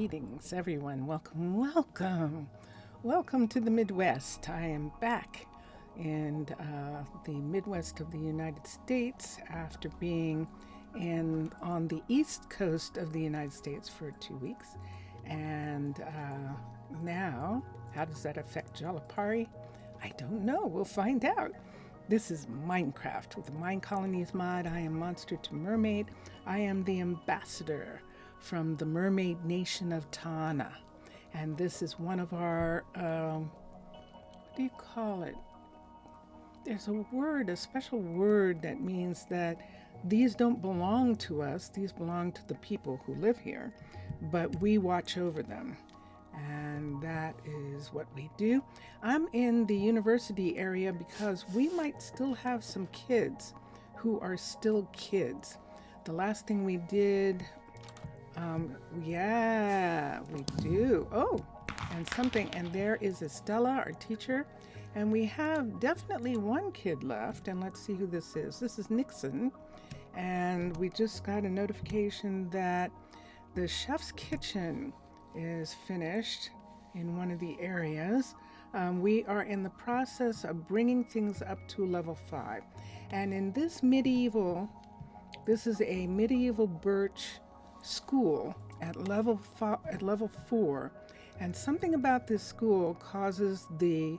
Greetings, everyone. Welcome, welcome. Welcome to the Midwest. I am back in the Midwest of the United States after being on the East Coast of the United States for 2 weeks. And now, how does that affect Jalapari? I don't know. We'll find out. This is Minecraft with the Minecolonies mod. I am Monster to Mermaid. I am the ambassador from the mermaid nation of Tana. And this is one of our, what do you call it? There's a special word that means that these don't belong to us. These belong to the people who live here, but we watch over them. And that is what we do. I'm in the university area because we might still have some kids who are still kids. The last thing we did, yeah, we do. Oh, and there is Estella, our teacher, and we have definitely one kid left, and let's see who this is. This is Nixon, and we just got a notification that the chef's kitchen is finished in one of the areas. We are in the process of bringing things up to level 5. And in this is a medieval birch school at level 4. And something about this school causes the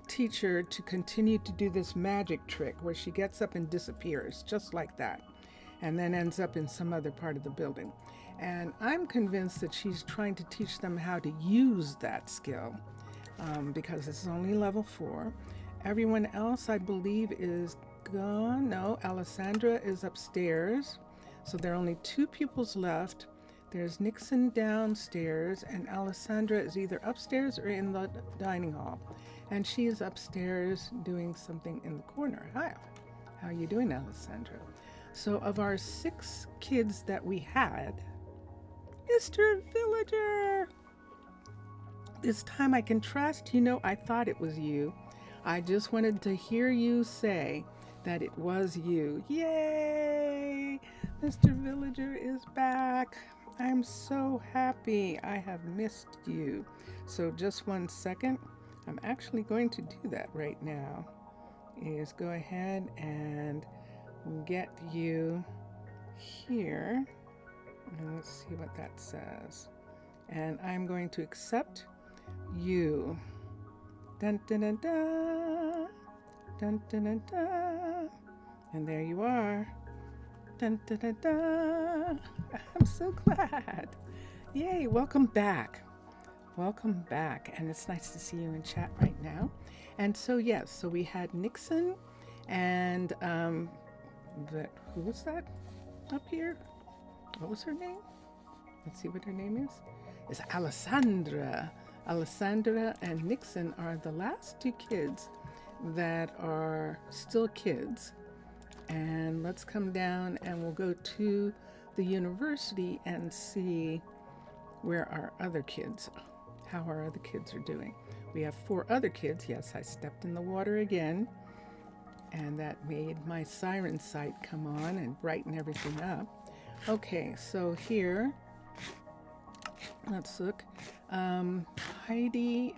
teacher to continue to do this magic trick where she gets up and disappears just like that, and then ends up in some other part of the building. And I'm convinced that she's trying to teach them how to use that skill because it's only level 4. Everyone else, I believe, is gone. No, Alessandra is upstairs. So there are only 2 pupils left. There's Nixon downstairs, and Alessandra is either upstairs or in the dining hall. And she is upstairs doing something in the corner. Hi, how are you doing, Alessandra? So of our 6 kids that we had, Mr. Villager. This time I can trust. I thought it was you. I just wanted to hear you say that it was you. Yay! Mr. Villager is back. I'm so happy. I have missed you. So just 1 second. I'm actually going to do that right now. Is go ahead and get you here. And let's see what that says. And I'm going to accept you. Dun dun dun dun. Dun dun dun dun. And there you are. Dun dun dun dun. I'm so glad. Yay, welcome back. Welcome back. And it's nice to see you in chat right now. And so yes, so we had Nixon and who was that up here? What was her name? Let's see what her name is. It's Alessandra. Alessandra and Nixon are the last 2 kids that are still kids. And let's come down and we'll go to the university and see where our other kids, how our other kids are doing. We have 4 other kids. Yes, I stepped in the water again. And that made my siren sight come on and brighten everything up. Okay, so here, let's look. Heidi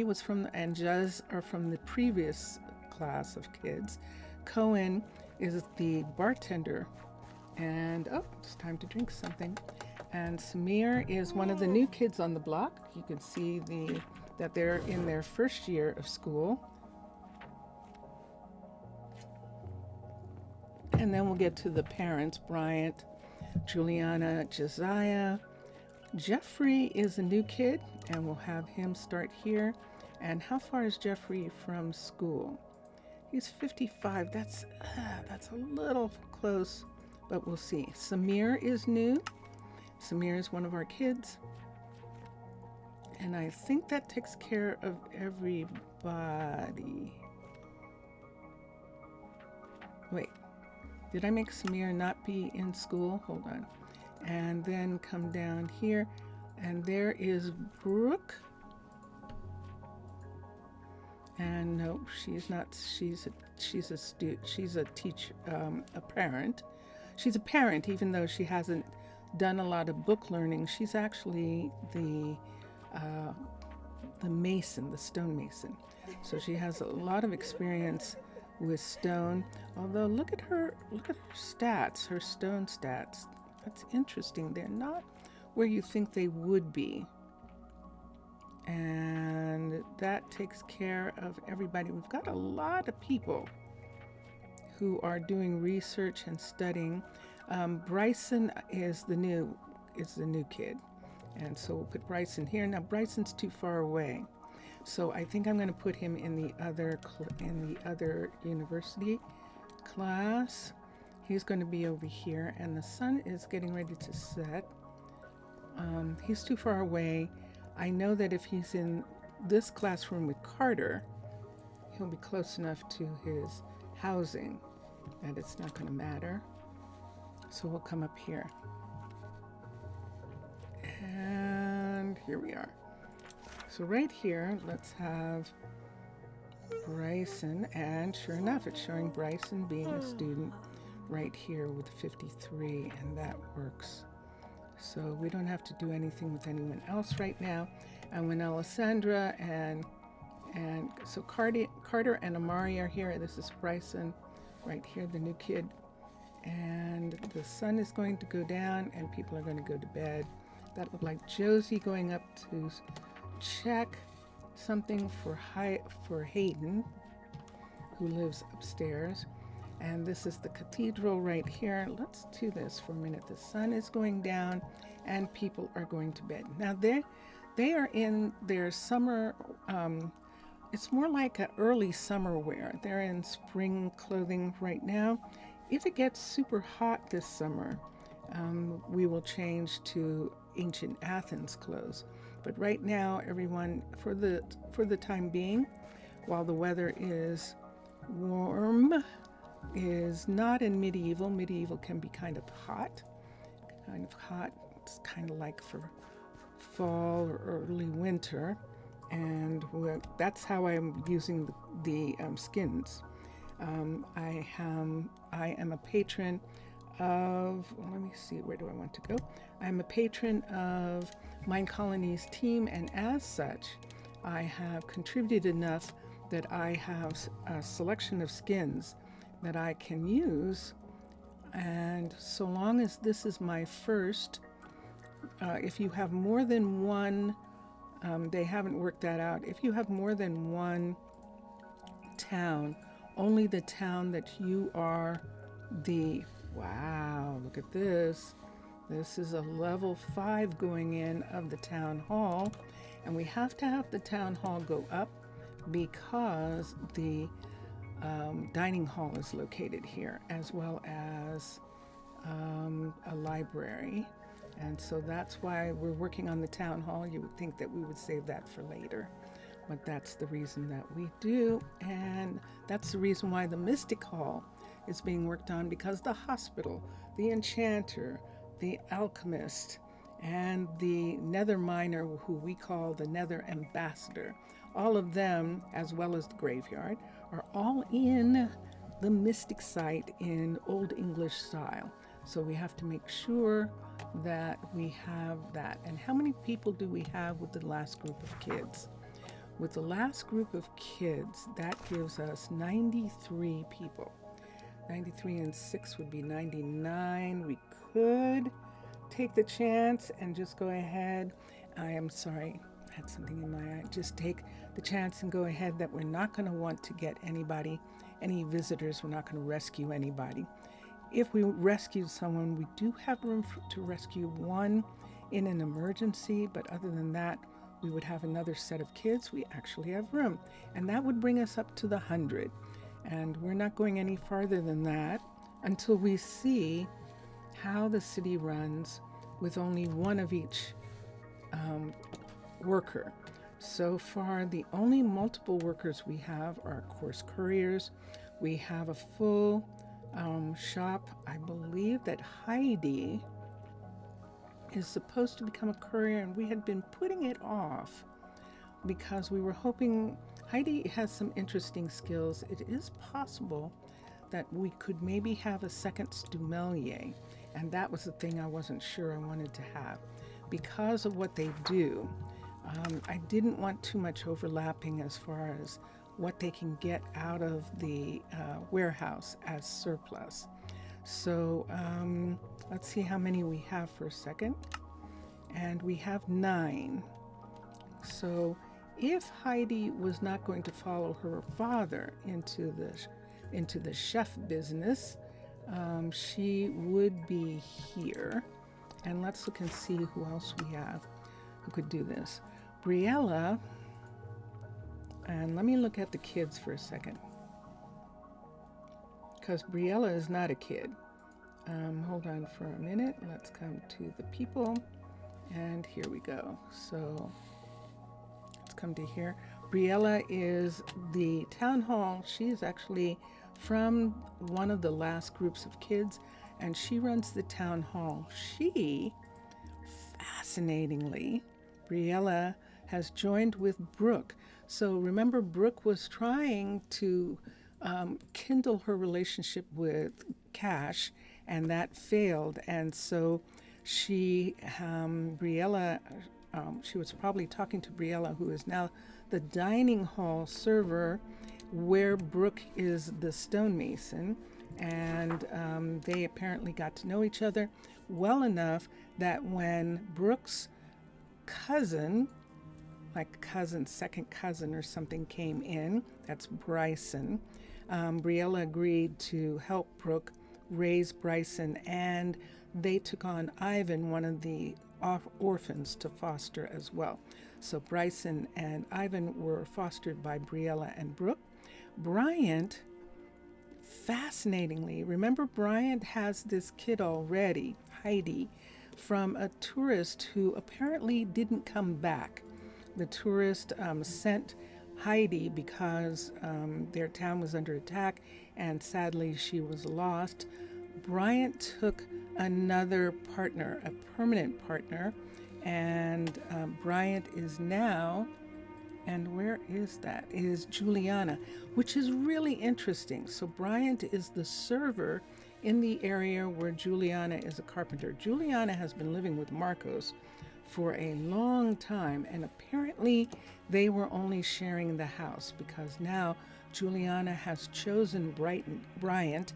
was and Juz are from the previous class of kids. Cohen is the bartender. And, it's time to drink something. And Samir is one of the new kids on the block. You can see that they're in their first year of school. And then we'll get to the parents, Bryant, Juliana, Josiah. Jeffrey is a new kid, and we'll have him start here. And how far is Jeffrey from school? He's 55. That's a little close, but we'll see. Samir is new. Samir is one of our kids. And I think that takes care of everybody. Wait. Did I make Samir not be in school? Hold on. And then come down here. And there is Brooke. And no, she's not. She's a teacher, a parent. She's a parent, even though she hasn't done a lot of book learning. She's actually the mason, the stone mason. So she has a lot of experience with stone. Although look at her stats, her stone stats. That's interesting. They're not where you think they would be. And that takes care of everybody. We've got a lot of people who are doing research and studying. Bryson is the new kid. And so we'll put Bryson here. Now Bryson's too far away. So I think I'm going to put him in the other university class. He's going to be over here, and the sun is getting ready to set. He's too far away. I know that if he's in this classroom with Carter, he'll be close enough to his housing that it's not going to matter. So we'll come up here. And here we are. So right here, let's have Bryson, and sure enough, it's showing Bryson being a student right here with 53, and that works. So we don't have to do anything with anyone else right now. And when Alessandra and so Carter and Amari are here, this is Bryson right here, the new kid. And the sun is going to go down and people are going to go to bed. That looked like Josie going up to check something for Hayden, who lives upstairs. And this is the cathedral right here. Let's do this for a minute. The sun is going down and people are going to bed. Now they are in their summer, it's more like an early summer wear. They're in spring clothing right now. If it gets super hot this summer, we will change to ancient Athens clothes. But right now, everyone, for the time being, while the weather is warm, is not in medieval. Medieval can be kind of hot. It's kind of like for fall or early winter. And that's how I'm using the skins. I am a patron of, let me see, where do I want to go? I'm a patron of Minecolonies team, and as such, I have contributed enough that I have a selection of skins that I can use. And so long as this is my first, if you have more than one, they haven't worked that out. If you have more than one town, only the town that you are wow, look at this. This is a level 5 going in of the town hall. And we have to have the town hall go up because the dining hall is located here, as well as a library. And so that's why we're working on the town hall. You would think that we would save that for later, but that's the reason that we do. And that's the reason why the Mystic Hall is being worked on, because the hospital, the enchanter, the alchemist, and the nether miner, who we call the nether ambassador, all of them, as well as the graveyard, are all in the mystic site in Old English style. So we have to make sure that we have that. And how many people do we have with the last group of kids? With the last group of kids, that gives us 93 people. 93 and 6 would be 99. We could take the chance and just go ahead. I am sorry, I had something in my eye. Just take the chance and go ahead that we're not going to want to get any visitors. We're not going to rescue anybody. If we rescue someone, we do have room to rescue one in an emergency, but other than that, we would have another set of kids. We actually have room, and that would bring us up to the 100. And we're not going any farther than that until we see how the city runs with only one of each worker. So far, the only multiple workers we have are, of course, couriers. We have a full shop. I believe that Heidi is supposed to become a courier, and we had been putting it off because we were hoping. Heidi has some interesting skills. It is possible that we could maybe have a second Stumelier. And that was the thing I wasn't sure I wanted to have. Because of what they do, I didn't want too much overlapping as far as what they can get out of the warehouse as surplus. So let's see how many we have for a second. And we have 9. So if Heidi was not going to follow her father into the chef business, she would be here. And let's look and see who else we have who could do this. Briella, and let me look at the kids for a second, because Briella is not a kid. Hold on for a minute. Let's come to the people, and here we go. So let's come to here. Briella is the town hall. She is actually from one of the last groups of kids, and she runs the town hall. She, fascinatingly, Briella has joined with Brooke. So remember, Brooke was trying to kindle her relationship with Cash, and that failed. And so she, Briella, she was probably talking to Briella, who is now the dining hall server, where Brooke is the stonemason. And they apparently got to know each other well enough that when Brooke's cousin, like cousin, second cousin or something, came in, that's Bryson, Briella agreed to help Brooke raise Bryson, and they took on Ivan, one of the orphans, to foster as well. So Bryson and Ivan were fostered by Briella and Brooke. Bryant, fascinatingly, remember Bryant has this kid already, Heidi, from a tourist who apparently didn't come back. The tourist sent Heidi because their town was under attack, and sadly she was lost. Bryant took another partner, a permanent partner, and Bryant is now, and where is that? Is Juliana, which is really interesting. So Bryant is the server in the area where Juliana is a carpenter. Juliana has been living with Marcos for a long time, and apparently they were only sharing the house because now Juliana has chosen Bryant,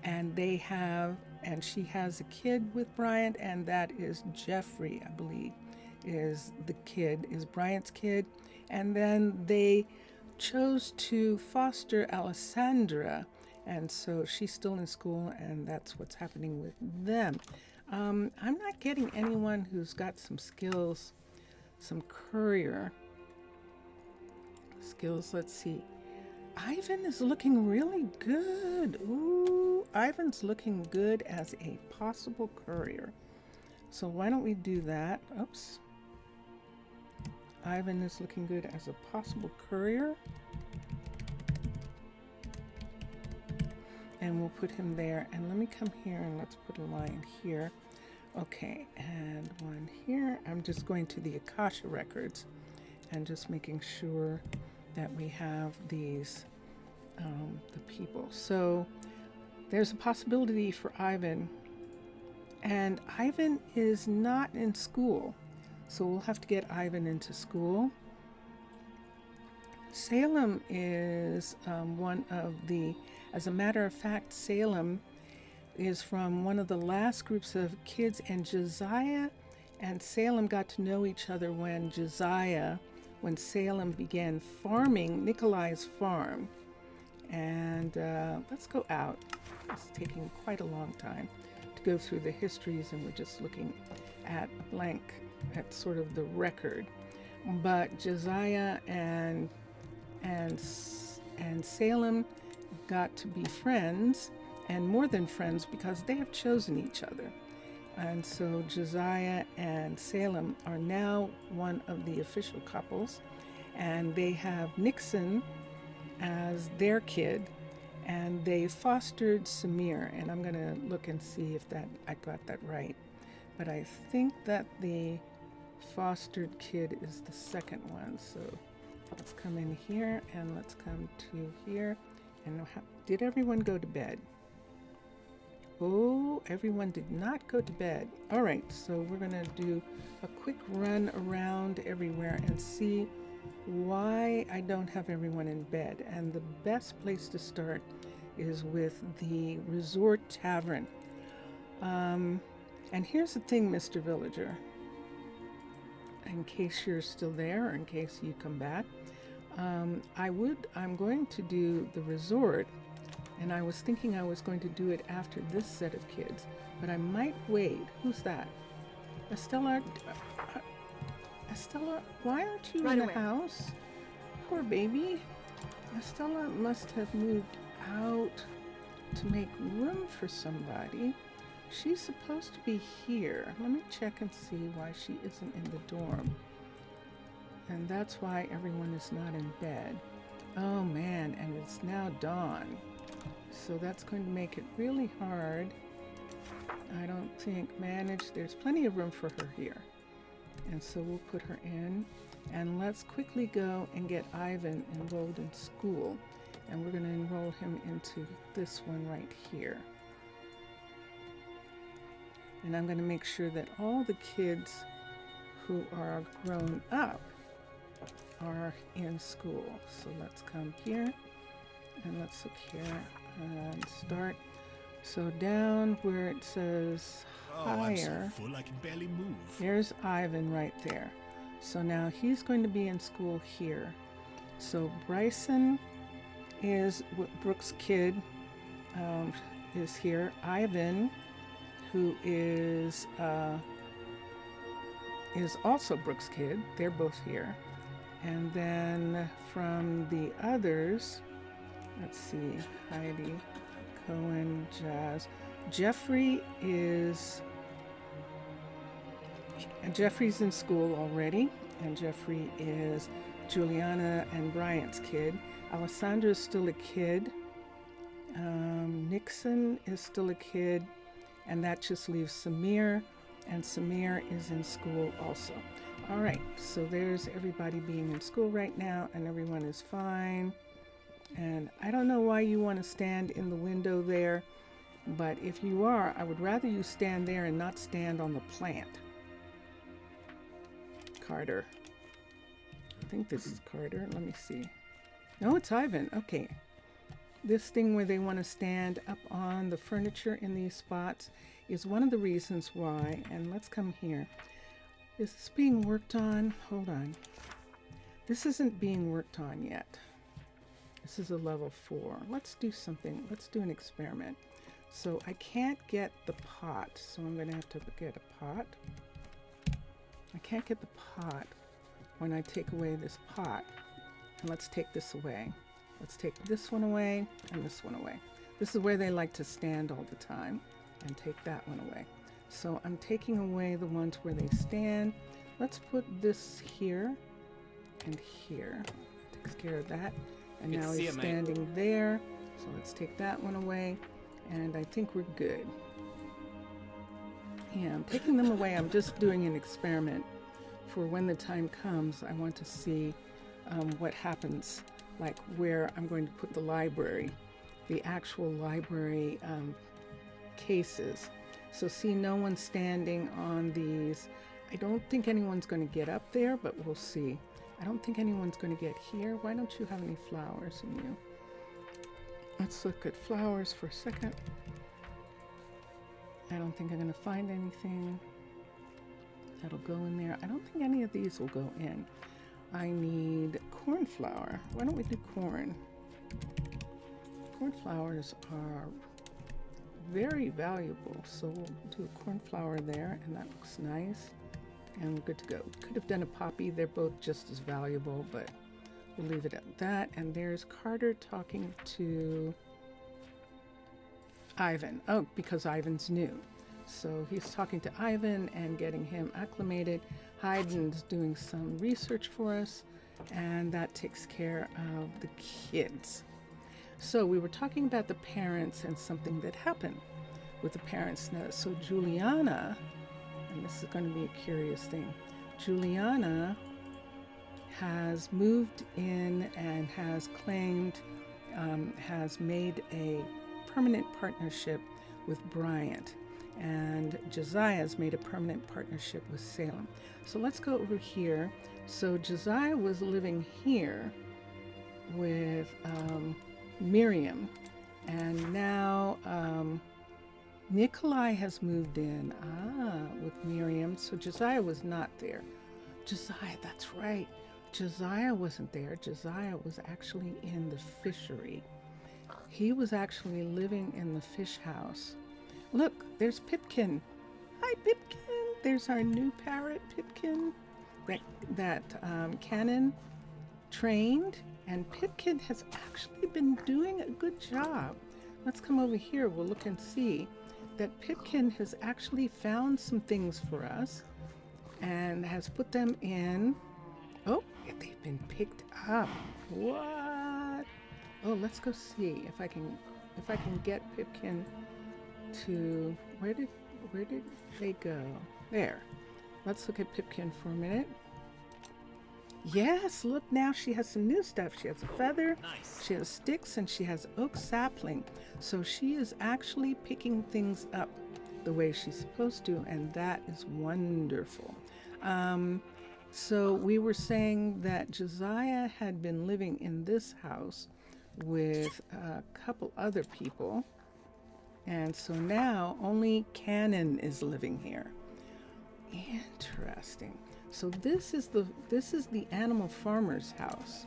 and she has a kid with Bryant, and that is Jeffrey, I believe, is Bryant's kid. And then they chose to foster Alessandra, and so she's still in school, and that's what's happening with them. I'm not getting anyone who's got some skills, some courier skills. Let's see. Ivan is looking really good. Ooh, Ivan's looking good as a possible courier. So why don't we do that? Oops. Ivan is looking good as a possible courier. And we'll put him there. And let me come here and let's put a line here. Okay, and one here. I'm just going to the Akasha records and just making sure that we have these, the people. So there's a possibility for Ivan. And Ivan is not in school. So we'll have to get Ivan into school. Salem is one of the, as a matter of fact, Salem is from one of the last groups of kids, and Josiah and Salem got to know each other when Salem began farming Nikolai's farm. And let's go out. It's taking quite a long time to go through the histories, and we're just looking at a blank, at sort of the record. But Josiah and Salem got to be friends, and more than friends, because they have chosen each other. And so Josiah and Salem are now one of the official couples, and they have Nixon as their kid, and they fostered Samir. And I'm going to look and see if I got that right. But I think that the fostered kid is the second one. So let's come in here, and let's come to here. And did everyone go to bed? Oh, everyone did not go to bed. All right, so we're gonna do a quick run around everywhere and see why I don't have everyone in bed. And the best place to start is with the resort tavern. And here's the thing, Mr. Villager, in case you're still there or in case you come back, I'm going to do the resort, and I was thinking I was going to do it after this set of kids, but I might wait. Who's that? Estella, Estella, why aren't you in the house? Poor baby. Estella must have moved out to make room for somebody. She's supposed to be here. Let me check and see why she isn't in the dorm. And that's why everyone is not in bed. Oh man, and it's now dawn. So that's going to make it really hard. I don't think there's plenty of room for her here. And so we'll put her in. And let's quickly go and get Ivan enrolled in school. And we're going to enroll him into this one right here. And I'm going to make sure that all the kids who are grown up are in school. So let's come here and let's look here and start. So down where it says higher, I'm so full I can barely move. There's Ivan right there. So now he's going to be in school here. So Bryson is Brooke's kid, is here. Ivan, who is also Brooke's kid. They're both here. And then from the others, let's see, Heidi, Cohen, Jazz. Jeffrey's in school already, and Jeffrey is Juliana and Bryant's kid. Alessandra's still a kid. Nixon is still a kid, and that just leaves Samir, and Samir is in school also. All right, so there's everybody being in school right now, and everyone is fine. And I don't know why you want to stand in the window there, but if you are, I would rather you stand there and not stand on the plant. Carter. I think this is Carter. Let me see. No, it's Ivan. Okay. This thing where they want to stand up on the furniture in these spots is one of the reasons why. And let's come here. Is this being worked on? Hold on. This isn't being worked on yet. This is a level 4. Let's do something. Let's do an experiment. So I can't get the pot, so I'm going to have to get a pot. I can't get the pot when I take away this pot. And let's take this away. Let's take this one away and this one away. This is where they like to stand all the time, and take that one away. So I'm taking away the ones where they stand. Let's put this here and here. That takes care of that. And now he's standing there. So let's take that one away. And I think we're good. Yeah, I'm taking them away. I'm just doing an experiment for when the time comes. I want to see what happens, like where I'm going to put the library, the actual library cases. So see, no one's standing on these. I don't think anyone's going to get up there, but we'll see. I don't think anyone's going to get here. Why don't you have any flowers in you? Let's look at flowers for a second. I don't think I'm going to find anything that'll go in there. I don't think any of these will go in. I need cornflower. Why don't we do corn? Cornflowers are very valuable, so we'll do a cornflower there, and that looks nice. And we're good to go. Could have done a poppy. They're both just as valuable, but we'll leave it at that. And there's Carter talking to Ivan. Oh, because Ivan's new. So he's talking to Ivan and getting him acclimated. Hayden's doing some research for us, and that takes care of the kids. So we were talking about the parents and something that happened with the parents. Now, so Juliana, and this is going to be a curious thing, Juliana has moved in and has claimed, has made a permanent partnership with Bryant. and Josiah's made a permanent partnership with Salem. So let's go over here. So Josiah was living here with Miriam, and now Nikolai has moved in with Miriam. So Josiah was not there. Josiah, that's right. Josiah wasn't there. Josiah was actually in the fishery. He was actually living in the fish house. Look, there's Pipkin. Hi, Pipkin. There's our new parrot, Pipkin, that Cannon trained. And Pipkin has actually been doing a good job. Let's come over here. We'll look and see that Pipkin has actually found some things for us and has put them in. Oh, they've been picked up. What? Oh, let's go see if I can get Pipkin to where did they go? There. Let's look at Pipkin for a minute. Yes, look, now she has some new stuff. She has a feather, nice. She has sticks, and she has oak sapling. So she is actually picking things up the way she's supposed to, and that is wonderful. So we were saying that Josiah had been living in this house with a couple other people, and so now only Cannon is living here. Interesting. So this is the animal farmer's house,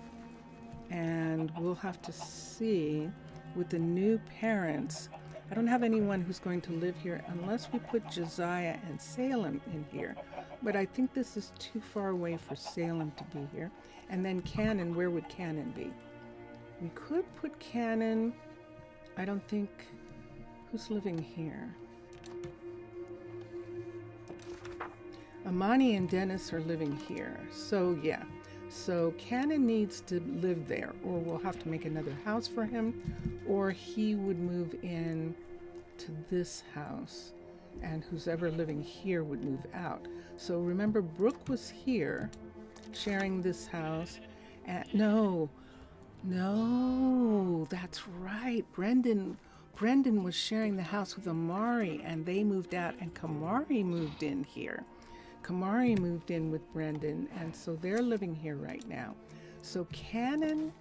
and we'll have to see with the new parents. I don't have anyone who's going to live here unless we put Josiah and Salem in here, but I think this is too far away for Salem to be here. And then Cannon, where would Cannon be? We could put Cannon. I don't think, who's living here? Amani and Dennis are living here. So yeah, so Cannon needs to live there, or we'll have to make another house for him, or he would move in to this house, and who's ever living here would move out. So remember, Brooke was here sharing this house, and no, that's right. Brendan was sharing the house with Amari, and they moved out, and Kamari moved in here. Kamari moved in with Brendan, and so they're living here right now. So Cannon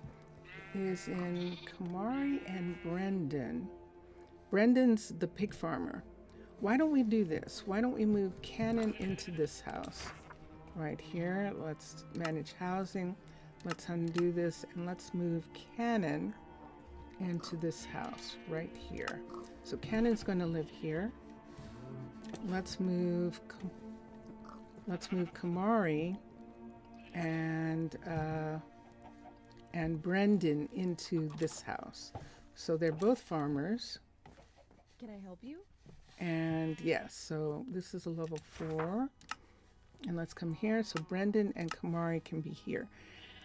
is in Kamari and Brendan. Brendan's the pig farmer. Why don't we do this? Why don't we move Cannon into this house? Right here, let's manage housing. Let's undo this, and let's move Cannon into this house right here. So Cannon's going to live here. Let's move Kamari and Brendan into this house. So they're both farmers. Can I help you? And yes, so this is a level 4. And let's come here. So Brendan and Kamari can be here.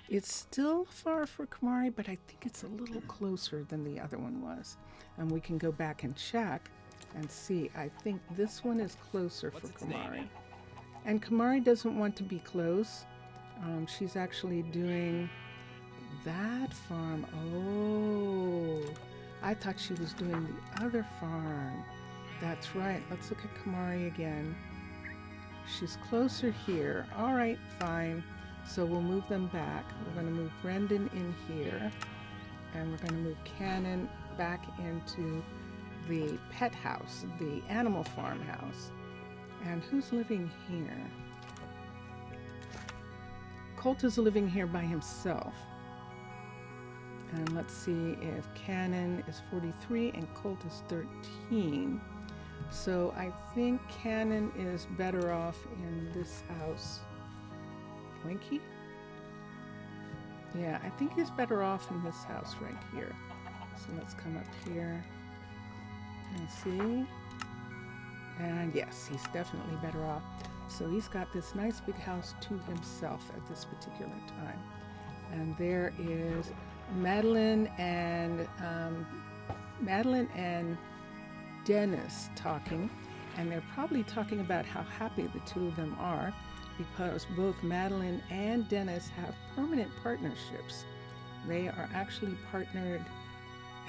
It's still far for Kamari, but I think it's a little closer than the other one was. And we can go back and check and see. I think this one is closer for Kamari. And Kamari doesn't want to be close. She's actually doing that farm. Oh, I thought she was doing the other farm. That's right. Let's look at Kamari again. She's closer here. All right, fine. So we'll move them back. We're going to move Brendan in here, and we're going to move Cannon back into the pet house, the animal farm house. And who's living here? Colt is living here by himself. And let's see if Cannon is 43 and Colt is 13. So I think Cannon is better off in this house. Winky? Yeah, I think he's better off in this house right here. So let's come up here and see. And yes, he's definitely better off. So he's got this nice big house to himself at this particular time. And there is Madeline and Dennis talking, and they're probably talking about how happy the two of them are because both Madeline and Dennis have permanent partnerships. They are actually partnered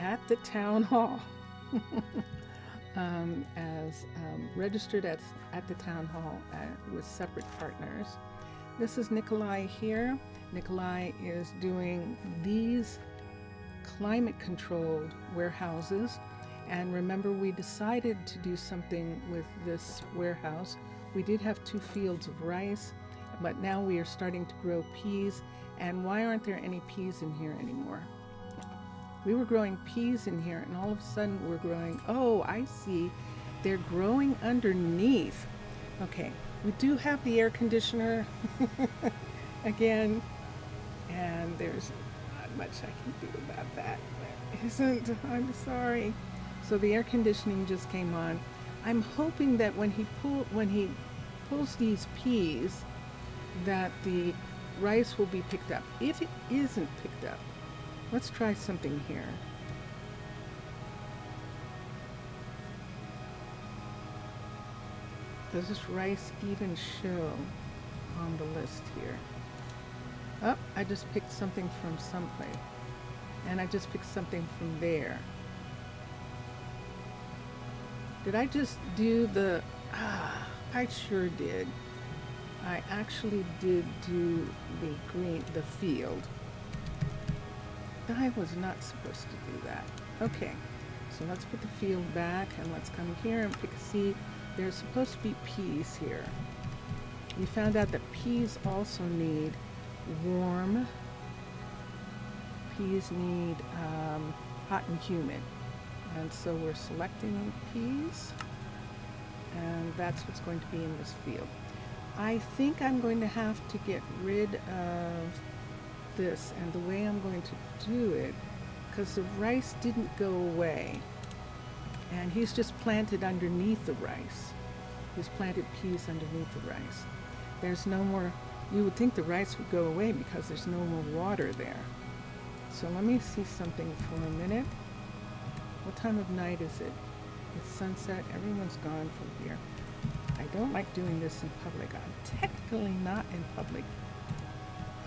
at the town hall as registered at the town hall with separate partners. This is Nikolai here. Nikolai is doing these climate-controlled warehouses. And remember, we decided to do something with this warehouse. We did have 2 fields of rice, but now we are starting to grow peas. And why aren't there any peas in here anymore? We were growing peas in here, and all of a sudden we're growing, oh, I see, they're growing underneath. Okay, we do have the air conditioner again, and there's not much I can do about that. There isn't, I'm sorry. So the air conditioning just came on. I'm hoping that when he pulls these peas, that the rice will be picked up. If it isn't picked up, let's try something here. Does this rice even show on the list here? Oh, I just picked something from someplace. And I just picked something from there. Did I just do the... I sure did. I actually did do the field. I was not supposed to do that. Okay, so let's put the field back and let's come here and pick a seed. There's supposed to be peas here. We found out that peas also need warm. Peas need hot and humid. And so we're selecting peas, and that's what's going to be in this field. I think I'm going to have to get rid of this, and the way I'm going to do it, because the rice didn't go away, and he's just planted underneath the rice. He's planted peas underneath the rice. There's no more, you would think the rice would go away because there's no more water there. So let me see something for a minute. What time of night is it? It's sunset. Everyone's gone from here. I don't like doing this in public. I'm technically not in public.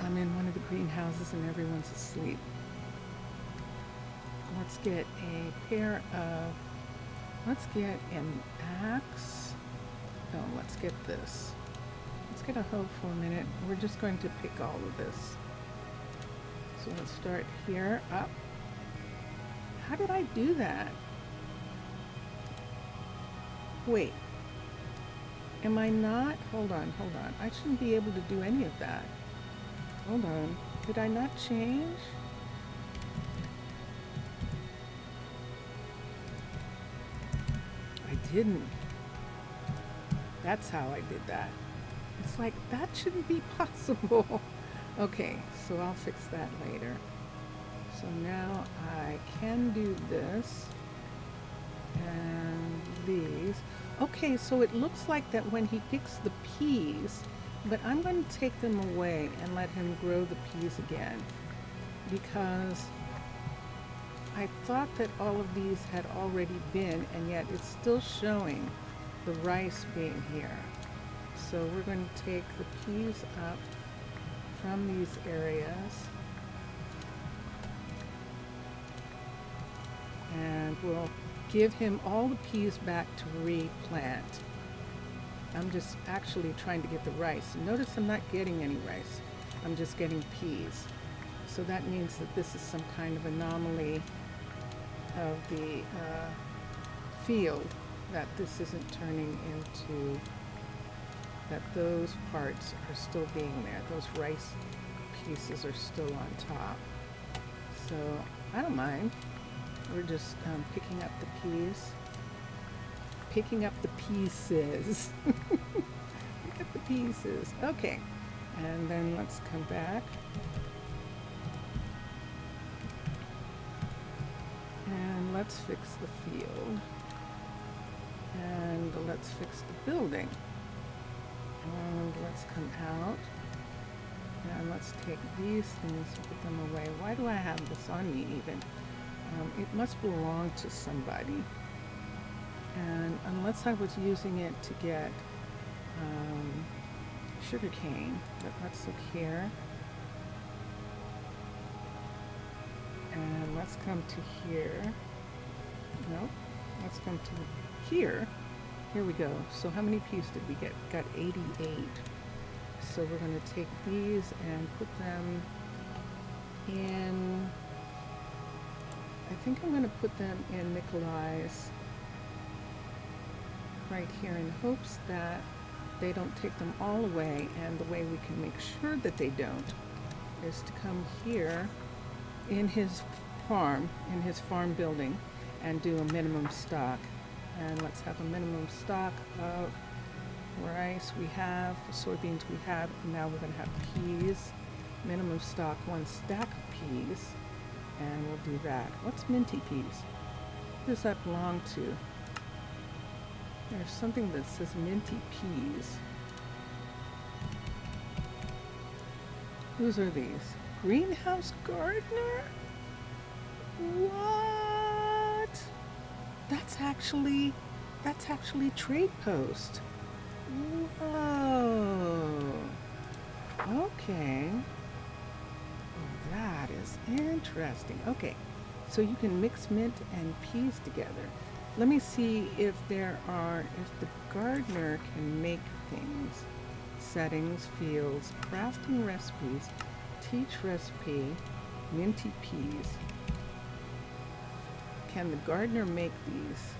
I'm in one of the greenhouses and everyone's asleep. Let's get let's get an axe. No, let's get this. Let's get a hoe for a minute. We're just going to pick all of this. So let's start here, up. How did I do that? Wait. Am I not? Hold on. I shouldn't be able to do any of that. Hold on. Did I not change? I didn't. That's how I did that. It's like, that shouldn't be possible. Okay, so I'll fix that later. So now I can do this and these. Okay, so it looks like that when he picks the peas, but I'm going to take them away and let him grow the peas again, because I thought that all of these had already been, and yet it's still showing the rice being here. So we're going to take the peas up from these areas, and we'll give him all the peas back to replant. I'm just actually trying to get the rice. Notice I'm not getting any rice. I'm just getting peas. So that means that this is some kind of anomaly of the field, that this isn't turning into, that those parts are still being there. Those rice pieces are still on top. So I don't mind. We're just picking up the peas. Picking up the pieces. Pick up the pieces. Okay. And then let's come back. And let's fix the field. And let's fix the building. And let's come out. And let's take these things and put them away. Why do I have this on me even? It must belong to somebody. And unless I was using it to get sugar cane, but let's look here. And let's come to here. Nope. Let's come to here. Here we go. So how many peas did we get? Got 88. So we're going to take these and put them in, I think I'm going to put them in Minecolonies right here in hopes that they don't take them all away. And the way we can make sure that they don't is to come here in his farm building, and do a minimum stock. And let's have a minimum stock of rice we have, soybeans we have, and now we're going to have peas. Minimum stock 1 stack of peas, and we'll do that. What's minty peas? What does that belong to? There's something that says minty peas. Whose are these? Greenhouse gardener? What? That's actually trade post. Whoa. Okay. Well, that is interesting. Okay. So you can mix mint and peas together. Let me see if the gardener can make things. Settings, fields, crafting recipes, teach recipe, minty peas. Can the gardener make these?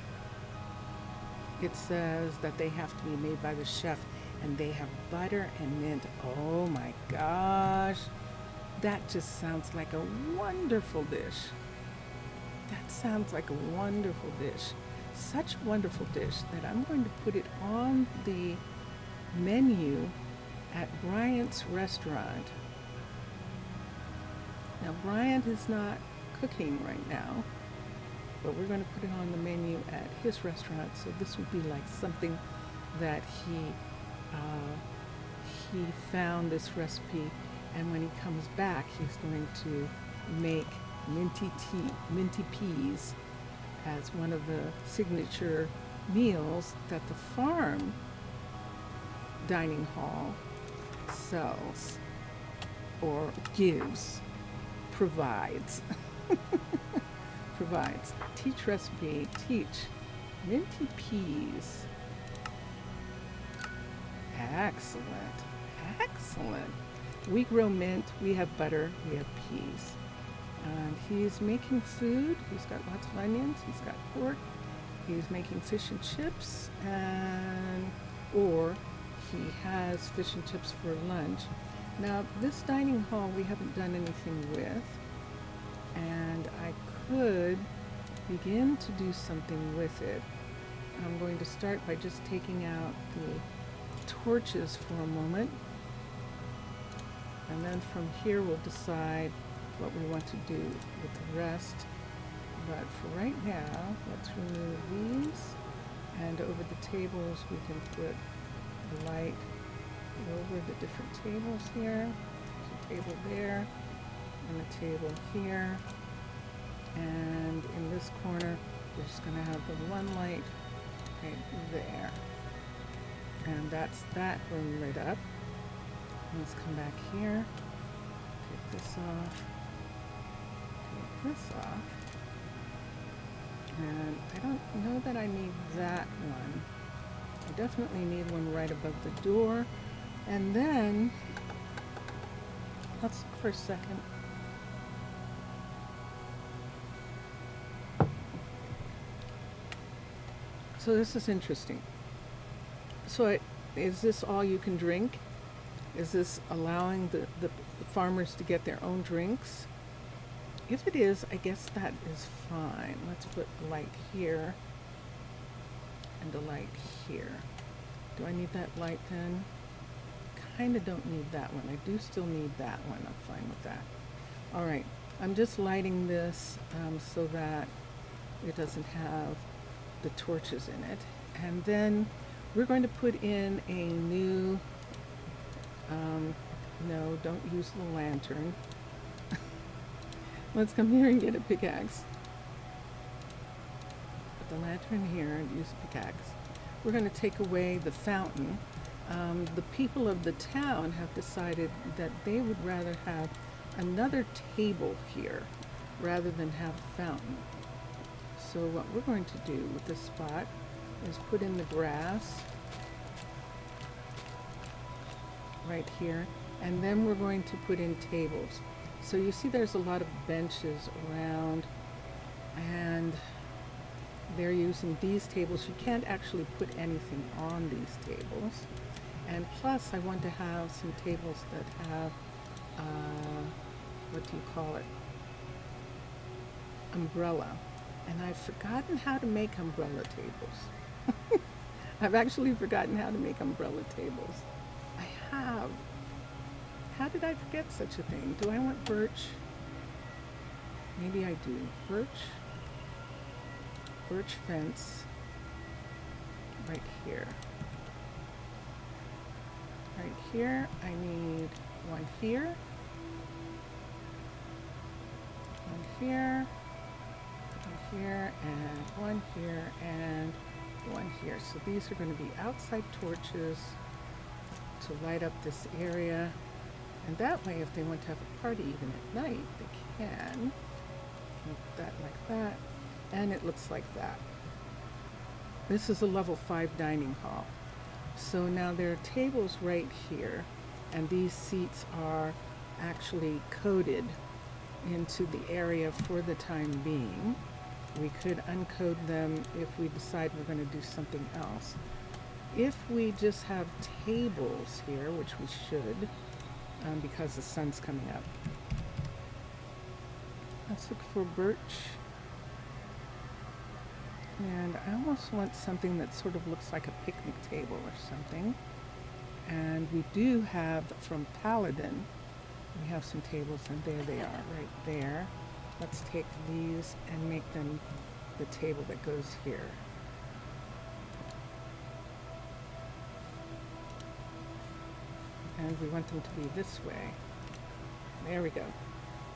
It says that they have to be made by the chef, and they have butter and mint. Oh my gosh. That just sounds like a wonderful dish. That sounds like a wonderful dish. Such a wonderful dish that I'm going to put it on the menu at Bryant's restaurant. Now, Bryant is not cooking right now, but we're going to put it on the menu at his restaurant. So this would be like something that he found this recipe, and when he comes back, he's going to make minty peas as one of the signature meals that the farm dining hall sells or provides. Teach recipe, teach minty peas. Excellent. We grow mint, we have butter, we have peas. And he's making food. He's got lots of onions, he's got pork, he's making fish and chips, or he has fish and chips for lunch. Now, this dining hall we haven't done anything with, and I could begin to do something with it. I'm going to start by just taking out the torches for a moment, and then from here we'll decide what we want to do with the rest. But for right now, let's remove these, and over the tables we can put the light over the different tables here. There's a table there, and a table here, and in this corner we're just going to have the one light right there, and that's that room lit up. Let's come back here, take this off, and I don't know that I need that one. I definitely need one right above the door. And then let's look for a second. So this is interesting. So is this all you can drink? Is this allowing the farmers to get their own drinks? If it is, I guess that is fine. Let's put a light here and a light here. Do I need that light then? Kind of don't need that one. I do still need that one. I'm fine with that. All right, I'm just lighting this so that it doesn't have the torches in it. And then we're going to put in a new, no, don't use the lantern. Let's come here and get a pickaxe. Put the lantern here and use a pickaxe. We're going to take away the fountain. The people of the town have decided that they would rather have another table here rather than have a fountain. So what we're going to do with this spot is put in the grass right here, and then we're going to put in tables. So you see there's a lot of benches around, and they're using these tables. You can't actually put anything on these tables. And plus I want to have some tables that have, what do you call it? Umbrella. And I've forgotten how to make umbrella tables. I've actually forgotten how to make umbrella tables. I have. How did I forget such a thing? Do I want birch? Maybe I do. Birch fence right here. Right here, I need one here, one here, one here, and one here, and one here. So these are going to be outside torches to light up this area. And that way, if they want to have a party even at night, they can. Make that like that. And it looks like that. This is a level 5 dining hall. So now there are tables right here, and these seats are actually coded into the area for the time being. We could uncode them if we decide we're going to do something else. If we just have tables here, which we should, because the sun's coming up. Let's look for birch. And I almost want something that sort of looks like a picnic table or something. And we do have from Paladin, we have some tables, and there they are, right there. Let's take these and make them the table that goes here. And we want them to be this way. There we go.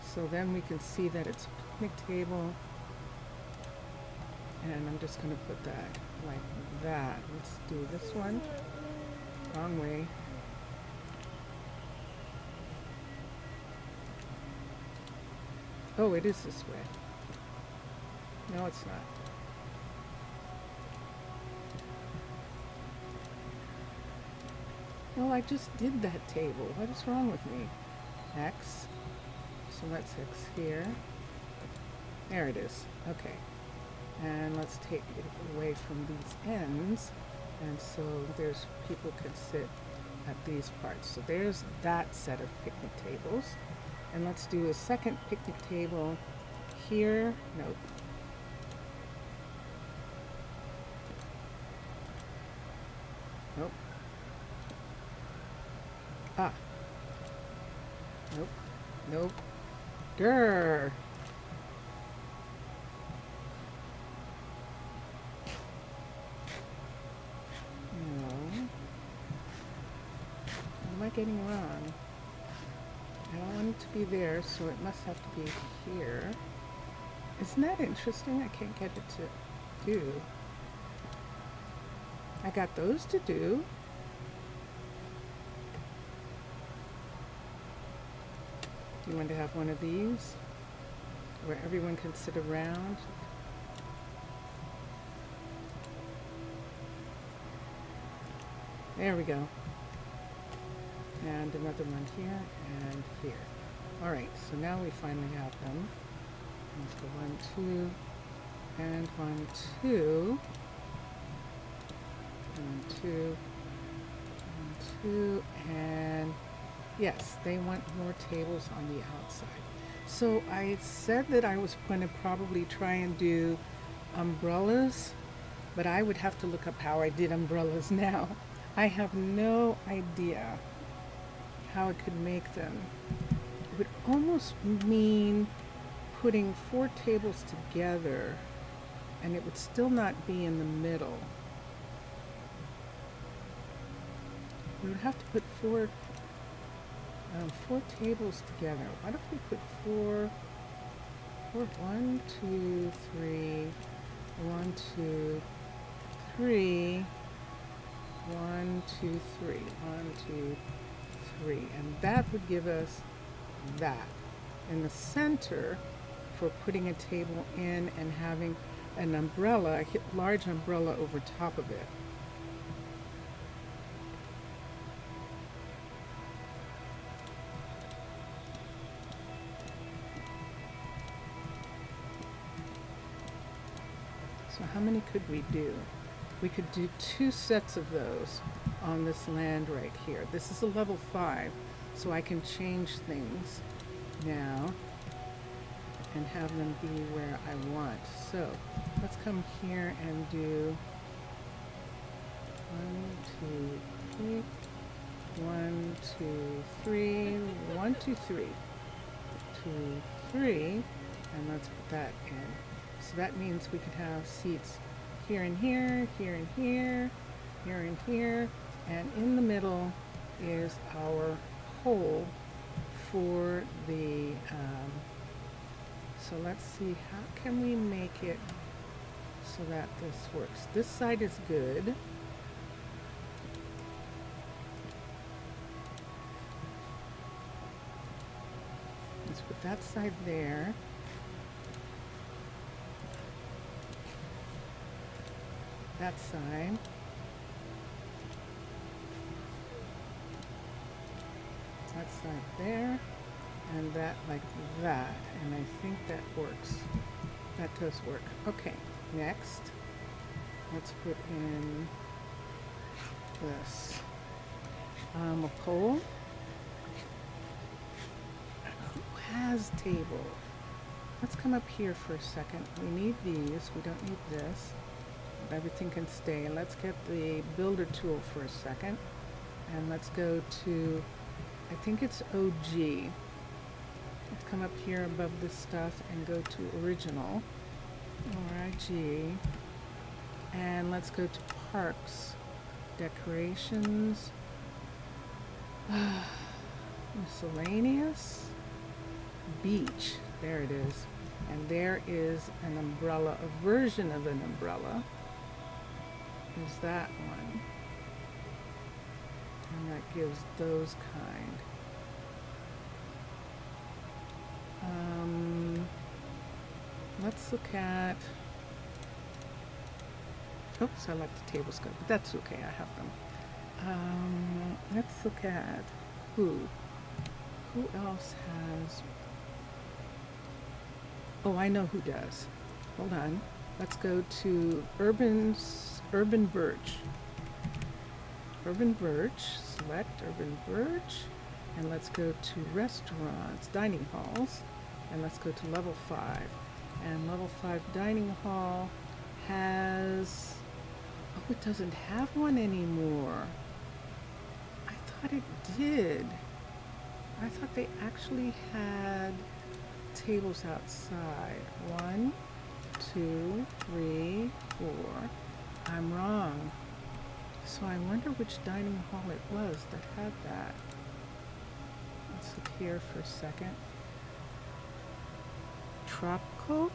So then we can see that it's a picnic table. And I'm just going to put that like that. Let's do this one. Wrong way. Oh, it is this way. No, it's not. Well, I just did that table. What is wrong with me? X. So that's X here. There it is. Okay. And let's take it away from these ends, and so there's people could sit at these parts. So there's that set of picnic tables, and let's do a second picnic table here. Nope. Nope. Ah. Nope. Nope. Grr. What am I getting wrong? I don't want it to be there, so it must have to be here. Isn't that interesting? I can't get it to do. I got those to do. Do you want to have one of these where everyone can sit around? There we go. And another one here and here. All right, so now we finally have them. Let's go 1, 2, and 1, 2, and 2, and 2, and yes, they want more tables on the outside. So I said that I was going to probably try and do umbrellas, but I would have to look up how I did umbrellas now. I have no idea how I could make them. It would almost mean putting 4 tables together, and it would still not be in the middle. We would have to put 4 tables together. What if we put 4, 1, 2, 3, 1, 2, 3, 1, 2, 3, 1, 2, 3, and that would give us that in the center for putting a table in and having an umbrella, a large umbrella over top of it. So how many could we do? We could do 2 sets of those on this land right here. This is a level 5, so I can change things now and have them be where I want. So let's come here and do 1, 2, 3, 1, 2, 3, 1, 2, 3, 2, 3, and let's put that in. So that means we could have seats here and here, here and here, here and here, and in the middle is our hole for the, so let's see, how can we make it so that this works? This side is good. Let's put that side there. That side. That side there. And that like that. And I think that works. That does work. Okay, next. Let's put in this. A pole. Who has table? Let's come up here for a second. We need these. We don't need this. Everything can stay. Let's get the builder tool for a second, and let's go to, I think it's OG. Let's come up here above this stuff and go to original, ORIG, and let's go to parks, decorations, miscellaneous, beach, there it is, and there is an umbrella, a version of an umbrella. Is that one, and that gives those kind. Let's look at, oops, I like the table scope, but that's okay, I have them. Let's look at who else has, oh, I know who does. Hold on, let's go to urban birch. Urban birch, select urban birch, and let's go to restaurants, dining halls, and let's go to level 5. And level 5 dining hall has, oh, it doesn't have one anymore. I thought it did. I thought they actually had tables outside. 1, 2, 3, 4. I'm wrong. So I wonder which dining hall it was that had that. Let's look here for a second. Tropical?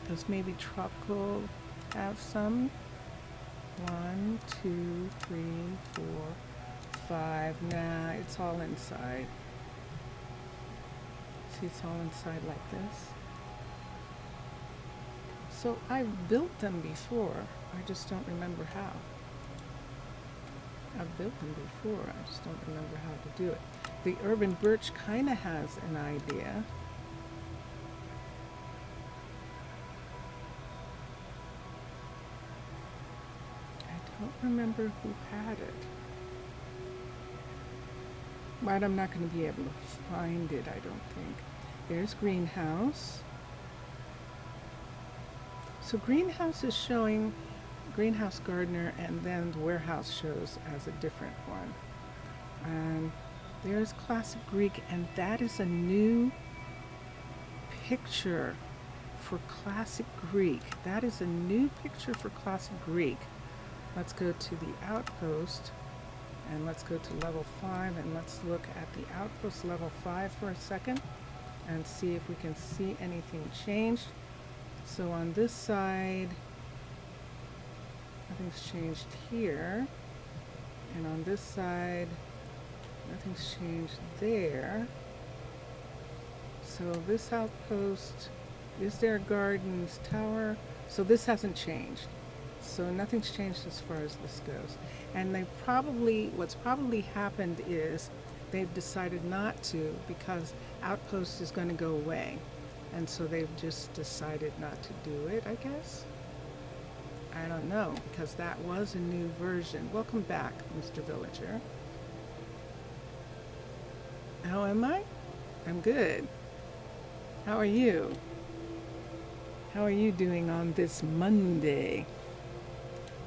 Does maybe tropical have some? 1, 2, 3, 4, 5. Nah, it's all inside. See, it's all inside like this. So I've built them before, I just don't remember how. I've built them before, I just don't remember how to do it. The urban birch kind of has an idea. I don't remember who had it. But I'm not going to be able to find it, I don't think. There's greenhouse. So greenhouse is showing greenhouse gardener, and then the warehouse shows as a different one. And there's classic Greek, and that is a new picture for classic Greek. That is a new picture for classic Greek. Let's go to the outpost, and let's go to level 5, and let's look at the outpost level 5 for a second and see if we can see anything changed. So on this side, nothing's changed here, and on this side, nothing's changed there. So this outpost is there a gardens tower? So this hasn't changed. So nothing's changed as far as this goes. And what's probably happened is they've decided not to because Outpost is going to go away. And so they've just decided not to do it, I guess. I don't know, because that was a new version. Welcome back, Mr. Villager. How am I? I'm good. How are you? How are you doing on this Monday?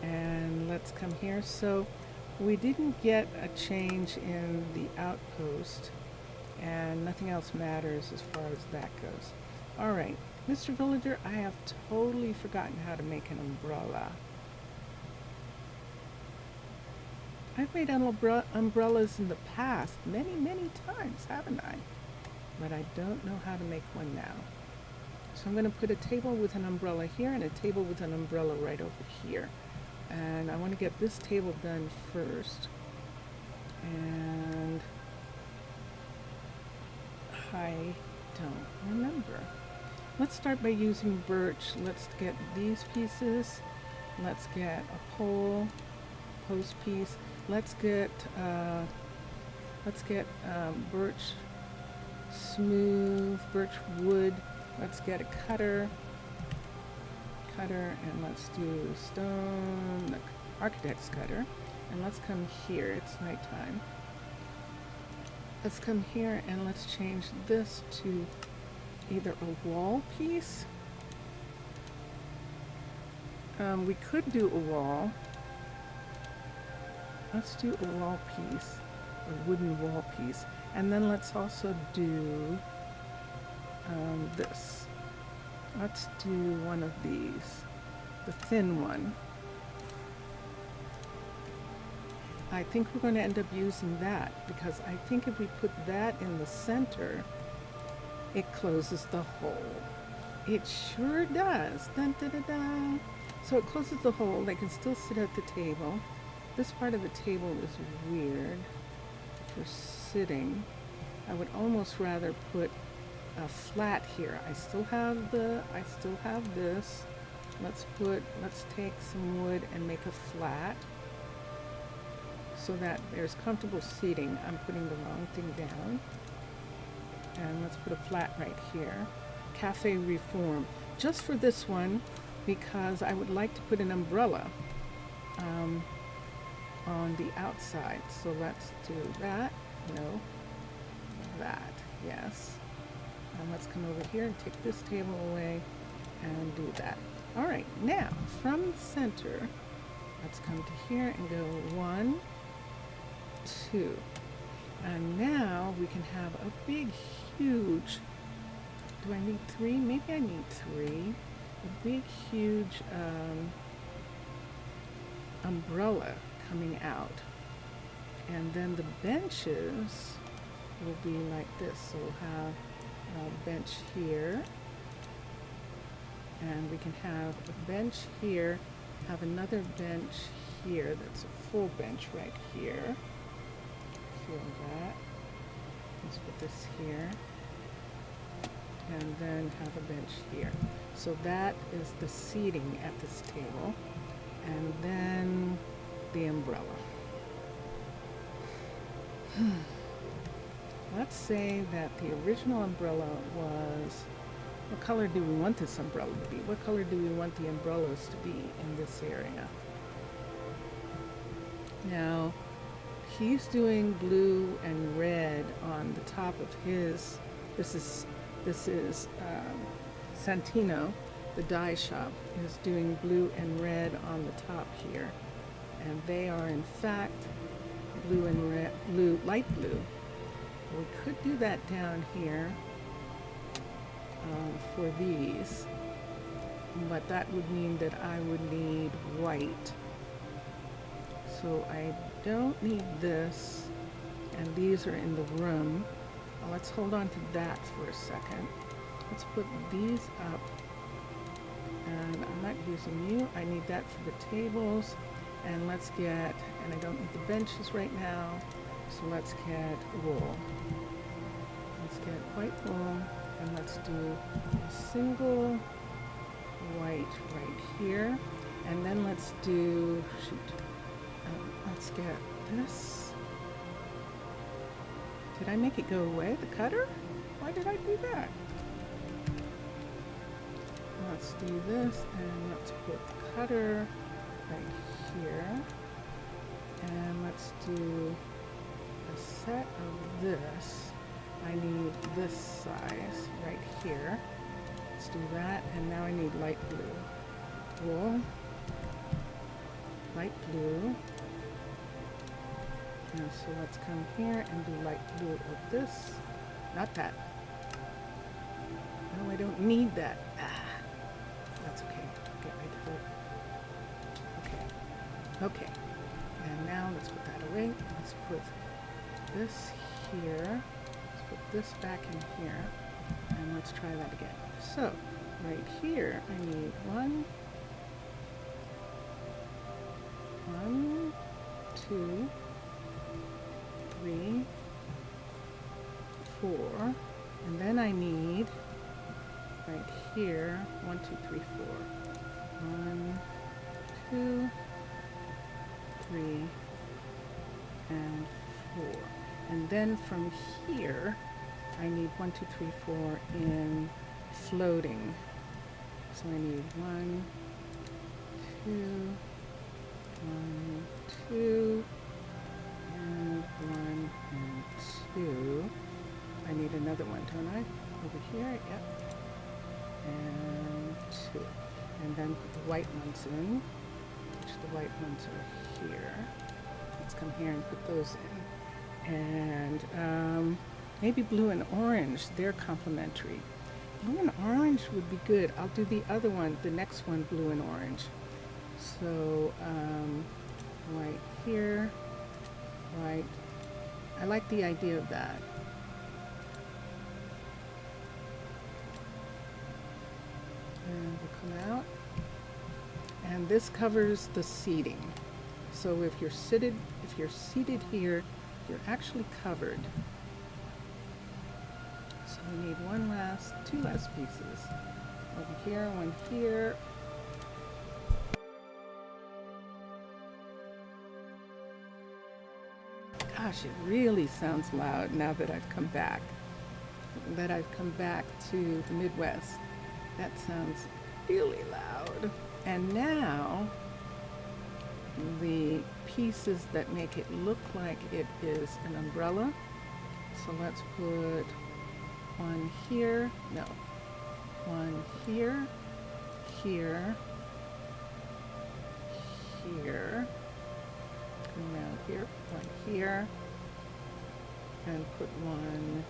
And let's come here. So we didn't get a change in the outpost, and nothing else matters as far as that goes. All right, Mr. Villager, I have totally forgotten how to make an umbrella. I've made umbrellas in the past many, many times, haven't I? But I don't know how to make one now. So I'm going to put a table with an umbrella here and a table with an umbrella right over here. And I want to get this table done first. And I don't remember. Let's start by using birch. Let's get these pieces. Let's get a pole, post piece. Let's get birch, smooth birch wood. Let's get a cutter, and let's do stone, the architect's cutter. And let's come here. It's nighttime. Let's come here and let's change this to either a wall piece. We could do a wall. Let's do a wall piece, a wooden wall piece. And then let's also do this. Let's do one of these, the thin one. I think we're going to end up using that because I think if we put that in the center, it closes the hole. It sure does. Dun, dun, dun, dun. So it closes the hole. They can still sit at the table. This part of the table is weird for sitting. I would almost rather put a flat here. I still have this. Let's take some wood and make a flat so that there's comfortable seating. I'm putting the wrong thing down. And let's put a flat right here. Cafe Reform. Just for this one, because I would like to put an umbrella on the outside. So let's do that. No. That. Yes. And let's come over here and take this table away and do that. All right. Now, from the center, let's come to here and go 1, 2. And now we can have a big, huge, do I need 3? Maybe I need 3. A big, huge umbrella coming out. And then the benches will be like this. So we'll have a bench here. And we can have a bench here, have another bench here that's a full bench right here. Feel that. Let's put this here. And then have a bench here. So that is the seating at this table. And then the umbrella. Let's say that the original umbrella was, what color do we want this umbrella to be? What color do we want the umbrellas to be in this area? Now, he's doing blue and red on the top of his, this is Santino, the dye shop, is doing blue and red on the top here. And they are in fact blue and red, light blue. We could do that down here for these, but that would mean that I would need white. So I don't need this, and these are in the room. Well, let's hold on to that for a second. Let's put these up, and I'm not using you. I need that for the tables, and let's get, and I don't need the benches right now, so let's get wool. Let's get white wool And let's do a single white right here. And then let's do, let's get this. Did I make it go away, the cutter? Why did I do that? Let's do this, and let's put the cutter right here. And let's do a set of this. I need this size right here. Let's do that, and now I need light blue wool. Light blue. And so let's come here and do light blue of this. Not that. No, I don't need that. That's okay. Get rid of it. Okay. Okay. And now let's put that away. Let's put this here. Let's put this back in here. And let's try that again. So, right here, I need one, two, 3, 4, and then I need right here 1, 2, 3, 4. 1, 2, 3, and 4. And then from here I need 1, 2, 3, 4 in floating. So I need 1, 2, 1, 2. And 1 and 2. I need another one, don't I? Over here, yep. And 2. And then put the white ones in, which the white ones are here. Let's come here and put those in. And maybe blue and orange, they're complementary. Blue and orange would be good. I'll do the other one, the next one, blue and orange. So right here. Right. I like the idea of that. And we'll come out. And this covers the seating. So if you're seated here, you're actually covered. So we need two last pieces. Over here, one here. Gosh, it really sounds loud now that I've come back. To the Midwest. That sounds really loud. And now, the pieces that make it look like it is an umbrella. So let's put one here. No. One here. Here. Here. Come around here, one here, and put one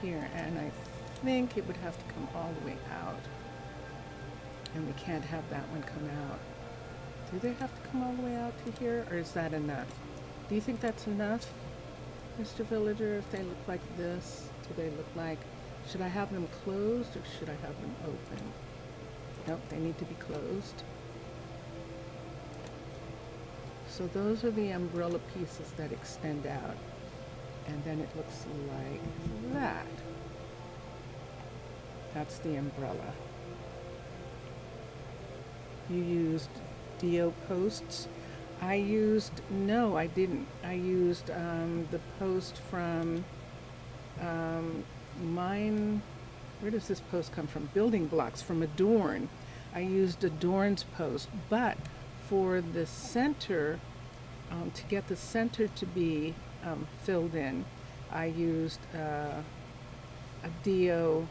here. And I think it would have to come all the way out. And we can't have that one come out. Do they have to come all the way out to here, or is that enough? Do you think that's enough, Mr. Villager, if they look like this? Do they look like, should I have them closed or should I have them open? Nope, they need to be closed. So those are the umbrella pieces that extend out, and then it looks like that. That's the umbrella. You used DO posts. No, I didn't. I used the post from where does this post come from? Building Blocks from Adorn. I used Adorn's post, but for the center, to get the center to be filled in, I used a DO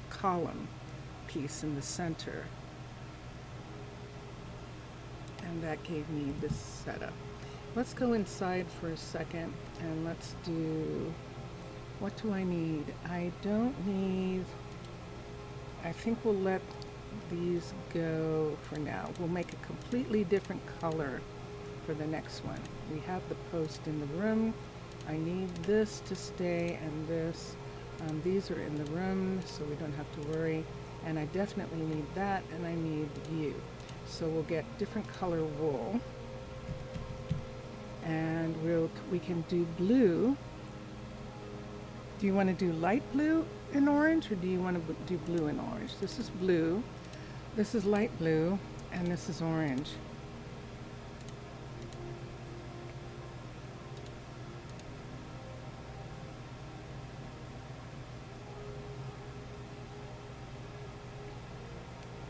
column piece in the center, and that gave me this setup. Let's go inside for a second and let's do, what do I need? I think we'll let these go for now. We'll make a completely different color for the next one. We have the post in the room. I need this to stay and this. These are in the room, so we don't have to worry. And I definitely need that, and I need you. So we'll get different color wool. And we can do blue. Do you want to do light blue and orange, or do you want to do blue and orange? This is blue, this is light blue, and this is orange.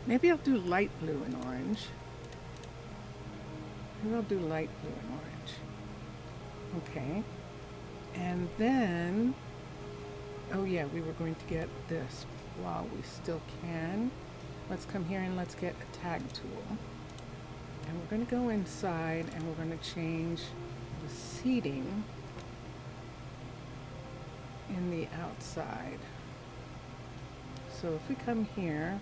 Maybe I'll do light blue and orange. Maybe I'll do light blue and orange. Okay. And then, oh yeah, we were going to get this while we still can. Let's come here and let's get a tag tool. And we're going to go inside and we're going to change the seating in the outside. So if we come here,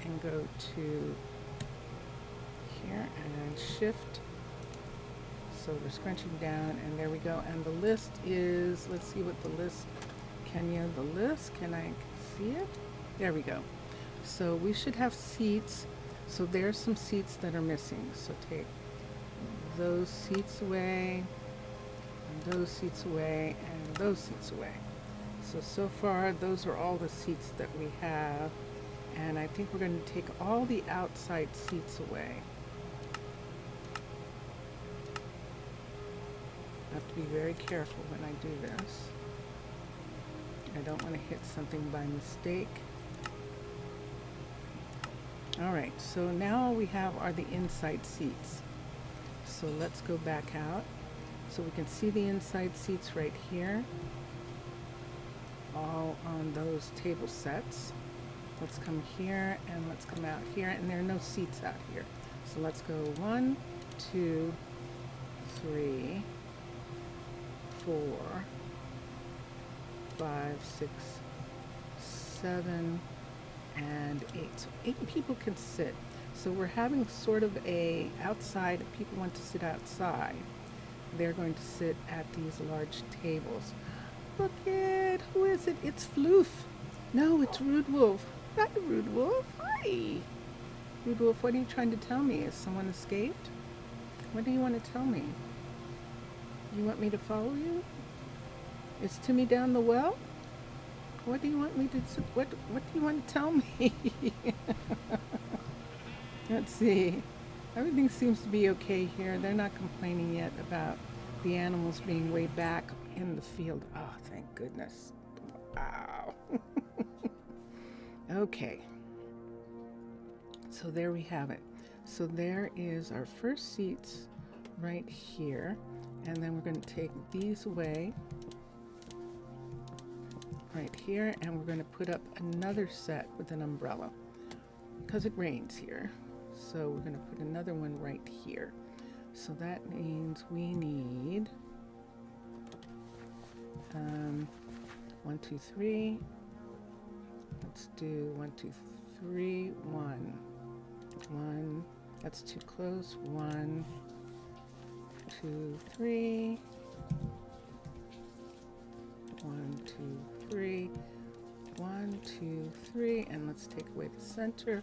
and go to here and shift. So we're scrunching down, and there we go. And the list is, let's see what the list, can I see it? There we go. So we should have seats. So there's some seats that are missing. So take those seats away, and those seats away, and those seats away. So far, those are all the seats that we have. And I think we're going to take all the outside seats away. I have to be very careful when I do this. I don't want to hit something by mistake. All right, so now all we have are the inside seats. So let's go back out. So we can see the inside seats right here, all on those table sets. Let's come here and let's come out here, and there are no seats out here. So let's go 1, 2, 3, 4, 5, 6, 7, and 8. So 8 people can sit. So we're having sort of a outside, if people want to sit outside, they're going to sit at these large tables. Look at, who is it? It's Floof. No, it's Rude Wolf. Hi, Rude Wolf. Hi. Rude Wolf, what are you trying to tell me? Has someone escaped? What do you want to tell me? You want me to follow you? Is Timmy down the well? What do you want me to, what do you want to tell me? Let's see. Everything seems to be okay here. They're not complaining yet about the animals being way back in the field. Oh, thank goodness. Wow. Okay. So there we have it. So there is our first seats right here. And then we're going to take these away right here, and we're going to put up another set with an umbrella because it rains here. So we're going to put another one right here. So that means we need 1, 2, 3. Let's do 1, 2, 3, 1. 1. That's too close. 1, 2, 3. 1, 2, 3. 1, 2, 3. And let's take away the center.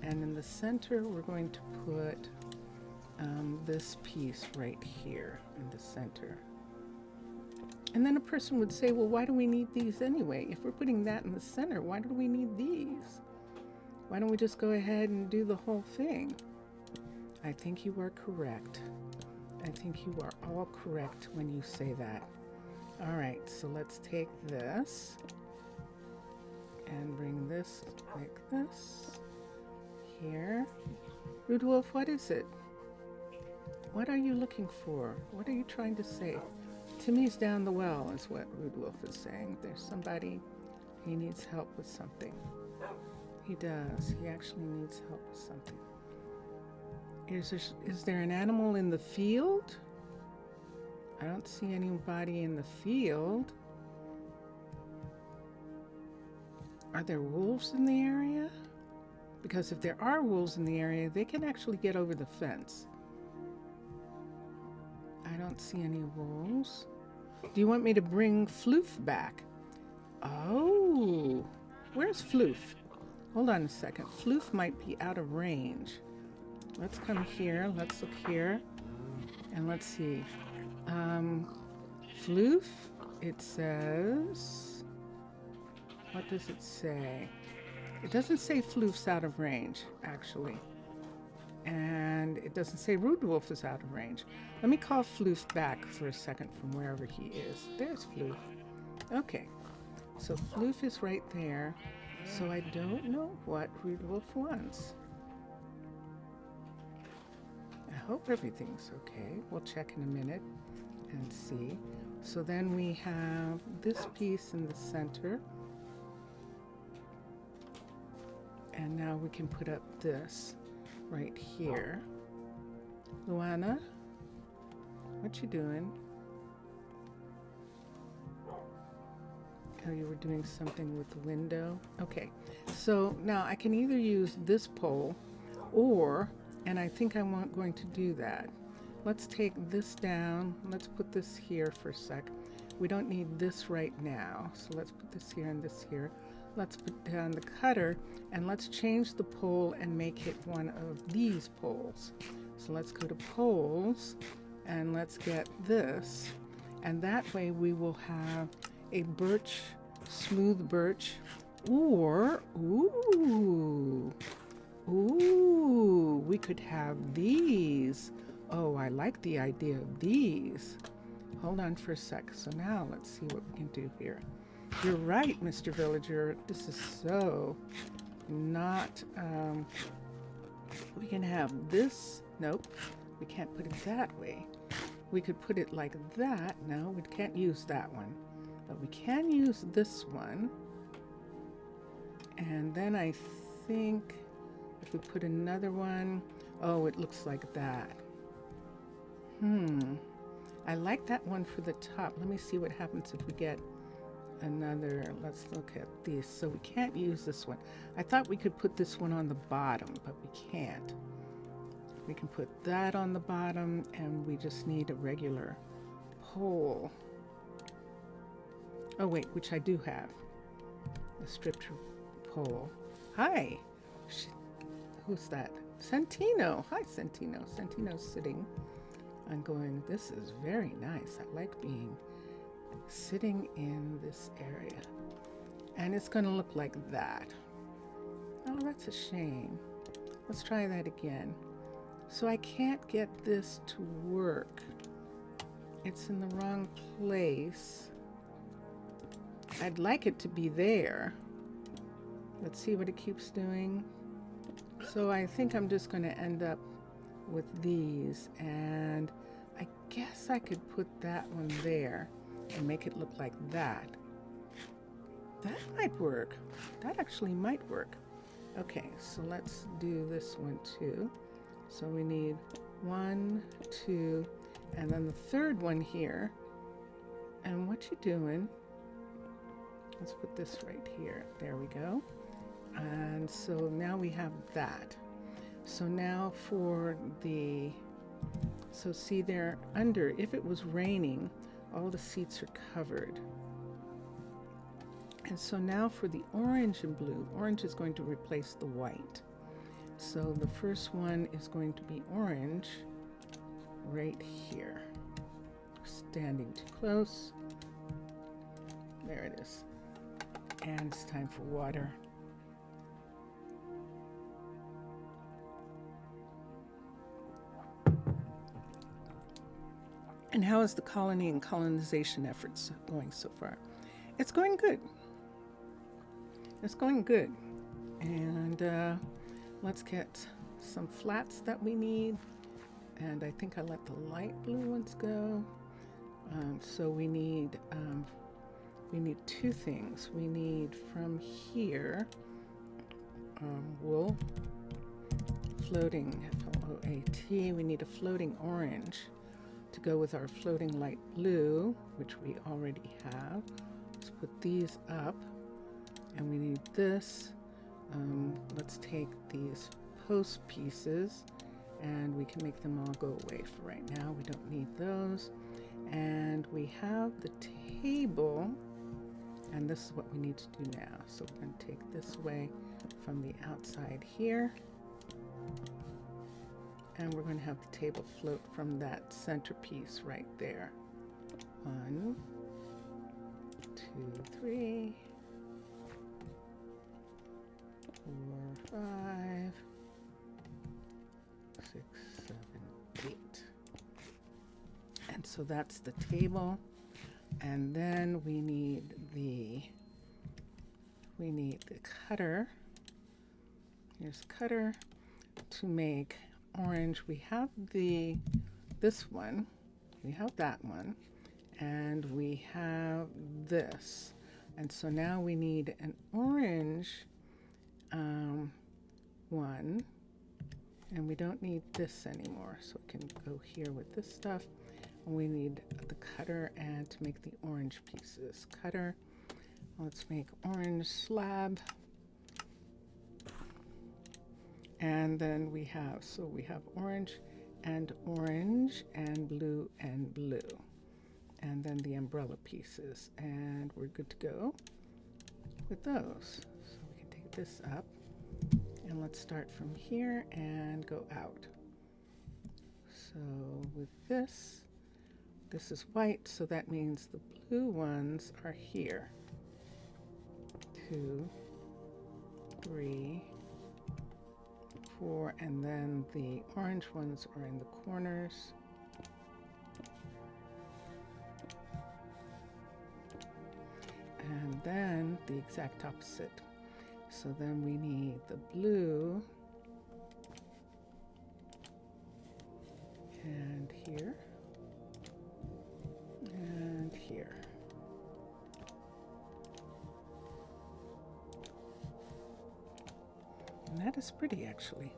And in the center, we're going to put this piece right here in the center. And then a person would say, well, why do we need these anyway? If we're putting that in the center, why do we need these? Why don't we just go ahead and do the whole thing? I think you are correct. I think you are all correct when you say that. All right, so let's take this and bring this like this here. Rude Wolf, what is it? What are you looking for? What are you trying to say? Timmy's down the well is what Rude Wolf is saying. There's somebody, he needs help with something. He does. He actually needs help with something. Is there an animal in the field? I don't see anybody in the field. Are there wolves in the area? Because if there are wolves in the area, they can actually get over the fence. I don't see any wolves. Do you want me to bring Floof back? Oh, where's Floof? Hold on a second. Floof might be out of range. let's come here. Let's look here. And let's see. Floof, it says, what does it say? It doesn't say Floof's out of range, actually. And it doesn't say Rude Wolf is out of range. Let me call Floof back for a second from wherever he is. There's Floof. Okay, so Floof is right there. So I don't know what Rude Wolf wants. I hope everything's okay. We'll check in a minute and see. So then we have this piece in the center. And now we can put up this right here. Luana, what you doing? Oh, you were doing something with the window. Okay, so now I can either use this pole or, and I think I'm going to do that. Let's take this down. Let's put this here for a sec. We don't need this right now. So let's put this here and this here. Let's put down the cutter and let's change the pole and make it one of these poles. So let's go to poles and let's get this. And that way we will have a birch, smooth birch, or, ooh, we could have these. Oh, I like the idea of these. Hold on for a sec. So now let's see what we can do here. You're right, Mr. Villager. This is so not, we can have this. Nope, we can't put it that way. We could put it like that. No, we can't use that one. But we can use this one. And then I think if we put another one, oh, it looks like that. I like that one for the top. Let me see what happens if we get another. Let's look at these. So we can't use this one. I thought we could put this one on the bottom, but we can't. We can put that on the bottom, and we just need a regular pole. Oh wait, which I do have. A stripped pole. Hi. Who's that? Santino. Hi, Santino. Santino's sitting. I'm going, this is very nice. I like being sitting in this area. And it's going to look like that. Oh, that's a shame. Let's try that again. So I can't get this to work. It's in the wrong place. I'd like it to be there. Let's see what it keeps doing. So I think I'm just going to end up with these, and I guess I could put that one there and make it look like that. That might work. That actually might work. Okay, so let's do this one too. So we need 1, 2, and then the third one here. And what you doing? Let's put this right here. There we go. And so now we have that. So now for the, so see there under, if it was raining, all the seats are covered. And so now for the orange and blue, orange is going to replace the white. So the first one is going to be orange right here. Standing too close. There it is. And it's time for water. And how is the colony and colonization efforts going so far? It's going good. It's going good. And let's get some flats that we need. And I think I let the light blue ones go. So we need 2 things. We need from here wool, floating, F-L-O-A-T. We need a floating orange to go with our floating light blue, which we already have. Let's put these up, and we need this. Let's take these post pieces, and we can make them all go away for right now. We don't need those. And we have the table, and this is what we need to do now. So we're going to take this away from the outside here. And we're going to have the table float from that centerpiece right there. 1, 2, 3, 4, 5, 6, 7, 8. And so that's the table. And then we need the cutter. Here's cutter to make orange. We have this one, we have that one, and we have this. And so now we need an orange one, and we don't need this anymore. So we can go here with this stuff. And we need the cutter and to make the orange pieces. Cutter, let's make orange slab. And then we have orange and blue and blue. And then the umbrella pieces. And we're good to go with those. So we can take this up. And let's start from here and go out. So with this is white, so that means the blue ones are here. 2, 3, 4, and then the orange ones are in the corners. And then the exact opposite. So then we need the blue and here and here. And that is pretty, actually.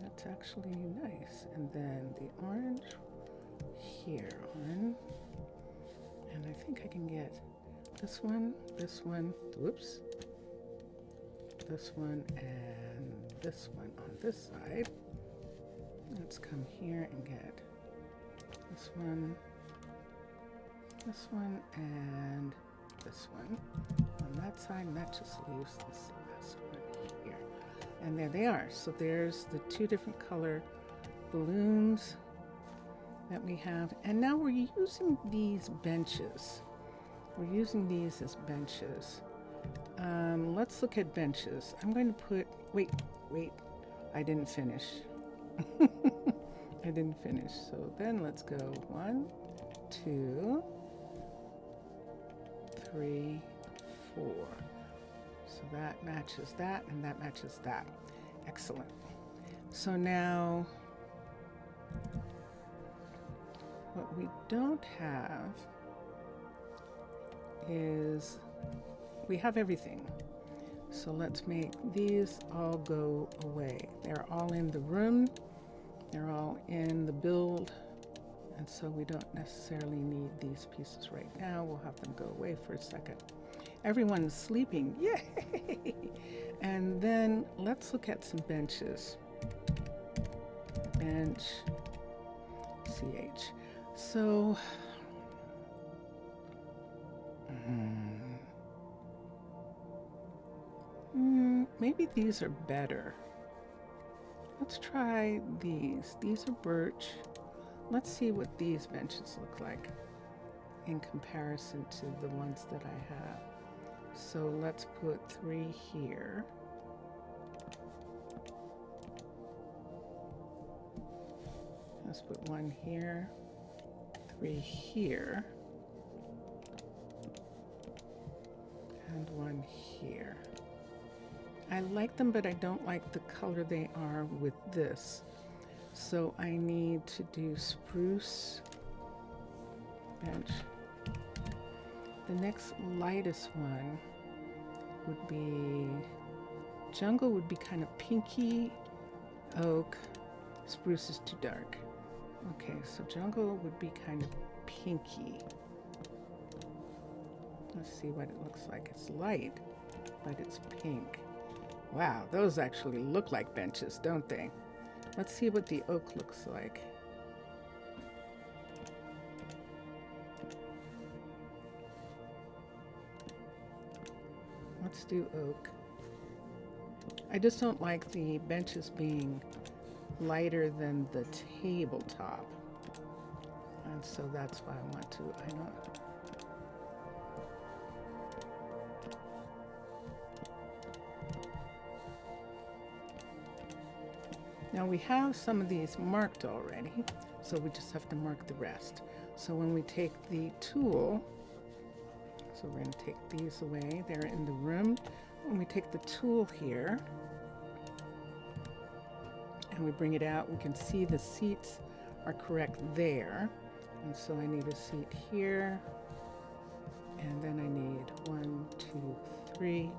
That's actually nice. And then the orange here on. And I think I can get this one, whoops, this one, and this one on this side. Let's come here and get this one, and this one on that side, and that just leaves this last one here. And there they are. So there's the 2 different color balloons that we have. And now we're using these benches. We're using these as benches. Let's look at benches. I'm going to put, wait, I didn't finish. I didn't finish. So then let's go 1, 2, 3, 4. So that matches that, and that matches that. Excellent. So now, what we don't have is, we have everything. So let's make these all go away. They're all in the room. They're all in the build. And so we don't necessarily need these pieces right now. We'll have them go away for a second. Everyone's sleeping. Yay! And then let's look at some benches. Bench, CH. So, maybe these are better. Let's try these. These are birch. Let's see what these benches look like in comparison to the ones that I have. So let's put 3 here. Let's put 1 here, 3 here, and 1 here. I like them, but I don't like the color they are with this. So I need to do spruce bench. The next lightest one would be, jungle would be kind of pinky, oak, spruce is too dark. Okay, so jungle would be kind of pinky. Let's see what it looks like. It's light, but it's pink. Wow, those actually look like benches, don't they? Let's see what the oak looks like. Let's do oak. I just don't like the benches being lighter than the tabletop. And so that's why I want to, I know. Now we have some of these marked already, so we just have to mark the rest. So when we take the tool, so we're going to take these away, they're in the room. When we take the tool here and we bring it out, we can see the seats are correct there. And so I need a seat here, and then I need 1, 2, 3,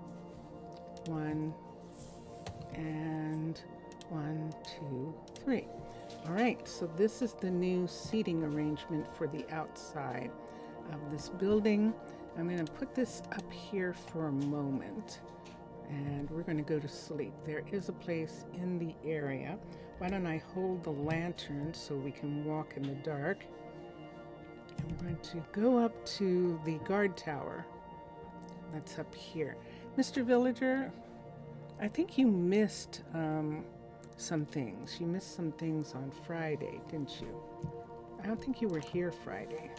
1, and 1, 2, 3. All right, so this is the new seating arrangement for the outside of this building. I'm going to put this up here for a moment, and we're going to go to sleep. There is a place in the area. Why don't I hold the lantern so we can walk in the dark? I'm going to go up to the guard tower. That's up here. Mr. Villager, I think you missed some things. You missed some things on Friday, didn't you? I don't think you were here Friday.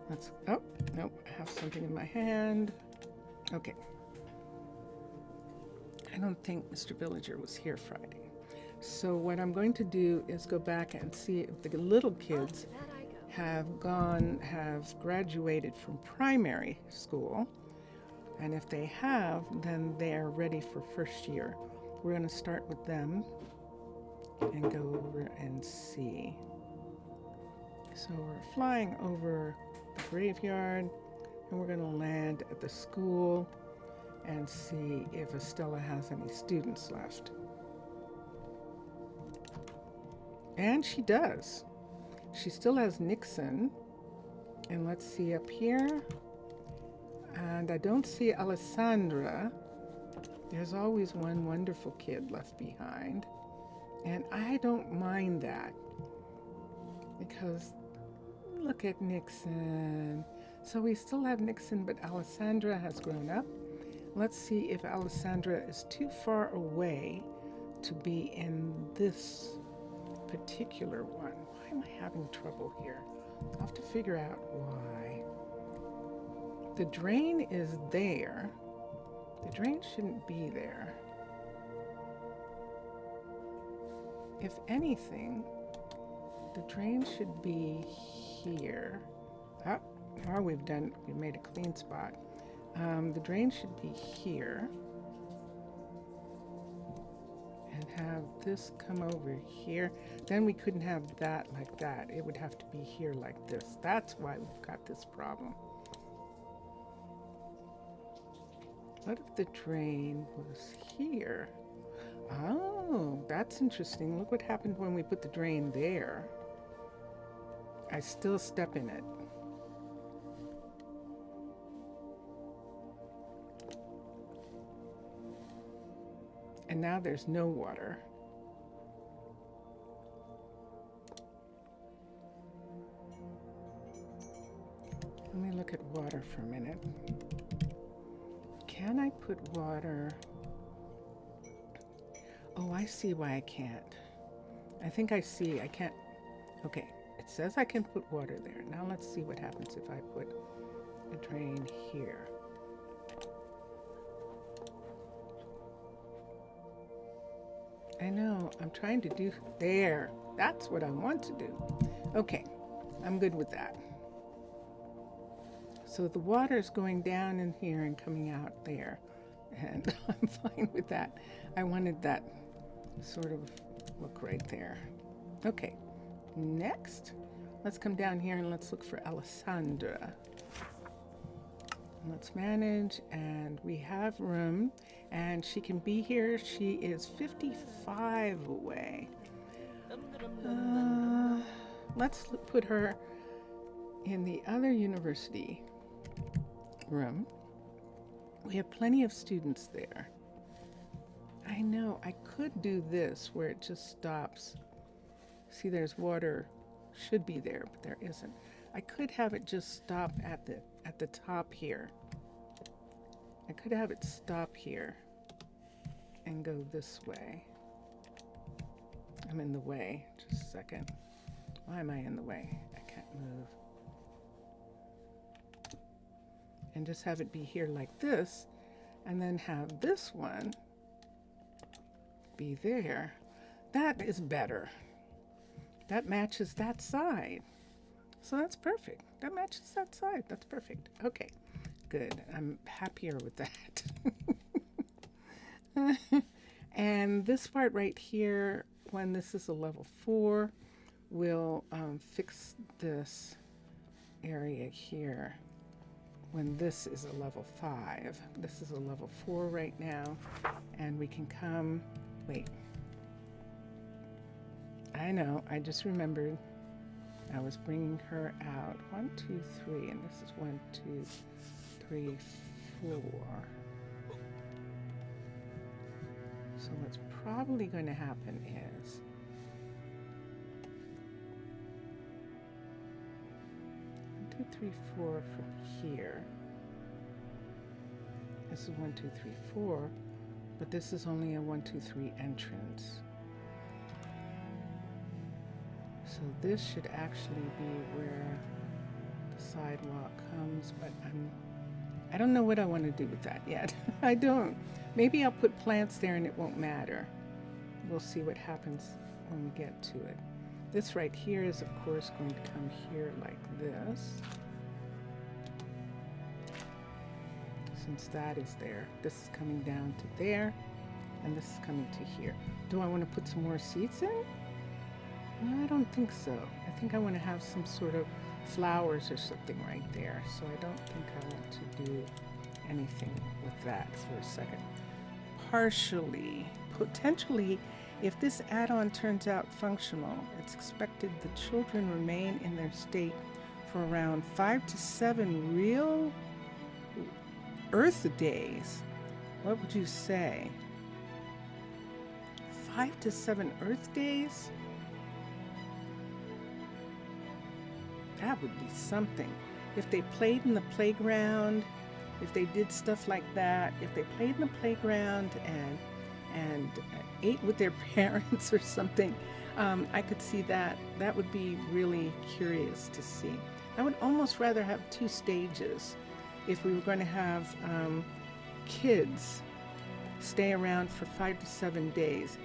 Let's, oh, nope, I have something in my hand. Okay. I don't think Mr. Villager was here Friday. So what I'm going to do is go back and see if the little kids have graduated from primary school. And if they have, then they are ready for first year. We're going to start with them and go over and see. So we're flying over the graveyard, and we're going to land at the school and see if Estella has any students left. And she does. She still has Nixon. And let's see up here. And I don't see Alessandra. There's always one wonderful kid left behind. And I don't mind that, because look at Nixon. So we still have Nixon, but Alessandra has grown up. Let's see if Alessandra is too far away to be in this particular one. Why am I having trouble here? I'll have to figure out why. The drain is there. The drain shouldn't be there. If anything, the drain should be here. Oh, we've made a clean spot. The drain should be here. And have this come over here. Then we couldn't have that like that. It would have to be here like this. That's why we've got this problem. What if the drain was here? Oh, that's interesting. Look what happened when we put the drain there. I still step in it. And now there's no water. Let me look at water for a minute. Can I put water? Oh, I see why I can't. I think I see. I can't. Okay, it says I can put water there. Now let's see what happens if I put a drain here. I know, I'm trying to do there. That's what I want to do. Okay, I'm good with that. So the water is going down in here and coming out there. And I'm fine with that. I wanted that sort of look right there. Okay, next, let's come down here and let's look for Alessandra. Let's manage, and we have room, and she can be here. She is 55 away. Let's put her in the other university room. We have plenty of students there. I know, I could do this where it just stops. See, there's water, should be there, but there isn't. I could have it just stop at the top here. I could have it stop here and go this way. I'm in the way. Just a second. Why am I in the way? I can't move. And just have it be here like this, and then have this one be there. That is better. That matches that side. So that's perfect. That matches that side. That's perfect. Okay, good. I'm happier with that. And this part right here, when this is a level 4, we'll fix this area here. When this is a level 5, this is a level 4 right now, and we can come, wait. I know, I just remembered I was bringing her out. 1, 2, 3, and this is 1, 2, 3, 4. So what's probably going to happen is 1, 2, 3, 4 from here. This is 1, 2, 3, 4, but this is only a 1, 2, 3 entrance. So this should actually be where the sidewalk comes, but I don't know what I want to do with that yet. I don't. Maybe I'll put plants there and it won't matter. We'll see what happens when we get to it. This right here is, of course, going to come here like this. Since that is there, this is coming down to there, and this is coming to here. Do I want to put some more seeds in? No, I don't think so. I think I want to have some sort of flowers or something right there. So I don't think I want to do anything with that for a second. Partially, potentially, if this add-on turns out functional, it's expected the children remain in their state for around 5 to 7 real Earth days. What would you say? 5 to 7 Earth days? That would be something. If they played in the playground, if they did stuff like that, if they played in the playground and ate with their parents or something, I could see that. That would be really curious to see. I would almost rather have 2 stages. If we were going to have kids stay around for 5 to 7 days,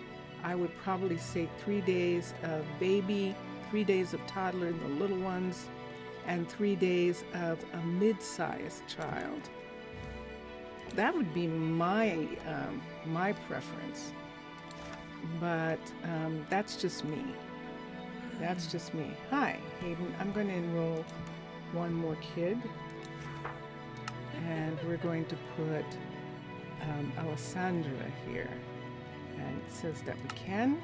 I would probably say 3 days of baby, 3 days of toddler, the little ones, and 3 days of a mid-sized child. That would be my my preference, but that's just me. That's just me. Hi, Hayden. I'm going to enroll one more kid, and we're going to put Alessandra here, and it says that we can.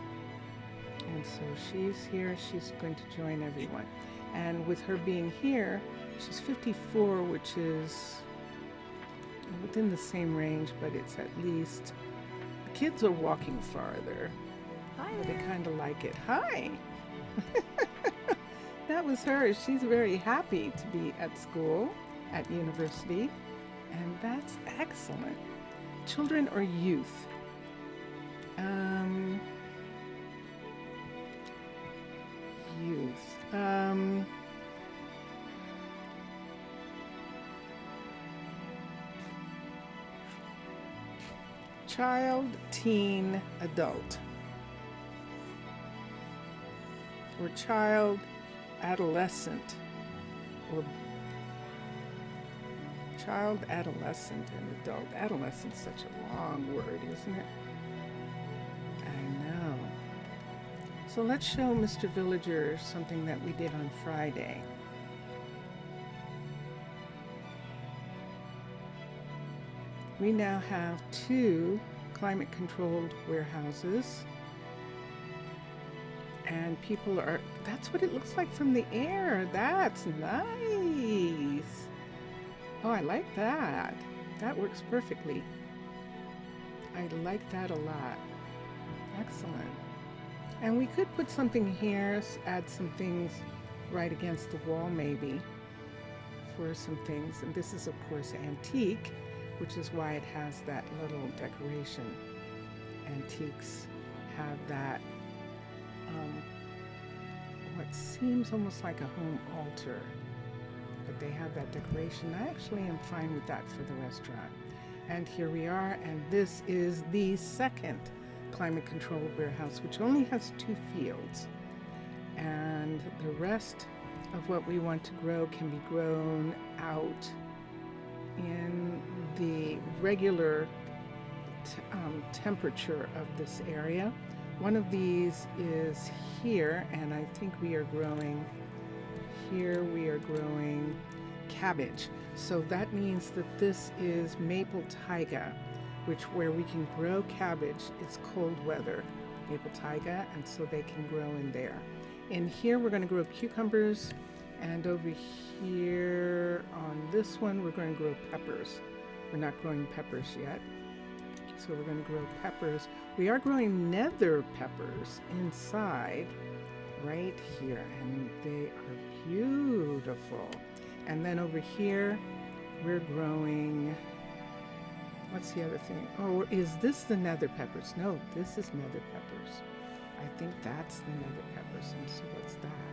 And so she's here, she's going to join everyone. And with her being here, she's 54, which is within the same range, but it's at least, the kids are walking farther. Hi But there. they kind of like it. Hi! That was her. She's very happy to be at school, at university, and that's excellent. Children or youth? Youth. Child, teen, adult. Or child, adolescent. Or child, adolescent, and adult. Adolescent's such a long word, isn't it? I know. So let's show Mr. Villager something that we did on Friday. We now have 2 climate-controlled warehouses. And people are, that's what it looks like from the air. That's nice. Oh, I like that. That works perfectly. I like that a lot. Excellent. And we could put something here, add some things right against the wall maybe for some things. And this is of course antique. which is why it has that little decoration. Antiques have that, what seems almost like a home altar, but they have that decoration. I actually am fine with that for the restaurant. And here we are, and this is the second climate controlled warehouse, which only has 2 fields. And the rest of what we want to grow can be grown out in the regular temperature of this area. One of these is here, and I think we are growing cabbage. So that means that this is maple taiga, where we can grow cabbage. It's cold weather, maple taiga, and so they can grow in there. In here we're going to grow cucumbers, and over here on this one we're going to grow peppers. We're not growing peppers yet, so we're going to grow peppers. We are growing nether peppers inside right here, and they are beautiful. And then over here we're growing, what's the other thing? Oh, is this the nether peppers? No, this is nether peppers. I think that's the nether peppers. And so what's that?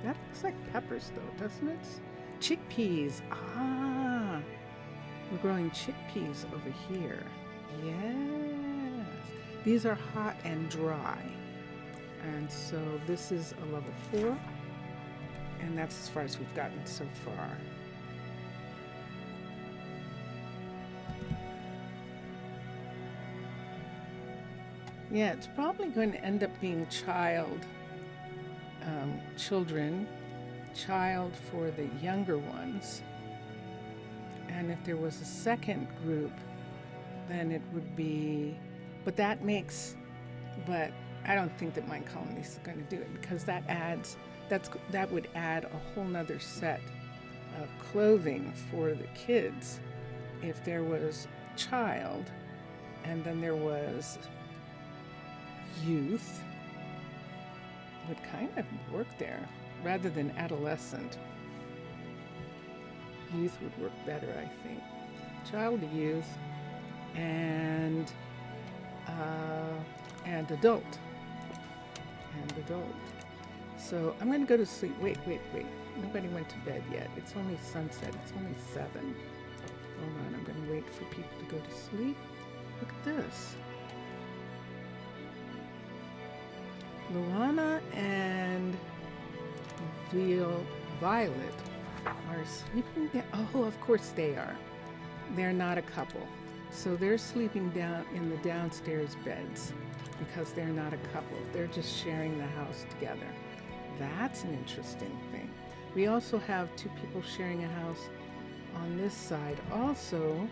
That looks like peppers though, doesn't it? Chickpeas. Ah, we're growing chickpeas over here. Yes. These are hot and dry. And so this is a level 4. And that's as far as we've gotten so far. Yeah, it's probably going to end up being child for the younger ones. And if there was a second group, then it would be, but I don't think that Minecolonies is going to do it, because that would add a whole nother set of clothing for the kids. If there was child and then there was youth, would kind of work there rather than adolescent. Youth would work better, I think. Child, youth, and adult. So I'm going to go to sleep. Wait. Nobody went to bed yet. It's only sunset. It's only 7. Hold on. I'm going to wait for people to go to sleep. Look at this. Luana and Violet are sleeping down. Oh, of course they are. They're not a couple. So they're sleeping down in the downstairs beds because they're not a couple. They're just sharing the house together. That's an interesting thing. We also have 2 people sharing a house on this side also,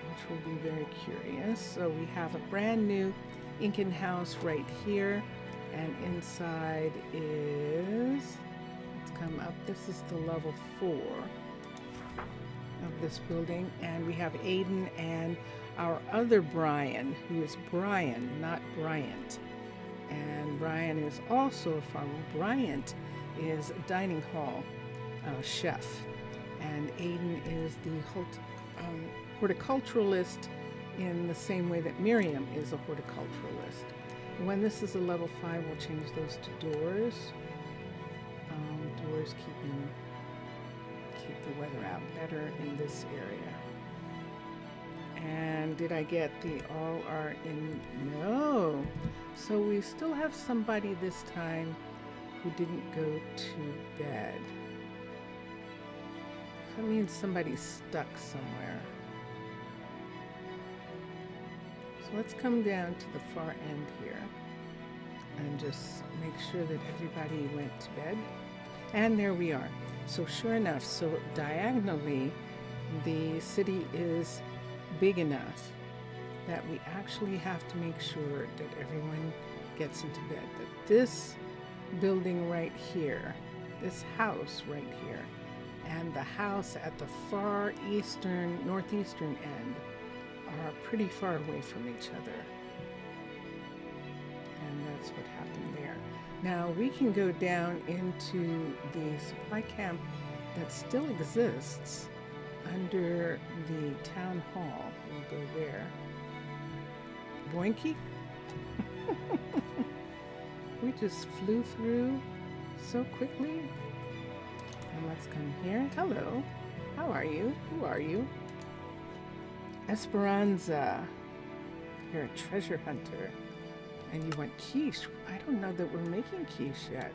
which will be very curious. So we have a brand new Incan house right here, and inside is, let's come up, this is the level 4 of this building, and we have Aiden and our other Brian, who is Brian, not Bryant. And Brian is also a farmer. Bryant is a dining hall chef, and Aiden is the horticulturalist in the same way that Miriam is a horticulturalist. When this is a level 5, we'll change those to doors. Doors keep the weather out better in this area. And did I get the all are in? No. So we still have somebody this time who didn't go to bed. That means somebody's stuck somewhere. So let's come down to the far end here and just make sure that everybody went to bed. And there we are. So sure enough, so diagonally, the city is big enough that we actually have to make sure that everyone gets into bed. That this building right here, this house right here, and the house at the far eastern, northeastern end are pretty far away from each other. And that's what happened there. Now we can go down into the supply camp that still exists, under the town hall. We'll go there. Boinky. We just flew through so quickly. And let's come here. Hello. How are you? Who are you? Esperanza. You're a treasure hunter. And you want quiche. I don't know that we're making quiche yet.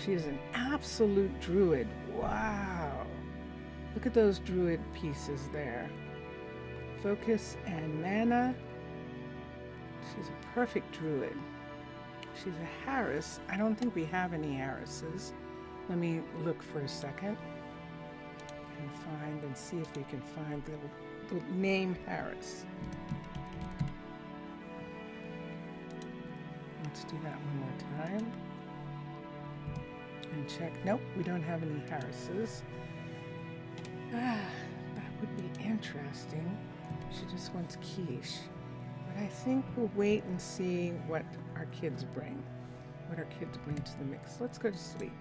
She is an absolute druid. Wow. Look at those druid pieces there. Focus and mana. She's a perfect druid. She's a Harris. I don't think we have any Harrises. Let me look for a second and find and see if we can find the name Harris. Let's do that one more time. And check. Nope, we don't have any Harrises. That would be interesting. She just wants quiche. But I think we'll wait and see what our kids bring. What our kids bring to the mix. Let's go to sleep.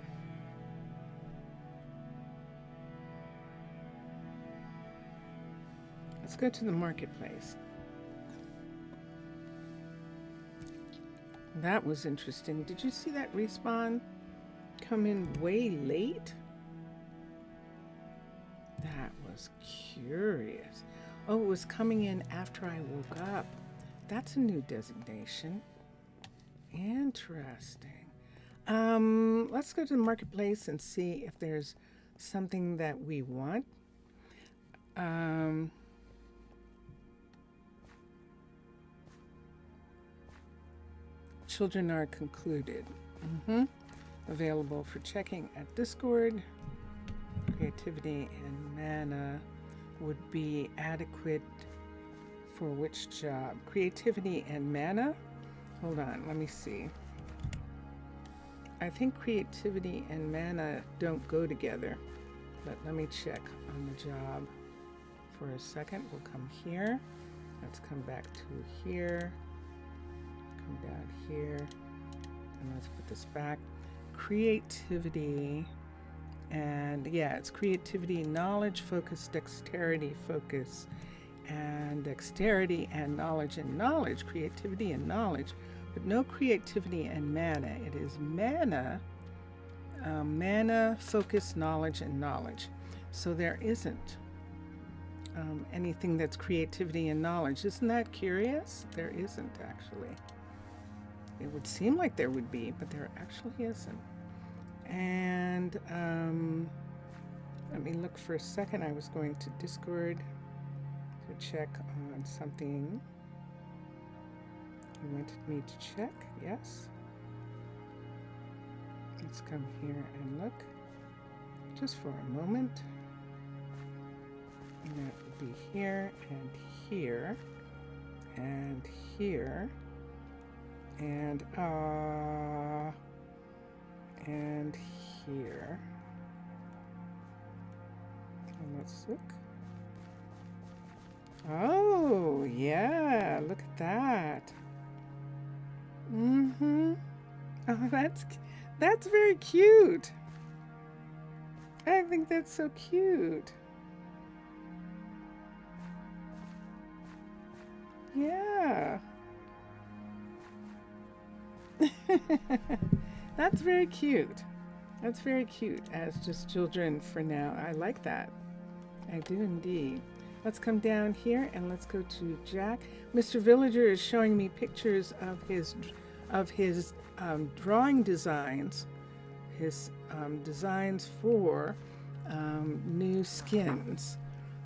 Let's go to the marketplace. That was interesting. Did you see that respawn come in way late? That was curious. Oh, it was coming in after I woke up. That's a new designation. Interesting. Let's go to the marketplace and see if there's something that we want. Children are concluded. Available for checking at Discord. Creativity and mana would be adequate for which job? Creativity and mana? Hold on, let me see. I think creativity and mana don't go together, but let me check on the job for a second. We'll come here. Let's come back to here. Come down here. And let's put this back. Creativity. And yeah, it's creativity, knowledge, focus, dexterity, focus, and dexterity and knowledge, creativity and knowledge, but no creativity and mana. It is mana, mana, focus, knowledge, and knowledge. So there isn't anything that's creativity and knowledge. Isn't that curious? There isn't actually. It would seem like there would be, but there actually isn't. And let me look for a second. I was going to Discord to check on something you wanted me to check. Yes. Let's come here and look just for a moment. And that would be here and here and here and here. And let's look. Oh, yeah, look at that. Oh, that's very cute. I think that's so cute. Yeah. That's very cute. That's very cute as just children for now. I like that. I do indeed. Let's come down here and let's go to Jack. Mr. Villager is showing me pictures of his drawing designs, his designs for new skins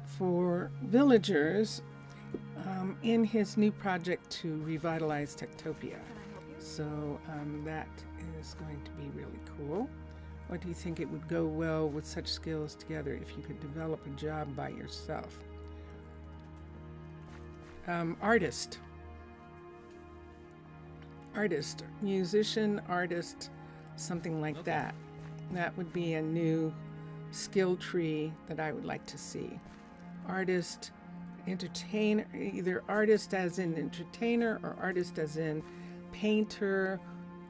for villagers in his new project to revitalize Techtopia. So that is going to be really cool. What do you think? It would go well with such skills together if you could develop a job by yourself? Artist, musician, artist, something like that. That would be a new skill tree that I would like to see. Artist, entertainer, either artist as in entertainer or artist as in painter,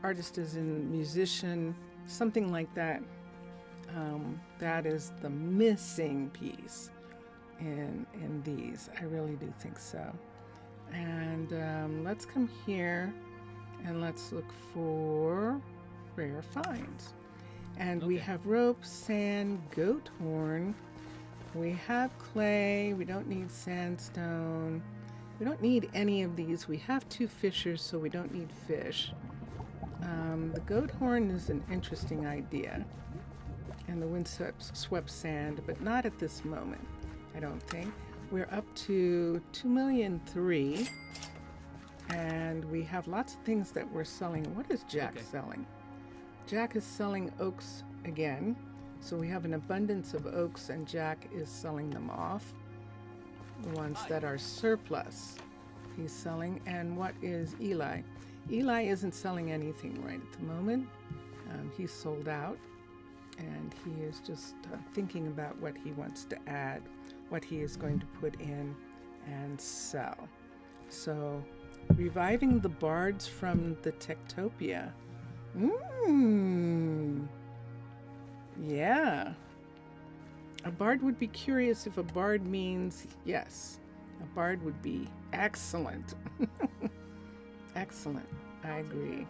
artist as in musician, something like that. That is the missing piece. in these. I really do think so. And let's come here and let's look for rare finds. And we have rope, sand, goat horn. We have clay. We don't need sandstone. We don't need any of these. We have 2 fishers, so we don't need fish. The goat horn is an interesting idea. And the windswept sand, but not at this moment, I don't think. We're up to 2,000,003, and we have lots of things that we're selling. What is Jack selling? Jack is selling oaks again. So we have an abundance of oaks, and Jack is selling them off. The ones that are surplus, he's selling. And what is Eli? Eli isn't selling anything right at the moment. He's sold out, and he is just thinking about what he wants to add, what he is going to put in and sell. So, reviving the bards from the Techtopia. Yeah. A bard would be curious if a bard means yes. A bard would be excellent. Excellent. I agree.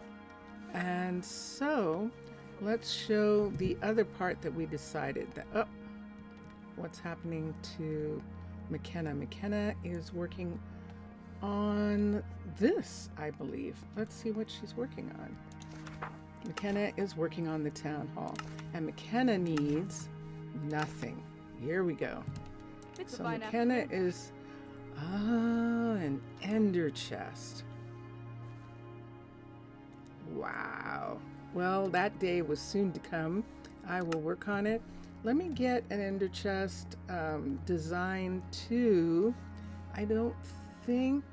And so, let's show the other part that we decided that, what's happening to McKenna. McKenna is working on this, I believe. Let's see what she's working on. McKenna is working on the town hall, and McKenna needs nothing. Here we go. So McKenna is an ender chest. Wow. Well, that day was soon to come. I will work on it. Let me get an ender chest designed to, I don't think,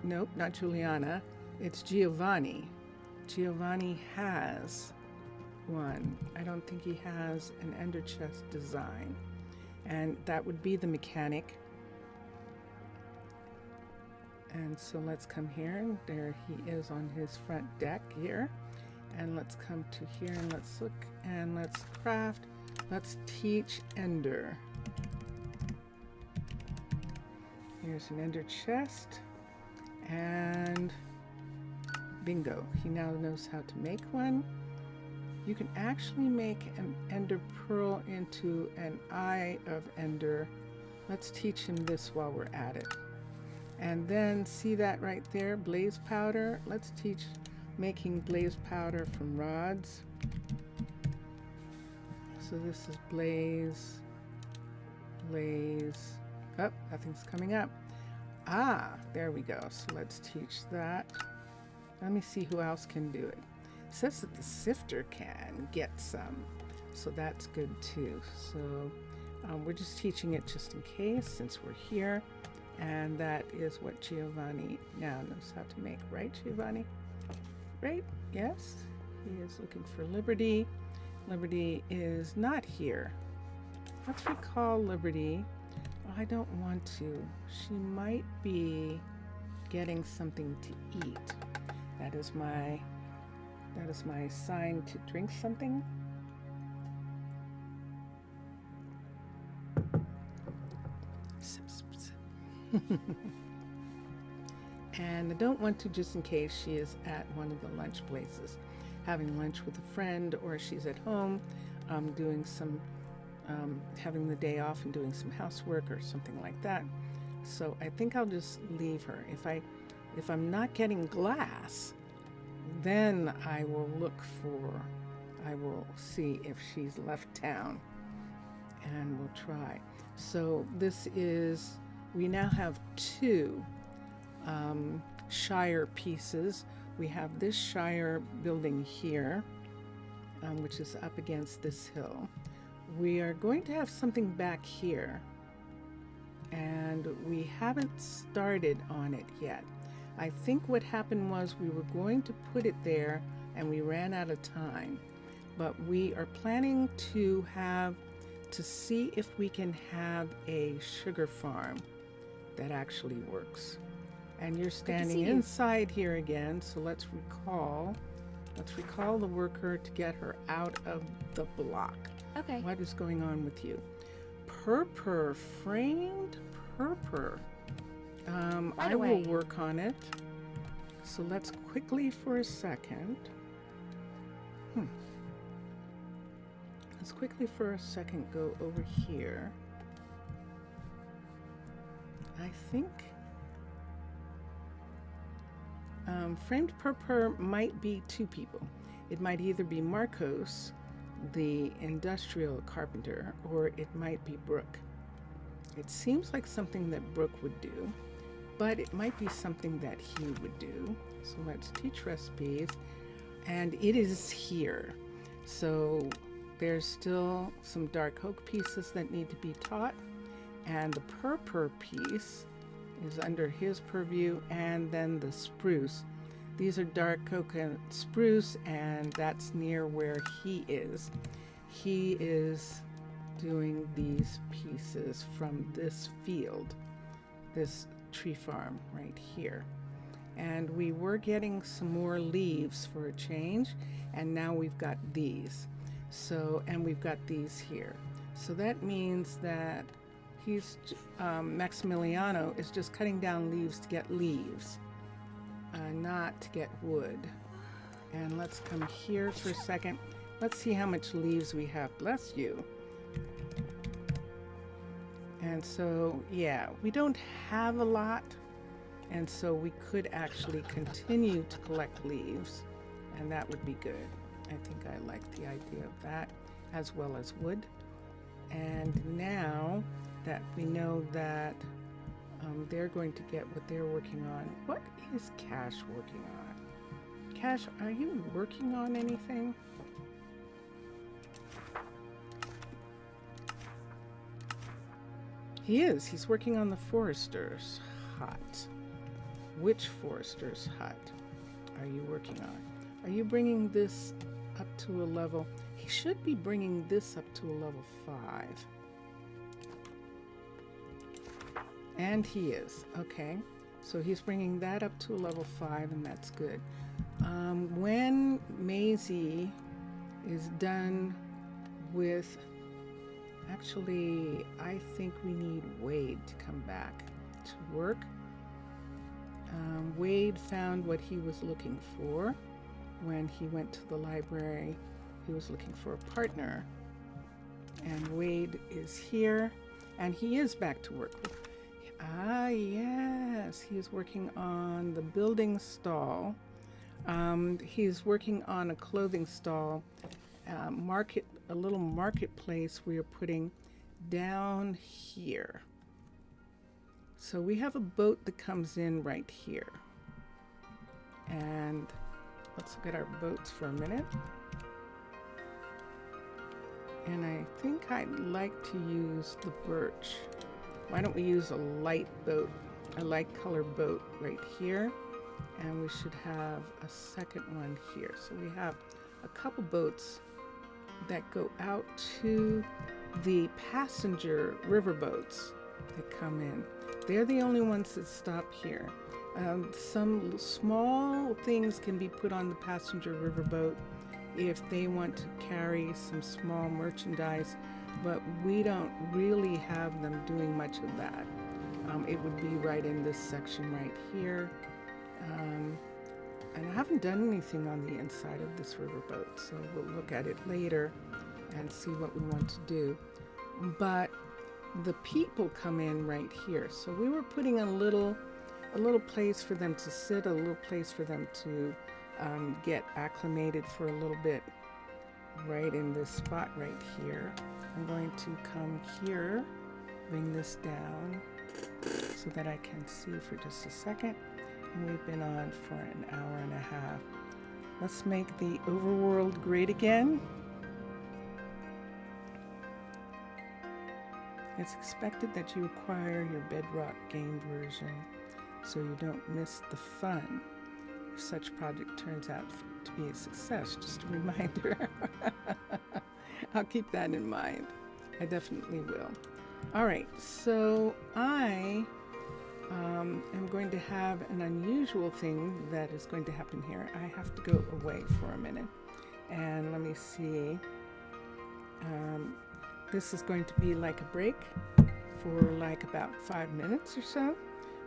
nope, not Juliana. It's Giovanni. Giovanni has one. I don't think he has an ender chest design. And that would be the mechanic. And so let's come here, and there he is on his front deck here. And let's come to here, and let's look, and let's craft. Let's teach ender. Here's an ender chest, and bingo, he now knows how to make one. You can actually make an ender pearl into an eye of ender. Let's teach him this while we're at it. And then see that right there, blaze powder. Let's teach making blaze powder from rods. So this is blaze. Oh, nothing's coming up. There we go. So let's teach that. Let me see who else can do it. It says that the sifter can get some, so that's good too. So we're just teaching it just in case, since we're here. And that is what Giovanni now knows how to make, right, Giovanni? Right? Yes? He is looking for Liberty. Liberty is not here. Let's recall Liberty. Oh, I don't want to. She might be getting something to eat. That is my sign to drink something. Sip, sip, sip. And I don't want to, just in case she is at one of the lunch places, having lunch with a friend, or she's at home doing some, having the day off and doing some housework or something like that. So I think I'll just leave her. If I'm not getting glass, then I will see if she's left town, and we'll try. So this is, we now have 2 Shire pieces. We have this Shire building here, which is up against this hill. We are going to have something back here, and we haven't started on it yet. I think what happened was we were going to put it there, and we ran out of time. But we are planning to see if we can have a sugar farm that actually works. And you're standing inside here again, so let's recall Let's recall the worker to get her out of the block. Okay. What is going on with you? Purpur, framed purpur. I will work on it. So let's quickly for a second. Let's quickly for a second go over here. I think framed purpur might be two people. It might either be Marcos, the industrial carpenter, or it might be Brooke. It seems like something that Brooke would do, but it might be something that he would do. So let's teach recipes, and it is here. So there's still some dark oak pieces that need to be taught, and the purpur piece is under his purview, and then the spruce. These are dark oak and spruce, and that's near where he is. He is doing these pieces from this field, this tree farm right here. And we were getting some more leaves for a change, and now we've got these. So, and we've got these here. So that means that Maximiliano is just cutting down leaves to get leaves, not to get wood. And let's come here for a second. Let's see how much leaves we have. Bless you. And so, yeah, we don't have a lot. And so we could actually continue to collect leaves, and that would be good. I think I like the idea of that, as well as wood. And now that we know that they're going to get what they're working on, what is Cash working on? Cash, are you working on anything? He is. He's working on the forester's hut. Which forester's hut are you working on? Are you bringing this up to a level? He should be bringing this up to a level 5. And he is. Okay. So he's bringing that up to a level 5, and that's good. When Maisie is done with... Actually, I think we need Wade to come back to work. Wade found what he was looking for when he went to the library. He was looking for a partner. And Wade is here, and he is back to work. Ah, yes, he is working on the building stall. He's working on a clothing stall, a little marketplace we are putting down here. So we have a boat that comes in right here. And let's look at our boats for a minute. And I think I'd like to use the birch. Why don't we use a light boat, a light color boat right here? And we should have a second one here. So we have a couple boats that go out to the passenger river boats that come in. They're the only ones that stop here. Some small things can be put on the passenger riverboat if they want to carry some small merchandise, but we don't really have them doing much of that. It would be right in this section right here. And I haven't done anything on the inside of this riverboat, so we'll look at it later and see what we want to do. But the people come in right here. So we were putting a little place for them to sit, a little place for them to get acclimated for a little bit right in this spot right here. I'm going to come here, bring this down so that I can see for just a second. And we've been on for an hour and a half. Let's make the overworld great again. It's expected that you acquire your Bedrock game version so you don't miss the fun if such project turns out to be a success. Just a reminder. I'll keep that in mind. I definitely will. All right, so I I'm going to have an unusual thing that is going to happen here. I have to go away for a minute. And let me see. This is going to be like a break for like about 5 minutes or so.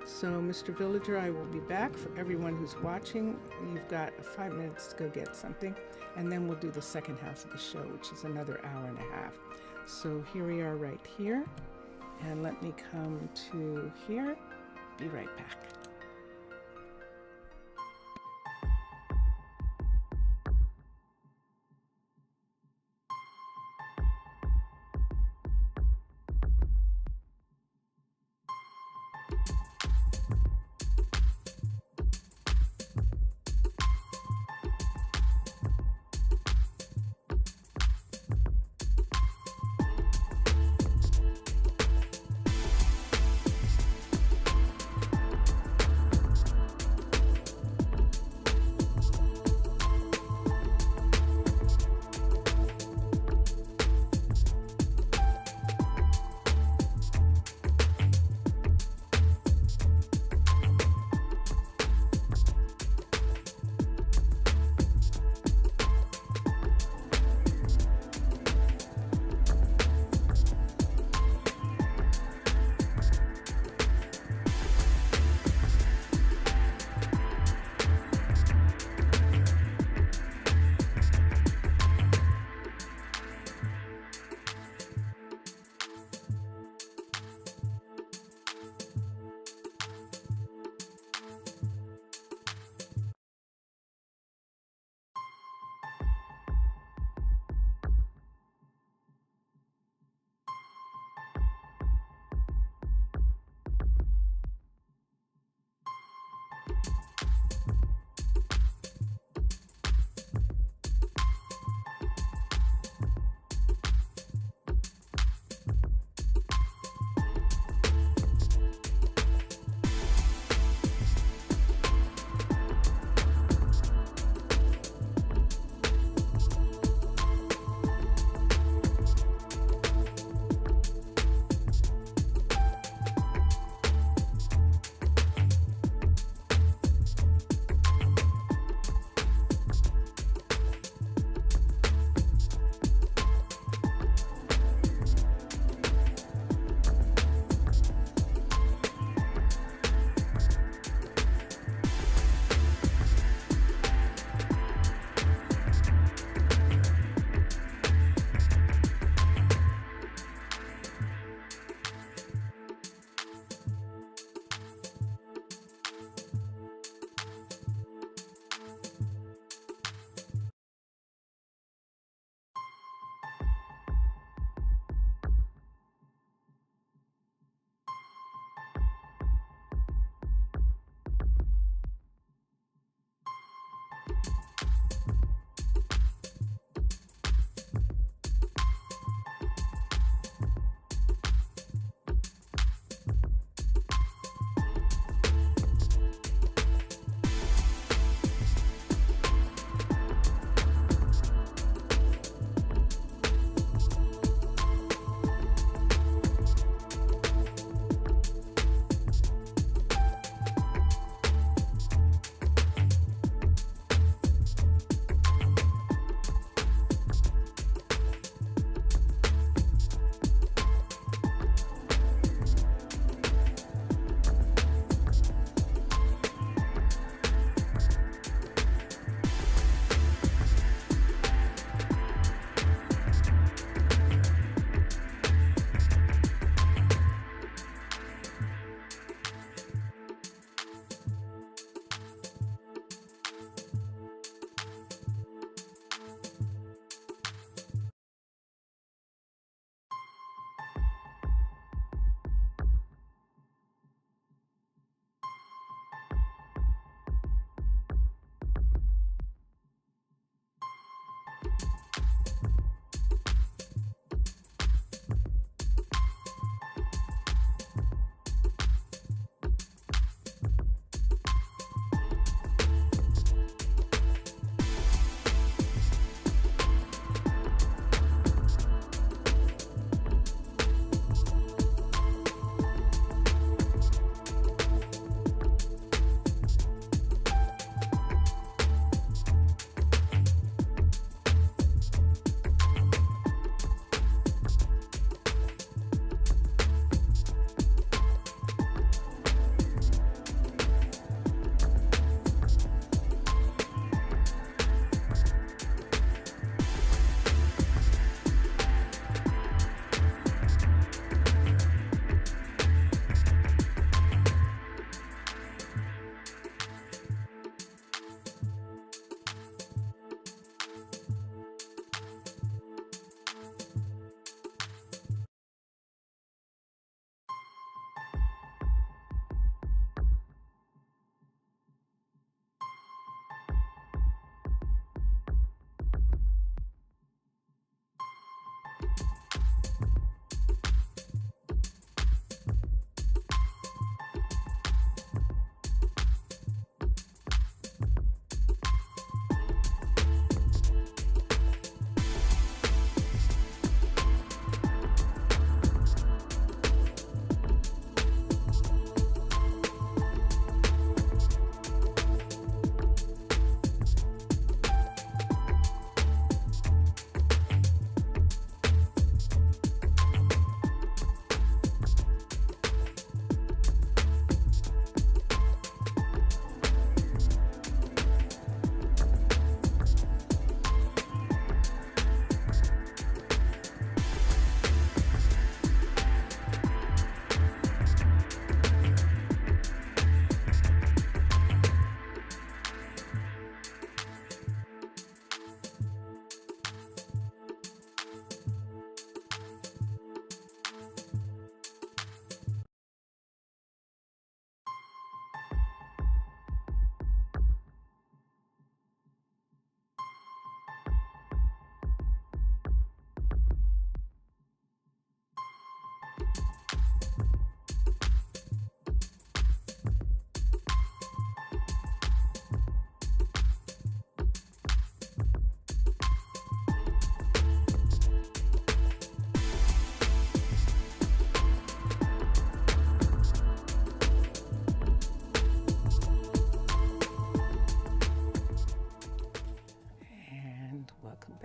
So, Mr. Villager, I will be back. For everyone who's watching, you've got 5 minutes to go get something. And then we'll do the second half of the show, which is another hour and a half. So here we are right here. And let me come to here. Be right back.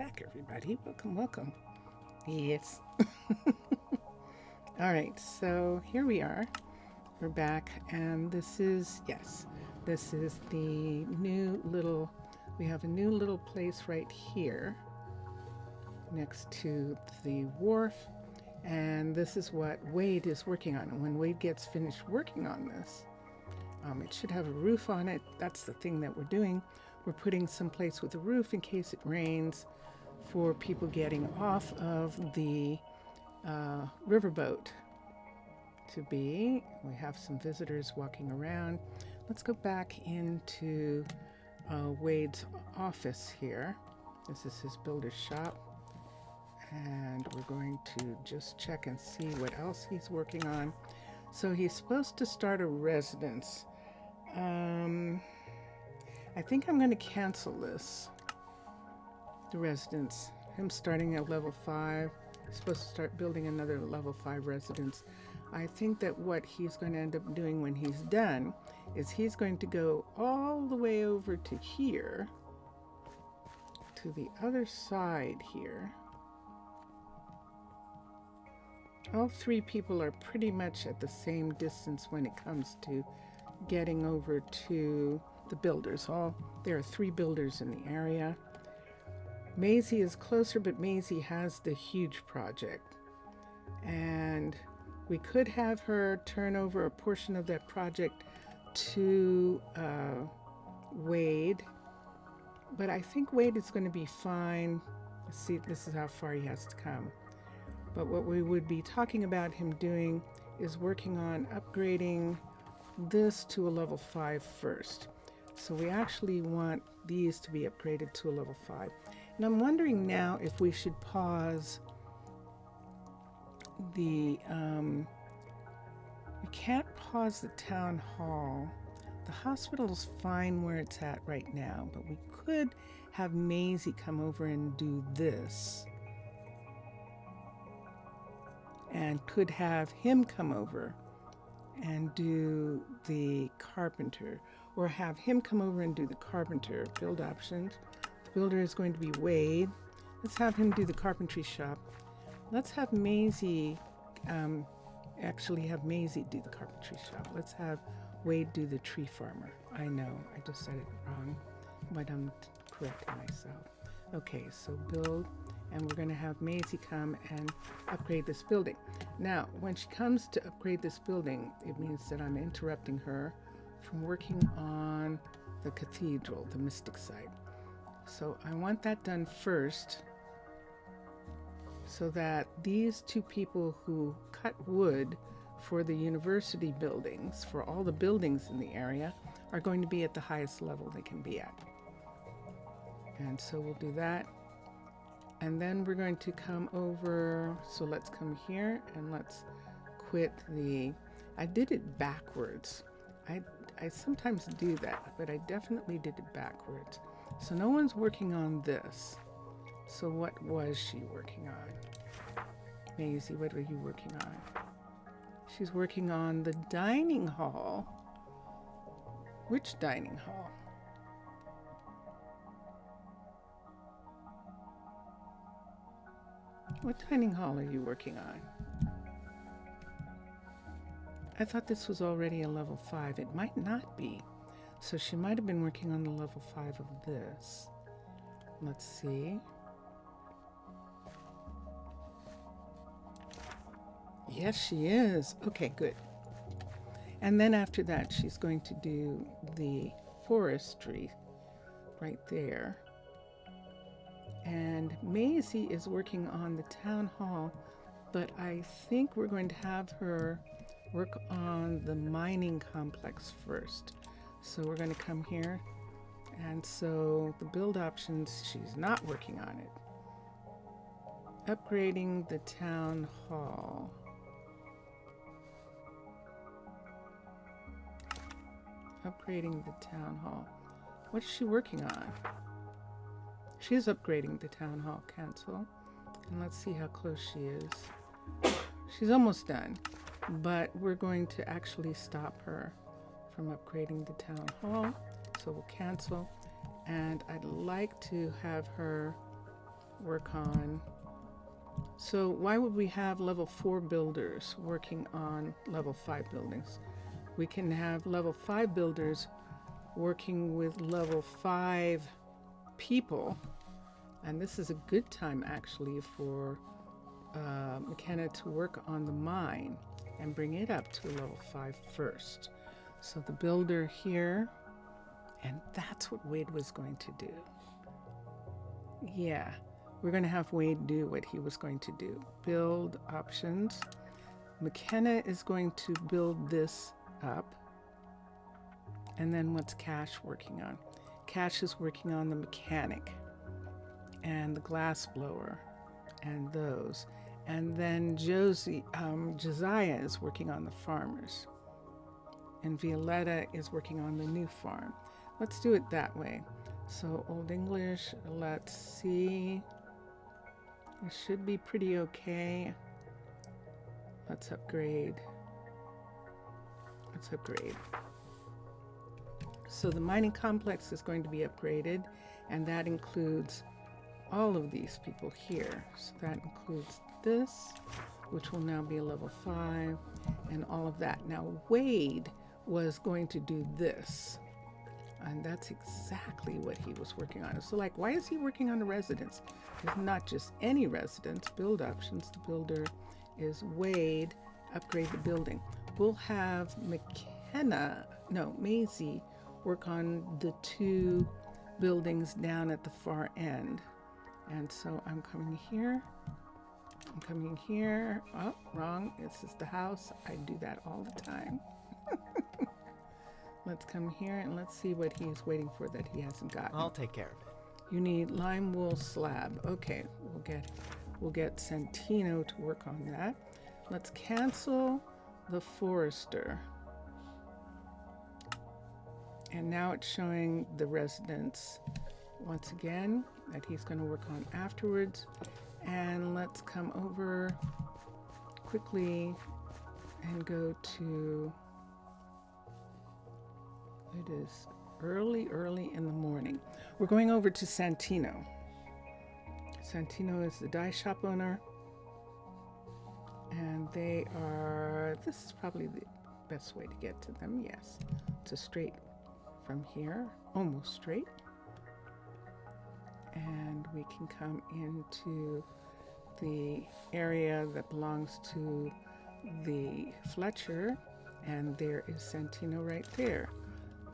back, everybody. Welcome, welcome. Yes. All right, so here we are. We're back, and this is the new little, we have a new little place right here next to the wharf, and this is what Wade is working on. And when Wade gets finished working on this, it should have a roof on it. That's the thing that we're doing. We're putting some place with a roof in case it rains for people getting off of the riverboat we have some visitors walking around. Let's go back into Wade's office here. This is his builder's shop, and we're going to just check and see what else he's working on. So he's supposed to start a residence. I think I'm going to cancel this, the residence. Him starting at level 5, he's supposed to start building another level 5 residence. I think that what he's going to end up doing when he's done is he's going to go all the way over to here, to the other side here. All 3 people are pretty much at the same distance when it comes to getting over to the builders. There are 3 builders in the area. Maisie is closer, but Maisie has the huge project, and we could have her turn over a portion of that project to Wade, but I think Wade is going to be fine. Let's see, this is how far he has to come. But what we would be talking about him doing is working on upgrading this to a level 5 first. So we actually want these to be upgraded to a level 5. And I'm wondering now if we should pause the, we can't pause the town hall. The hospital's fine where it's at right now, but we could have Maisie come over and do this. And could have him come over and do the carpenter, or have him come over and do the carpenter. Build options. The builder is going to be Wade. Let's have him do the carpentry shop. Let's have Maisie, actually have Maisie do the carpentry shop. Let's have Wade do the tree farmer. I know, I just said it wrong, but I'm correcting myself. Okay, so build, and we're going to have Maisie come and upgrade this building. Now, when she comes to upgrade this building, it means that I'm interrupting her from working on the cathedral, the mystic site. So I want that done first, so that these 2 people who cut wood for the university buildings, for all the buildings in the area, are going to be at the highest level they can be at. And so we'll do that. And then we're going to come over, so let's come here and let's quit the, I did it backwards. I sometimes do that, but I definitely did it backwards. So no one's working on this. So what was she working on? Maisie, what are you working on? She's working on the dining hall. Which dining hall? What dining hall are you working on? I thought this was already a level 5. It might not be. So she might have been working on the level 5 of this. Let's see. Yes, she is. Okay, good. And then after that, she's going to do the forestry right there. And Maisie is working on the town hall, but I think we're going to have her work on the mining complex first. So we're going to come here, and so the build options, she's not working on it. Upgrading the town hall. Upgrading the town hall. What's she working on? She's upgrading the town hall. Cancel. And let's see how close she is. She's almost done, but we're going to actually stop her from upgrading the town hall. So we'll cancel. And I'd like to have her work on. So why would we have level 4 builders working on level 5 buildings? We can have level 5 builders working with level 5 people. And this is a good time actually for McKenna to work on the mine and bring it up to level 5 first. So the builder here, and that's what Wade was going to do. Yeah, we're going to have Wade do what he was going to do. Build options. McKenna is going to build this up. And then what's Cash working on? Cash is working on the mechanic and the glass blower and those. And then Josiah is working on the farmers. And Violetta is working on the new farm. Let's do it that way. So Old English, let's see. It should be pretty okay. Let's upgrade. Let's upgrade. So the mining complex is going to be upgraded, and that includes all of these people here. So that includes this, which will now be a level 5, and all of that. Now Wade was going to do this, and that's exactly what he was working on. So like, why is he working on the residence? It's not just any residence. Build options. The builder is Wade. Upgrade the building. We'll have Maisie work on the 2 buildings down at the far end. And so I'm coming here. I'm coming here. Oh, wrong. This is the house. I do that all the time. Let's come here and let's see what he's waiting for that he hasn't gotten. I'll take care of it. You need lime wool slab. Okay, we'll get Santino to work on that. Let's cancel the forester. And now it's showing the residents once again that he's going to work on afterwards. And let's come over quickly and go to, it is early in the morning. We're going over to Santino. Santino is the dye shop owner. And they are, this is probably the best way to get to them, yes. It's a straight from here, almost straight. And we can come into the area that belongs to the Fletcher, and there is Santino right there.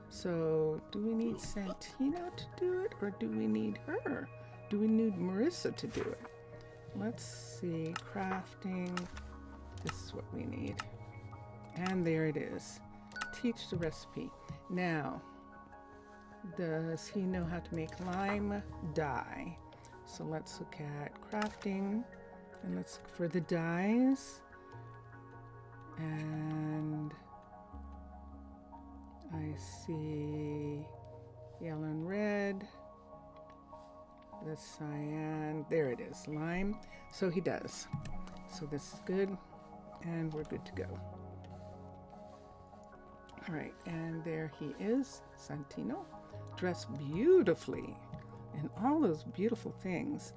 So do we need Santino to do it, or do we need her? Do we need Marissa to do it? Let's see, crafting, this is what we need. And there it is. Teach the recipe. Now, does he know how to make lime dye? So let's look at crafting, and let's look for the dyes. And I see yellow and red, the cyan, there it is, lime. So he does. So this is good, and we're good to go. All right, and there he is, Santino, dressed beautifully in all those beautiful things.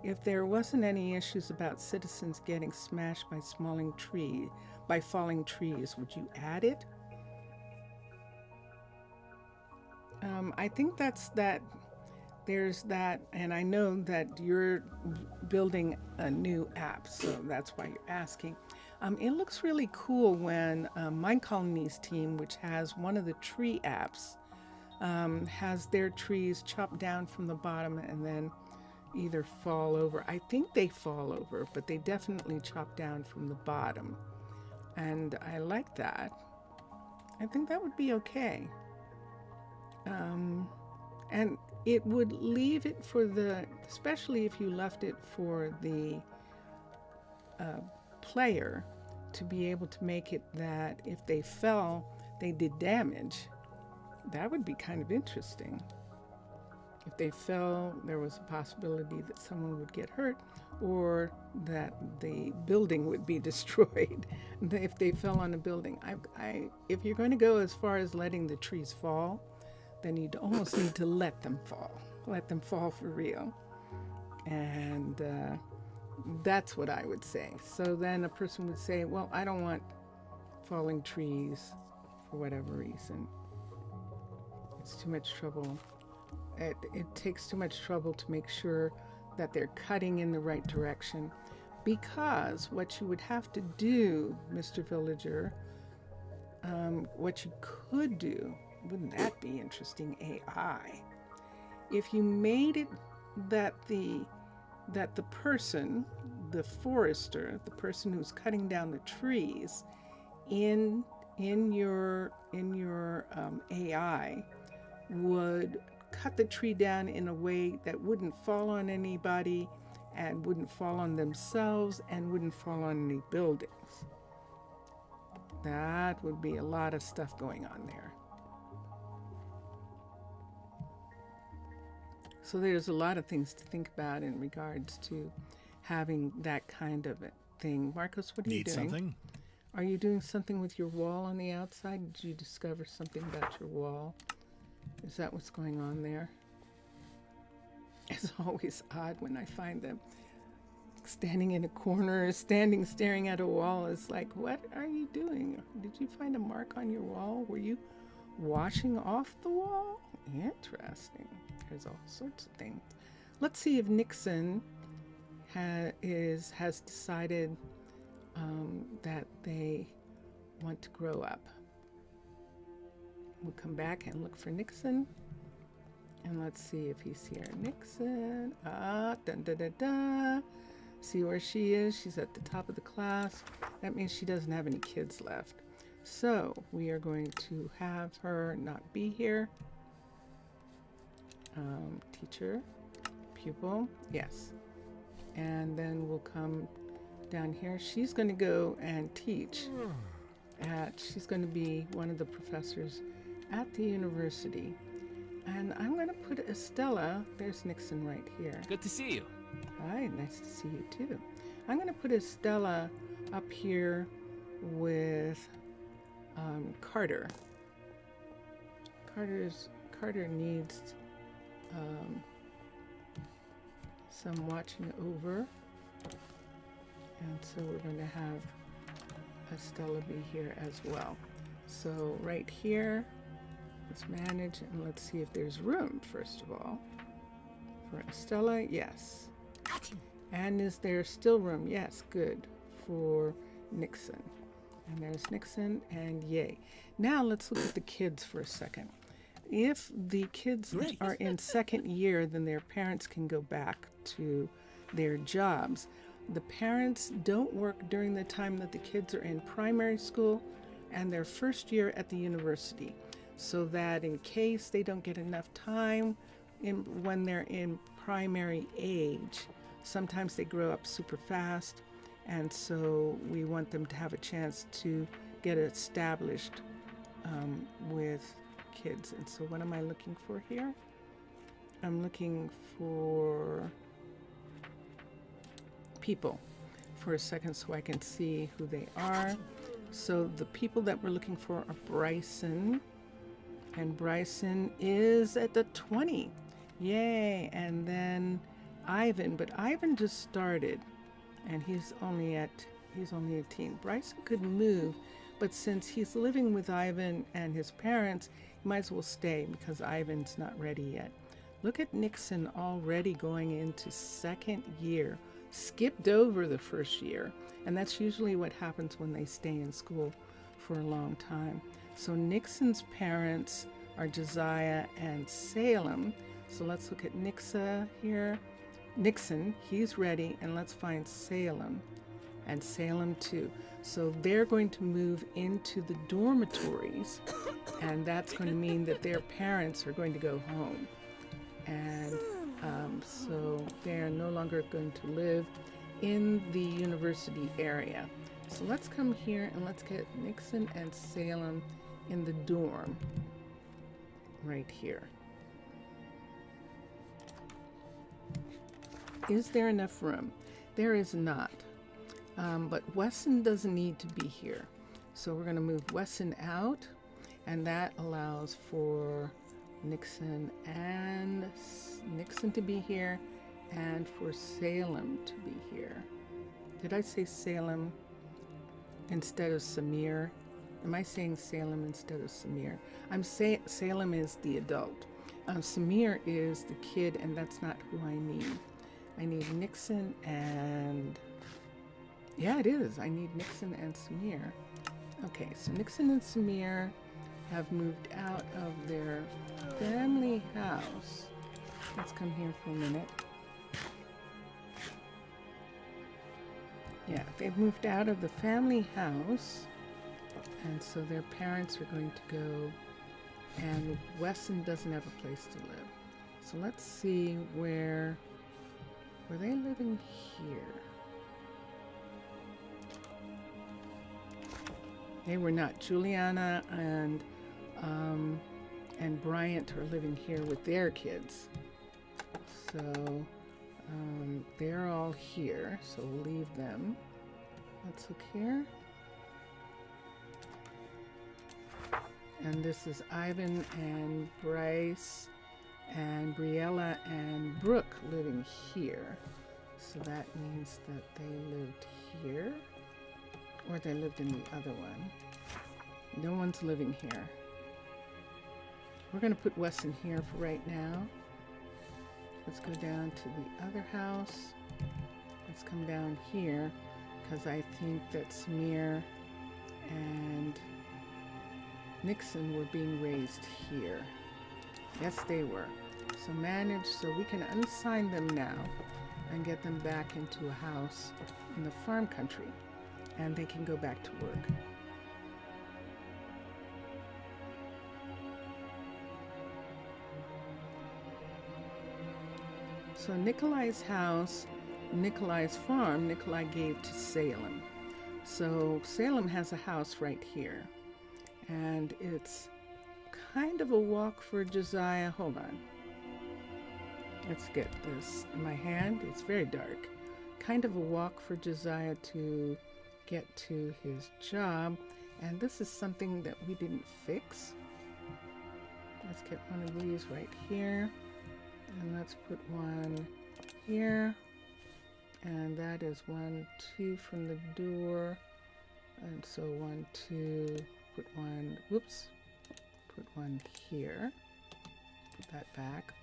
If there wasn't any issues about citizens getting smashed by falling trees, would you add it? I think there's that, and I know that you're building a new app, so that's why you're asking. It looks really cool when Minecolonies team, which has one of the tree apps, has their trees chopped down from the bottom and then either fall over. I think they fall over, but they definitely chop down from the bottom. And I like that. I think that would be okay. And it would leave it for especially if you left it for the player to be able to make it that if they fell, they did damage. That would be kind of interesting. If they fell, there was a possibility that someone would get hurt or that the building would be destroyed if they fell on a building. If you're going to go as far as letting the trees fall, then you'd almost need to let them fall for real. And that's what I would say. So then a person would say, well, I don't want falling trees for whatever reason. It's too much trouble. It takes too much trouble to make sure that they're cutting in the right direction. Because what you would have to do, Mr. Villager, what you could do, wouldn't that be interesting, AI? If you made it that the person, the forester, the person who's cutting down the trees, in your AI would cut the tree down in a way that wouldn't fall on anybody and wouldn't fall on themselves and wouldn't fall on any buildings. That would be a lot of stuff going on there. So there's a lot of things to think about in regards to having that kind of a thing. Marcos, what are you doing? Need something? Are you doing something with your wall on the outside? Did you discover something about your wall? Is that what's going on there? It's always odd when I find them standing in a corner, staring at a wall. It's like, what are you doing? Did you find a mark on your wall? Were you washing off the wall? Interesting. There's all sorts of things. Let's see if Nixon has decided that they want to grow up. We'll come back and look for Nixon. And let's see if he's here. Nixon. See where she is. She's at the top of the class. That means she doesn't have any kids left. So we are going to have her not be here. Teacher, pupil, yes. And then we'll come down here. She's going to go and teach she's going to be one of the professors at the university. And I'm going to put Estella, there's Nixon right here. Good to see you. Hi, nice to see you too. I'm going to put Estella up here with Carter. Carter needs some watching over. And so we're going to have Estella be here as well. So right here, let's manage and let's see if there's room, first of all. For Estella, yes. And is there still room? Yes, good. For Nixon. And there's Nixon, and yay. Now let's look at the kids for a second. If the kids are in second year, then their parents can go back to their jobs. The parents don't work during the time that the kids are in primary school and their first year at the university, so that in case they don't get enough time when they're in primary age, sometimes they grow up super fast, and so we want them to have a chance to get established with kids. And so what am I looking for here? I'm looking for people for a second so I can see who they are. So the people that we're looking for are Bryson, and Bryson is at the 20. Yay. And then Ivan, but Ivan just started and he's only 18. Bryson could move, but since he's living with Ivan and his parents, he might as well stay because Ivan's not ready yet. Look at Nixon already going into second year. Skipped over the first year, and that's usually what happens when they stay in school for a long time. So Nixon's parents are Josiah and Salem. So let's look at Nixa here. Nixon, he's ready, and let's find Salem, and Salem too. So they're going to move into the dormitories, and that's going to mean that their parents are going to go home. And so they're no longer going to live in the university area. So let's come here and let's get Nixon and Salem in the dorm right here. Is there enough room? There is not. But Wesson doesn't need to be here. So we're going to move Wesson out, and that allows for Nixon to be here, and for Salem to be here. Did I say Salem instead of Samir? Am I saying Salem instead of Samir? I'm saying Salem is the adult. Samir is the kid, and that's not who I need. I need Nixon and... yeah, it is. I need Nixon and Samir. Okay, so Nixon and Samir have moved out of their family house. Let's come here for a minute. Yeah, they've moved out of the family house, and so their parents are going to go, and Wesson doesn't have a place to live. So let's see were they living here? They were not. Juliana and Bryant are living here with their kids. So they're all here, so we'll leave them. Let's look here. And this is Ivan and Bryce and Briella and Brooke living here. So that means that they lived here, or they lived in the other one. No one's living here. We're going to put Wesson here for right now. Let's go down to the other house. Let's come down here, because I think that Samir and Nixon were being raised here. Yes, they were. So manage, so we can unsign them now and get them back into a house in the farm country, and they can go back to work. So Nikolai's house, Nikolai's farm, Nikolai gave to Salem. So Salem has a house right here, and it's kind of a walk for Josiah. Hold on. Let's get this in my hand. It's very dark. Kind of a walk for Josiah to get to his job. And this is something that we didn't fix. Let's get one of these right here. And let's put one here. And that is 1, 2 from the door. And so 1, 2, put one, whoops, put one here. Put that back.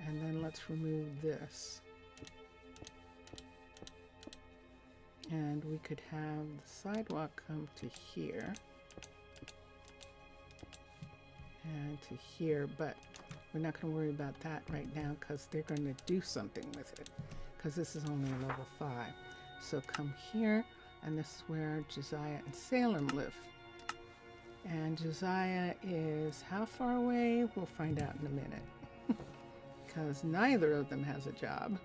And then let's remove this. And we could have the sidewalk come to here. And to here, but we're not going to worry about that right now because they're going to do something with it. Because this is only a level 5. So come here, and this is where Josiah and Salem live. And Josiah is how far away? We'll find out in a minute. Because neither of them has a job.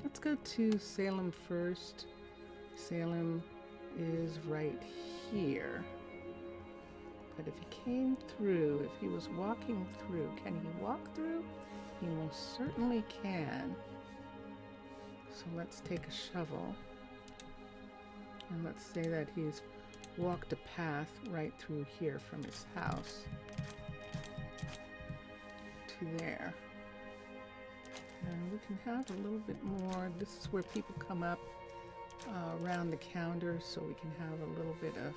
Let's go to Salem first. Salem is right here. But if he came through, if he was walking through, can he walk through? He most certainly can. So let's take a shovel. And let's say that he's walked a path right through here from his house to there. And we can have a little bit more. This is where people come up around the counter, so we can have a little bit of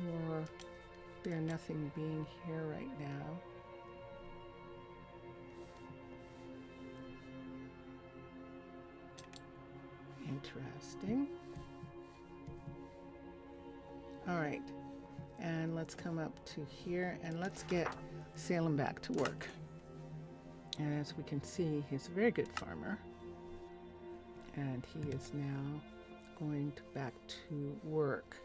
more there nothing being here right now. Interesting. All right, and let's come up to here and let's get Salem back to work. And as we can see, he's a very good farmer. And he is now going back to work.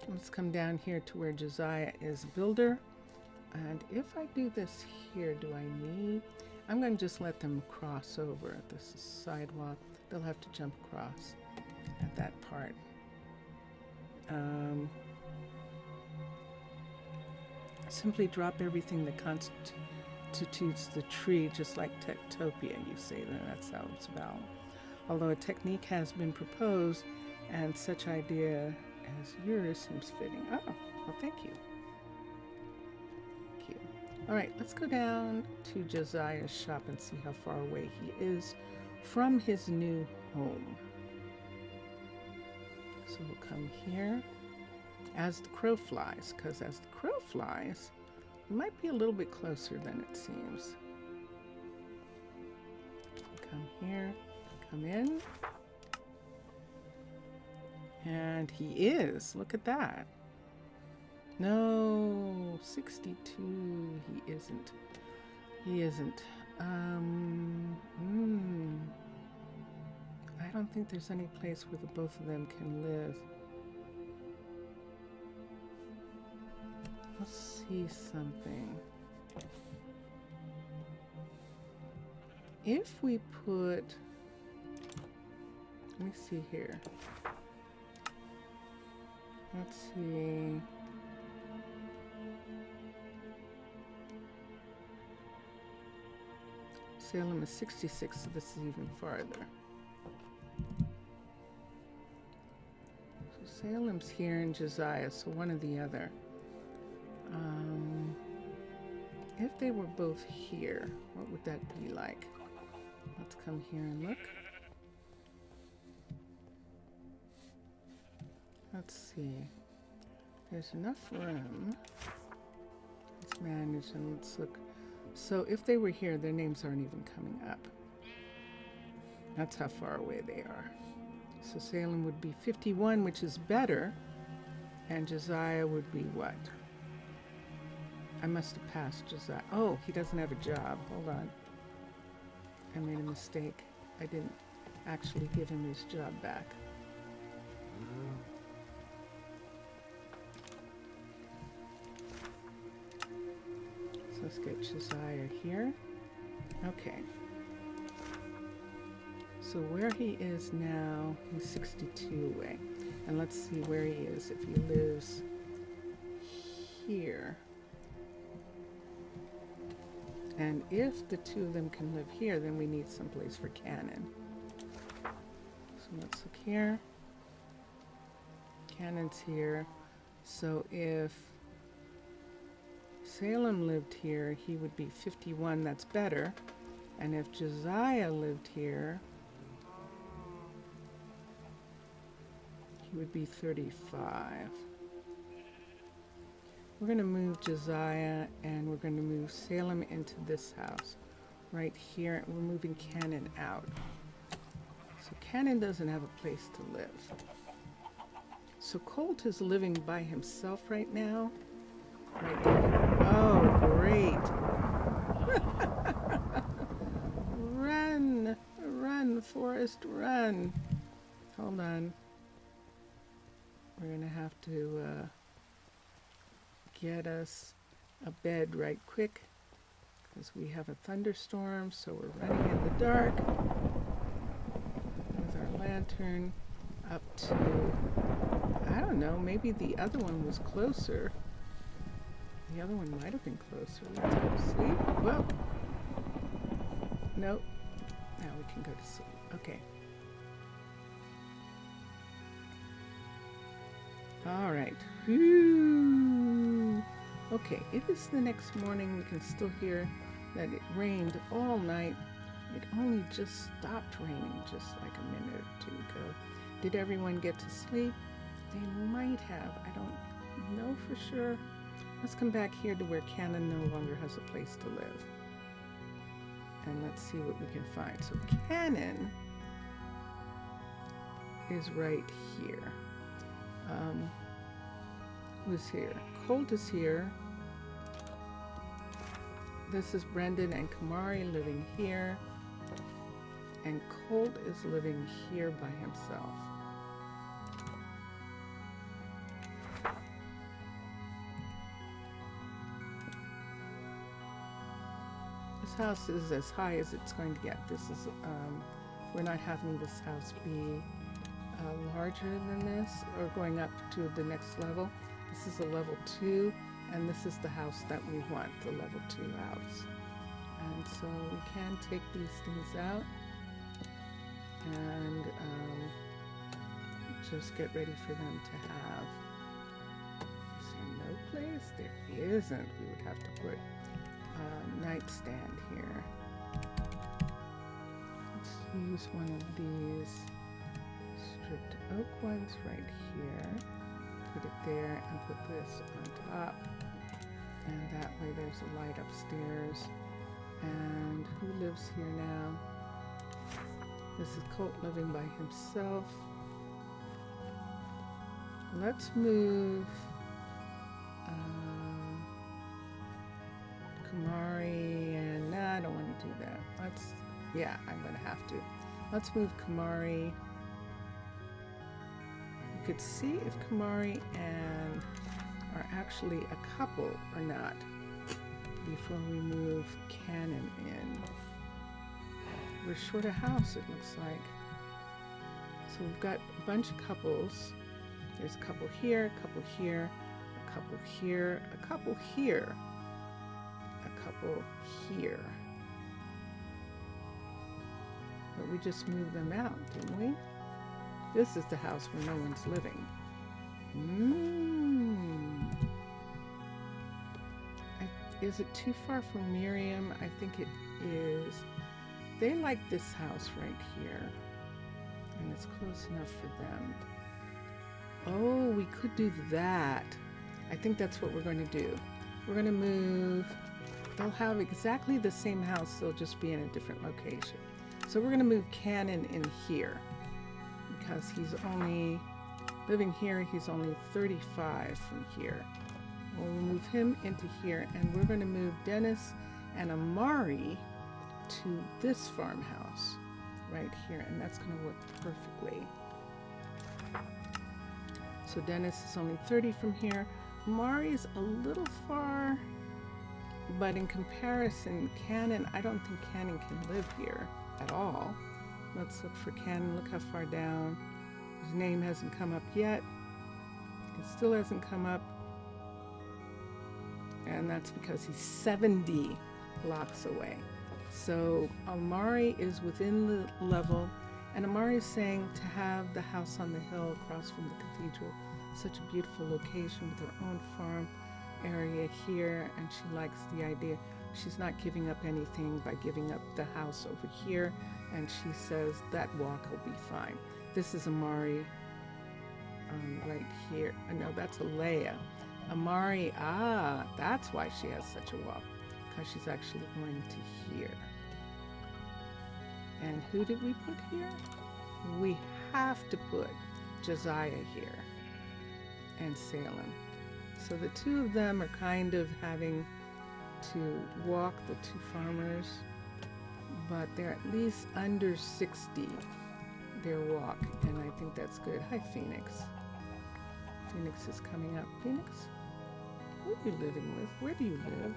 Let's come down here to where Josiah is a builder. And if I do this here, do I need... I'm going to just let them cross over. This is sidewalk. They'll have to jump across at that part. Simply drop everything that constitutes the tree, just like Techtopia, you say. That's how it's about. Although a technique has been proposed, and such idea as yours seems fitting. Oh, well, thank you. Thank you. All right, let's go down to Josiah's shop and see how far away he is from his new home. So we'll come here as the crow flies, because as the crow flies, it might be a little bit closer than it seems. Come here, come in. And he is. Look at that. No, 62. He isn't. He isn't. I don't think there's any place where the both of them can live. Let's see something. If we put, let me see here. Let's see. Salem is 66, so this is even farther. So Salem's here and Josiah, so one or the other. If they were both here, what would that be like? Let's come here and look. Let's see. There's enough room. Let's manage and let's look. So if they were here, their names aren't even coming up. That's how far away they are. So Salem would be 51, which is better. And Josiah would be what? I must have passed Josiah. Oh, he doesn't have a job. Hold on. I made a mistake. I didn't actually give him his job back. So let's get Josiah here. Okay. So where he is now, he's 62 away. And let's see where he is if he lives here. And if the two of them can live here, then we need someplace for Cannon. So let's look here. Cannon's here. So if Salem lived here, he would be 51. That's better. And if Josiah lived here, he would be 35. We're going to move Josiah and we're going to move Salem into this house right here. We're moving Cannon out. So Cannon doesn't have a place to live. So Colt is living by himself right now. Right there. Oh, great. Run, run, Forrest, run. Hold on. We're going to have to get us a bed right quick because we have a thunderstorm, so we're running in the dark with our lantern up to, I don't know, maybe the other one was closer. The other one might have been closer. Let's go to sleep. Well, nope. Now we can go to sleep. Okay. All right. Whew. Okay, it is the next morning. We can still hear that it rained all night. It only just stopped raining just like a minute or two ago. Did everyone get to sleep? They might have. I don't know for sure. Let's come back here to where Cannon no longer has a place to live. And let's see what we can find. So Cannon is right here. Who's here? Colt is here. This is Brendan and Kamari living here. And Colt is living here by himself. This house is as high as it's going to get. This is, we're not having this house be larger than this or going up to the next level. This is a level 2, and this is the house that we want, the level 2 house. And so we can take these things out and just get ready for them to have. Is there no place? There isn't. We would have to put nightstand here. Let's use one of these stripped oak ones right here. Put it there and put this on top. And that way there's a light upstairs. And who lives here now? This is Colt living by himself. Let's move Kamari, and nah, I don't want to do that. I'm gonna have to. Let's move Kamari. You could see if Kamari and are actually a couple or not before we move Cannon in. We're short a house, it looks like. So we've got a bunch of couples. There's a couple here, a couple here, a couple here, a couple here, a couple here. But we just moved them out, didn't we? This is the house where no one's living. Is it too far from Miriam? I think it is. They like this house right here, and it's close enough for them. Oh, we could do that. I think that's what we're going to do. We're going to move. They'll have exactly the same house, they'll just be in a different location. So we're going to move Cannon in here because he's only living here. He's only 35 from here. We'll move him into here, and we're going to move Dennis and Amari to this farmhouse right here, and that's going to work perfectly. So Dennis is only 30 from here. Amari's a little far, but in comparison, Cannon, I don't think Cannon can live here at all. Let's look for Cannon. Look how far down. His name hasn't come up yet. It still hasn't come up. And that's because he's 70 blocks away. So Amari is within the level, and Amari is saying to have the house on the hill across from the cathedral, such a beautiful location with her own farm area here, and she likes the idea. She's not giving up anything by giving up the house over here, and she says that walk will be fine. This is Amari right here. No, that's Alea. Amari, that's why she has such a walk, because she's actually going to here. And who did we put here? We have to put Josiah here and Salem. So the two of them are kind of having to walk, the two farmers, but they're at least under 60 their walk, and I think that's good. Hi, Phoenix. Phoenix is coming up. Phoenix, who are you living with? Where do you live?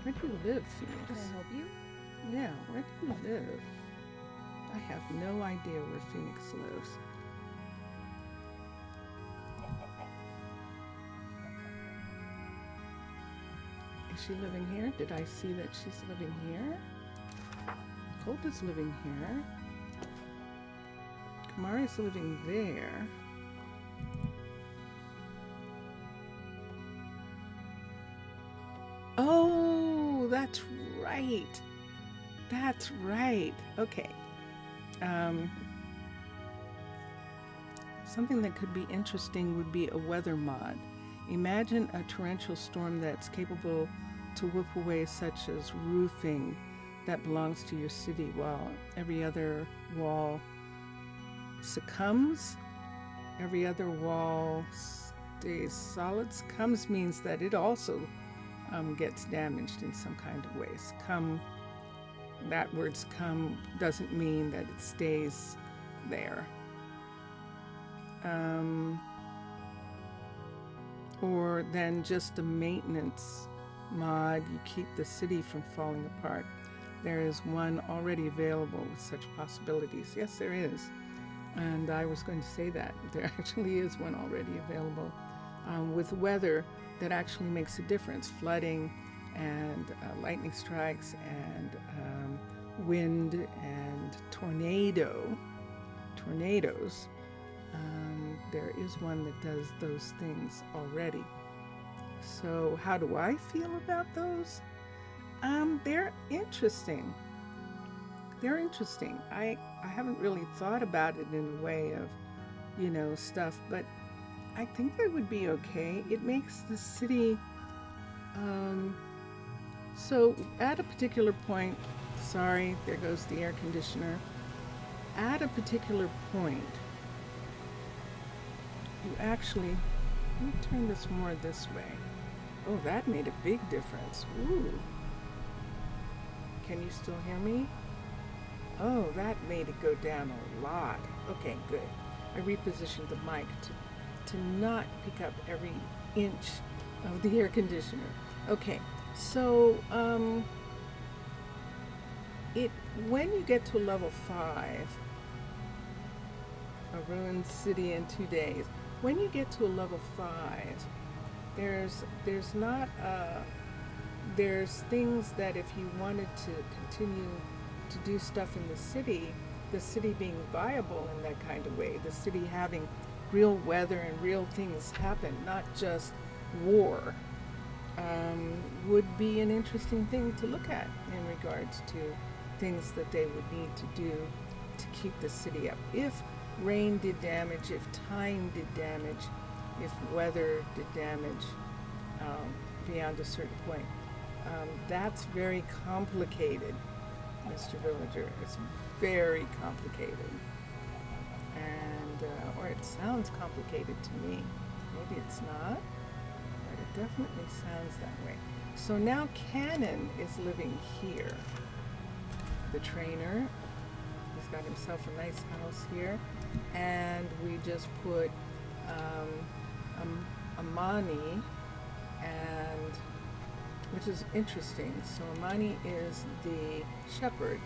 Where do you live, Phoenix? Can I help you? Yeah, where do you live? I have no idea where Phoenix lives. Is she living here? Did I see that she's living here? Colt is living here. Kamari's living there. Oh, that's right. That's right. Okay. Something that could be interesting would be a weather mod. Imagine a torrential storm that's capable to whip away such as roofing that belongs to your city while every other wall succumbs, every other wall stays solid. Succumbs means that it also gets damaged in some kind of way. Succumb, that word succumb doesn't mean that it stays there. Or then just a maintenance mod, you keep the city from falling apart. There is one already available with such possibilities. Yes, there is. And I was going to say that. There actually is one already available with weather that actually makes a difference. Flooding and lightning strikes and wind and tornadoes. There is one that does those things already. So how do I feel about those? They're interesting. They're interesting. I haven't really thought about it in a way of, stuff, but I think they would be okay. It makes the city, um, so at a particular point, sorry, there goes the air conditioner. At a particular point, you actually, let me turn this more this way. Oh, that made a big difference. Ooh. Can you still hear me? Oh, that made it go down a lot. Okay, good. I repositioned the mic to not pick up every inch of the air conditioner. Okay, so when you get to level 5, a ruined city in 2 days. When you get to a level 5, there's things that if you wanted to continue to do stuff in the city being viable in that kind of way, the city having real weather and real things happen, not just war, would be an interesting thing to look at in regards to things that they would need to do to keep the city up. If rain did damage, if time did damage, if weather did damage beyond a certain point. That's very complicated, Mr. Villager. It's very complicated. And, or it sounds complicated to me. Maybe it's not, but it definitely sounds that way. So now Cannon is living here. The trainer, he's got himself a nice house here. And we just put Amani, and which is interesting. So Amani is the shepherd,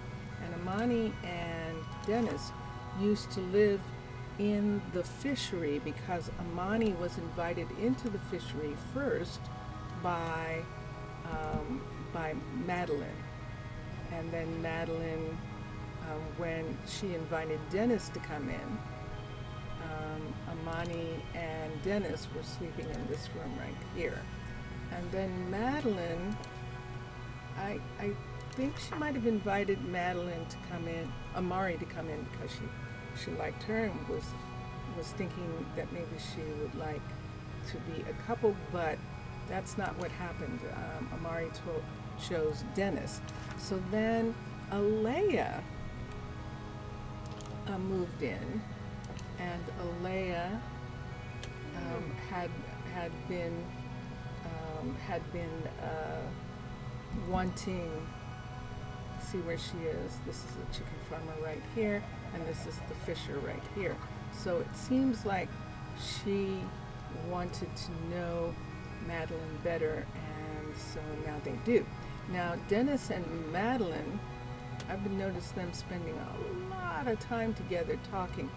and Amani and Dennis used to live in the fishery because Amani was invited into the fishery first by Madeline, and then Madeline, when she invited Dennis to come in, Amani and Dennis were sleeping in this room right here. And then Madeline, I think she might have invited Madeline to come in, Amari to come in because she liked her and was thinking that maybe she would like to be a couple, but that's not what happened. Amari chose Dennis. So then Alea moved in, and Alea had been wanting, see where she is. This is a chicken farmer right here, and this is the fisher right here. So it seems like she wanted to know Madeline better, and so now they do. Now Dennis and Madeline, I've been noticing them spending a lot of time together talking.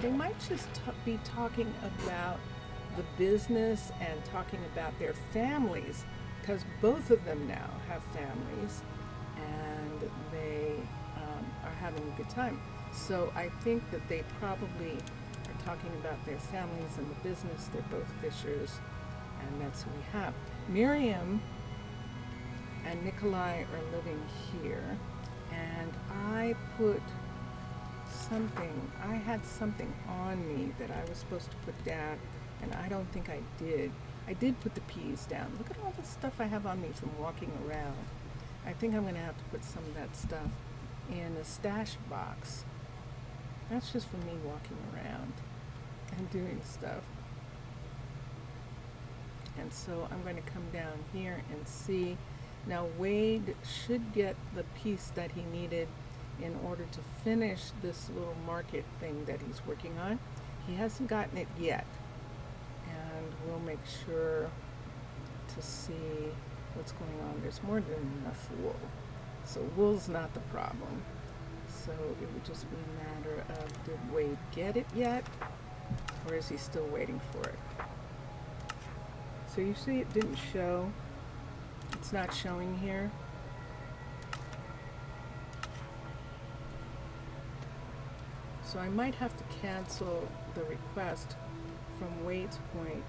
They might just be talking about the business and talking about their families, because both of them now have families, and they are having a good time. So I think that they probably are talking about their families and the business. They're both fishers, and that's who we have. Miriam and Nikolai are living here, and I had something on me that I was supposed to put down, and I don't think I did. I did put the peas down. Look at all the stuff I have on me from walking around. I think I'm going to have to put some of that stuff in a stash box. That's just for me walking around and doing stuff. And so I'm going to come down here and see. Now Wade should get the piece that he needed in order to finish this little market thing that he's working on. He hasn't gotten it yet. And we'll make sure to see what's going on. There's more than enough wool. So wool's not the problem. So it would just be a matter of, did Wade get it yet? Or is he still waiting for it? So you see it didn't show. It's not showing here. So I might have to cancel the request from Wade's point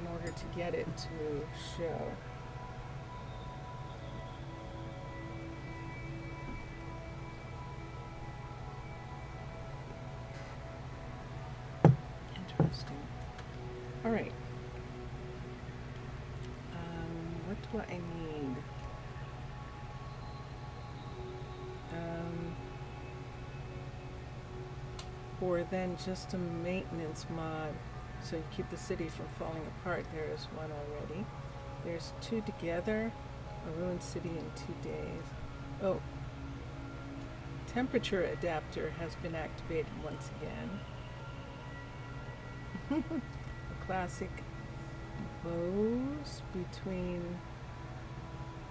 in order to get it to show. Interesting. All right. What do I need? Or then just a maintenance mod so you keep the city from falling apart. There is one already. There's two together. A ruined city in 2 days. Oh, temperature adapter has been activated once again. A classic bows between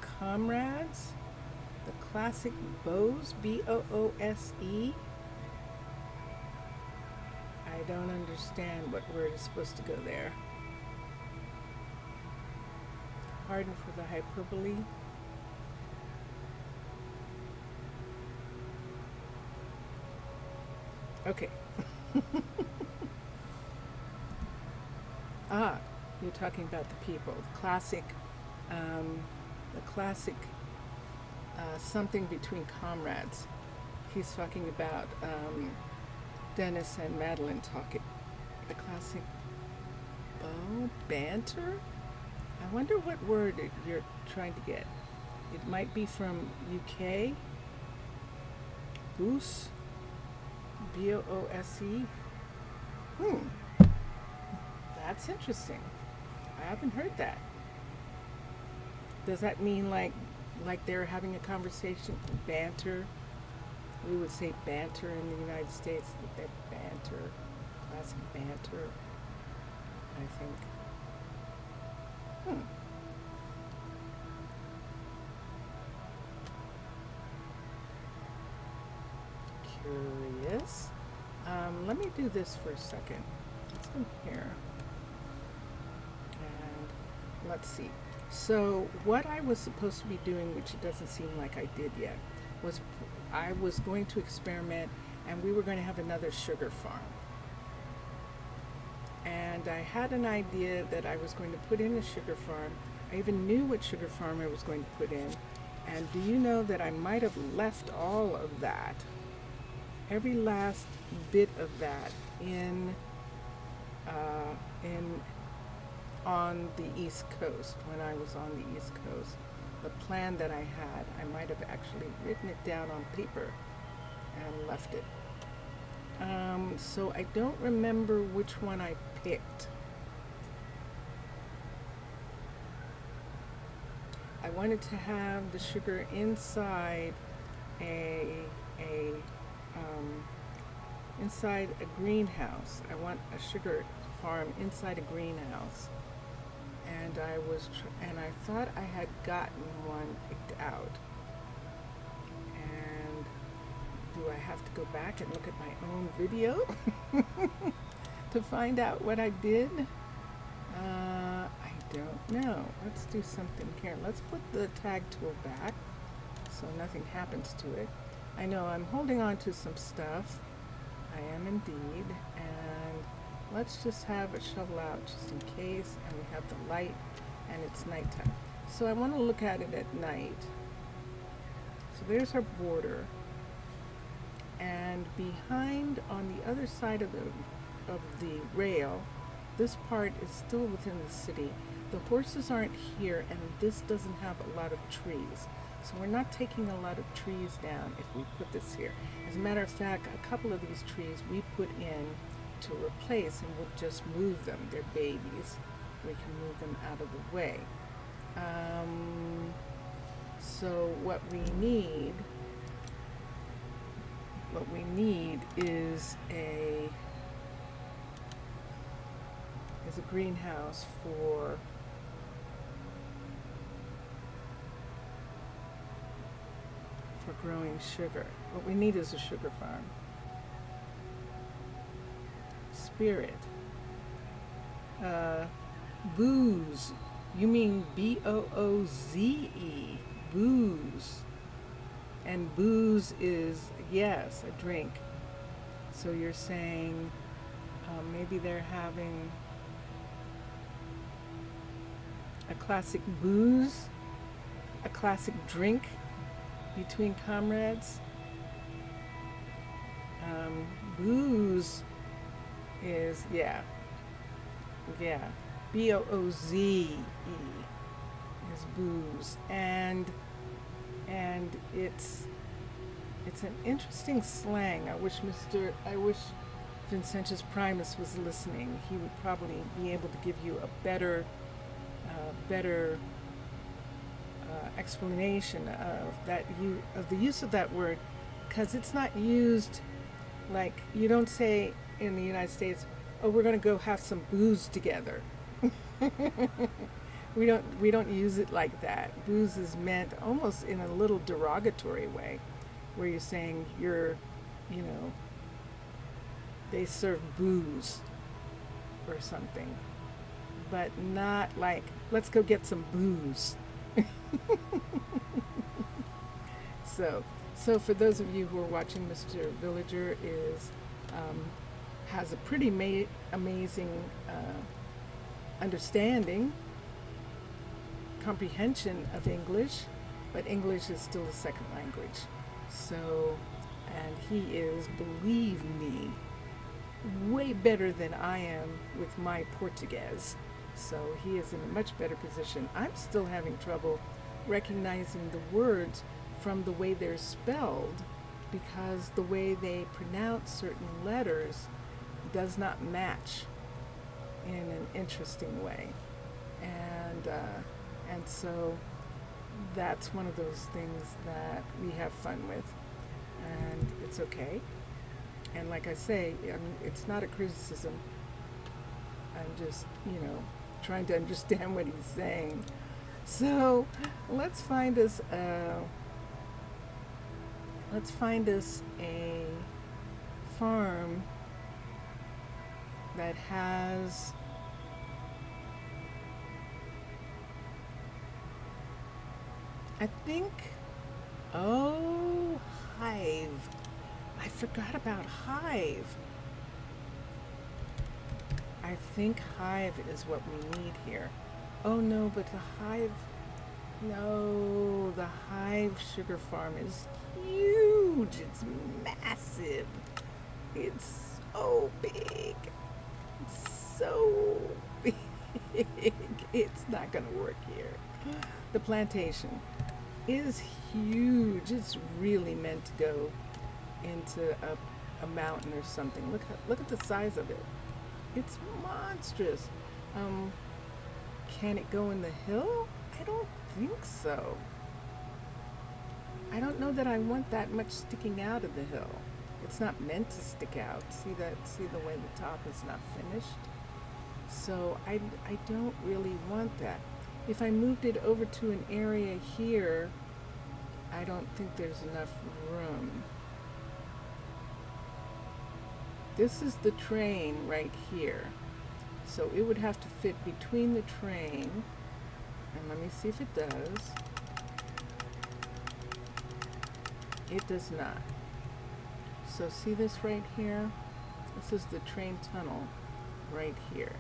comrades. The classic bows, B-O-O-S-E. I don't understand what word is supposed to go there. Pardon for the hyperbole. Okay. You're talking about the people. The classic something between comrades. He's talking about Dennis and Madeline talking. The classic banter? I wonder what word you're trying to get. It might be from UK. Boose? B-O-O-S-E? That's interesting. I haven't heard that. Does that mean like they're having a conversation? Banter? We would say banter in the United States. That banter, classic banter, I think. Curious. Let me do this for a second. Let's compare. And let's see. So what I was supposed to be doing, which it doesn't seem like I did yet, was I was going to experiment and we were going to have another sugar farm. And I had an idea that I was going to put in a sugar farm. I even knew what sugar farm I was going to put in. And do you know that I might have left all of that, every last bit of that on the East Coast, when I was on the East Coast. The plan that I had, I might have actually written it down on paper and left it. So I don't remember which one I picked. I wanted to have the sugar inside inside a greenhouse. I want a sugar farm inside a greenhouse. And I thought I had gotten one picked out. And do I have to go back and look at my own video to find out what I did? I don't know. Let's do something here. Let's put the tag tool back so nothing happens to it. I know I'm holding on to some stuff. I am indeed. And let's just have it shovel out just in case, and we have the light and it's nighttime. So I want to look at it at night. So there's our border, and behind on the other side of the rail, this part is still within the city. The horses aren't here, and this doesn't have a lot of trees. So we're not taking a lot of trees down if we put this here. As a matter of fact, a couple of these trees we put in to replace, and we'll just move them. They're babies. We can move them out of the way. So what we need is a greenhouse for growing sugar. What we need is a sugar farm. Spirit. Booze. You mean B-O-O-Z-E. Booze. And booze is, yes, a drink. So you're saying maybe they're having a classic booze, a classic drink between comrades. Booze is, yeah, Booze is booze, and it's an interesting slang. I wish Vincentius Primus was listening. He would probably be able to give you a better explanation of the use of that word, because it's not used like, you don't say in the United States, "Oh, we're going to go have some booze together." we don't use it like that. Booze is meant almost in a little derogatory way, where you're saying they serve booze or something, but not like, let's go get some booze. So for those of you who are watching, Mr. Villager has a pretty amazing understanding, comprehension of English, but English is still a second language. So, and he is, believe me, way better than I am with my Portuguese. So he is in a much better position. I'm still having trouble recognizing the words from the way they're spelled, because the way they pronounce certain letters does not match in an interesting way. And so that's one of those things that we have fun with, and it's okay. And like I say, it's not a criticism. I'm just, trying to understand what he's saying. So let's find us a farm that has hive. I forgot about hive. I think hive is what we need here. Oh no, but the hive sugar farm is huge. It's massive. It's so big. It's so big. It's not gonna work here. The plantation is huge. It's really meant to go into a mountain or something. Look at the size of it. It's monstrous. Can it go in the hill? I don't think so. I don't know that I want that much sticking out of the hill. It's not meant to stick out. See the way the top is not finished? So I don't really want that. If I moved it over to an area here, I don't think there's enough room. This is the train right here. So it would have to fit between the train, and let me see if it does. It does not. So see this right here? This is the train tunnel right here.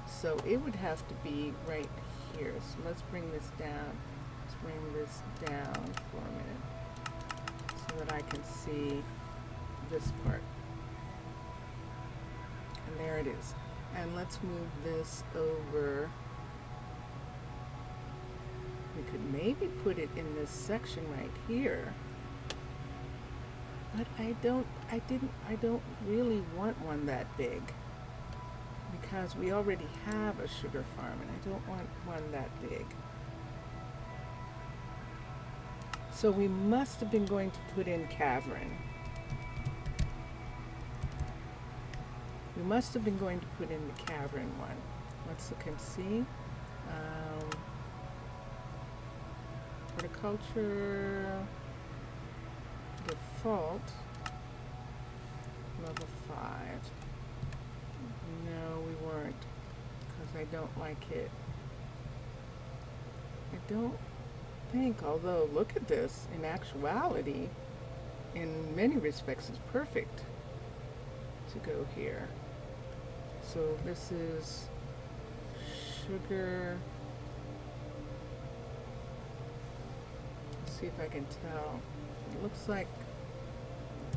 So it would have to be right here. So let's bring this down. Let's bring this down for a minute so that I can see this part. And there it is. And let's move this over. We could maybe put it in this section right here. But I don't really want one that big, because we already have a sugar farm and I don't want one that big. So we must have been going to put in Cavern. We must have been going to put in the Cavern one. Let's look and see. Horticulture default level 5. No, we weren't, because I don't like it. I don't think, although look at this, in actuality, in many respects it's perfect to go here. So this is sugar see if I can tell. It looks like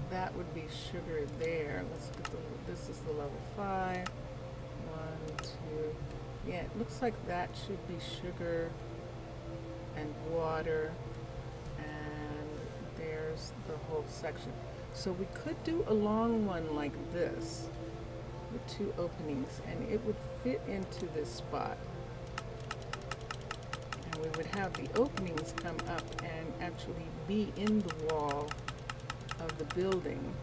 that would be sugar there. Let's get this is the level 5. 1, 2. Yeah, it looks like that should be sugar and water, and there's the whole section. So we could do a long one like this with 2 openings, and it would fit into this spot. And we would have the openings come up and actually be in the wall of the building.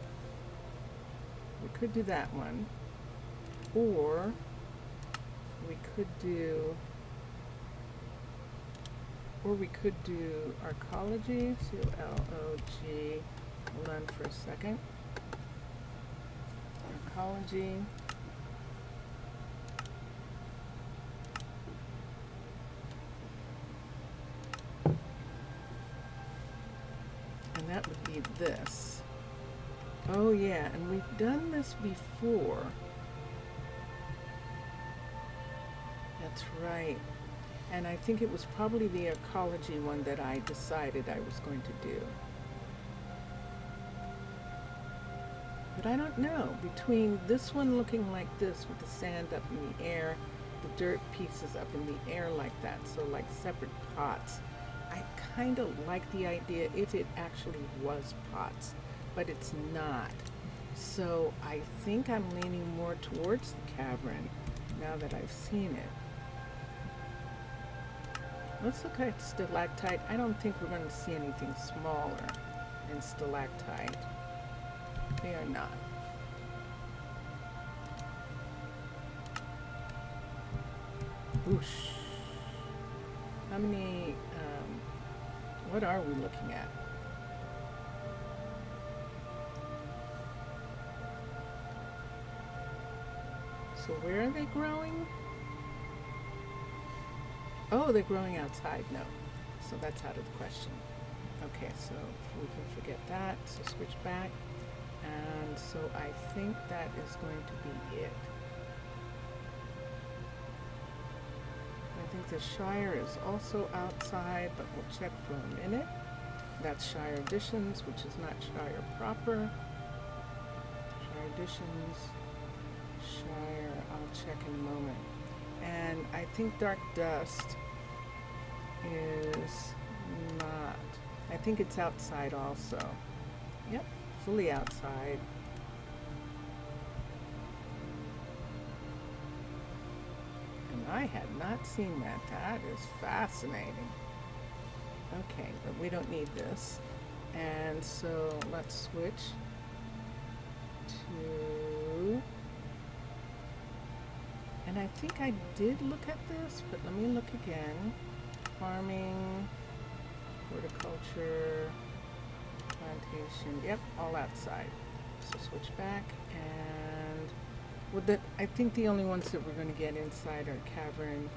We could do that one, or we could do arcology, C-O-L-O-G. Hold on for a second. Arcology. And that would be this. Oh yeah, and we've done this before. That's right. And I think it was probably the ecology one that I decided I was going to do. But I don't know. Between this one looking like this with the sand up in the air, the dirt pieces up in the air like that, so like separate pots. I kind of like the idea if it actually was pots, but it's not. So I think I'm leaning more towards the cavern now that I've seen it. Let's look at stalactite. I don't think we're going to see anything smaller than stalactite. They are not. Whoosh. How many, what are we looking at? So where are they growing? Oh, they're growing outside. No. So that's out of the question. Okay, so we can forget that. So switch back. And so I think that is going to be it. I think the Shire is also outside, but we'll check for a minute. That's Shire Additions, which is not Shire proper. Shire Additions, Shire, I'll check in a moment. And I think Dark Dust is not. I think it's outside also. Yep, fully outside. And I had not seen that. That is fascinating. Okay, but we don't need this. And so let's switch to... And I think I did look at this, but let me look again. Farming, horticulture, plantation, yep, all outside. So switch back, and with that, I think the only ones that we're going to get inside are Cavern.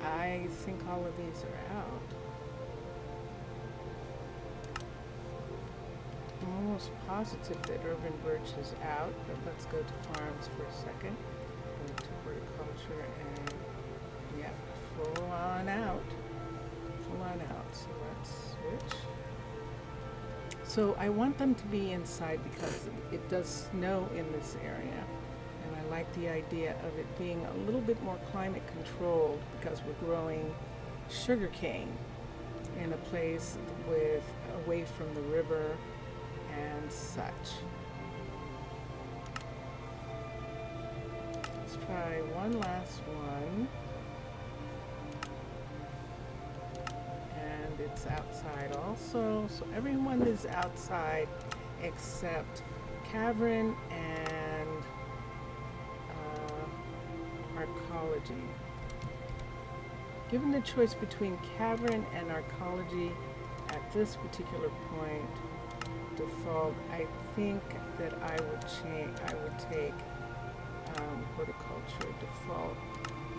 I think all of these are out. I'm almost positive that Urban Birch is out, but let's go to farms for a second. Go to horticulture and, yeah, full on out. Full on out. So let's switch. So I want them to be inside because it does snow in this area. And I like the idea of it being a little bit more climate controlled because we're growing sugarcane in a place with away from the river and such. Let's try one last one. And it's outside also. So everyone is outside except Cavern and arcology. Given the choice between Cavern and arcology at this particular point, default, I think that I would take horticulture default.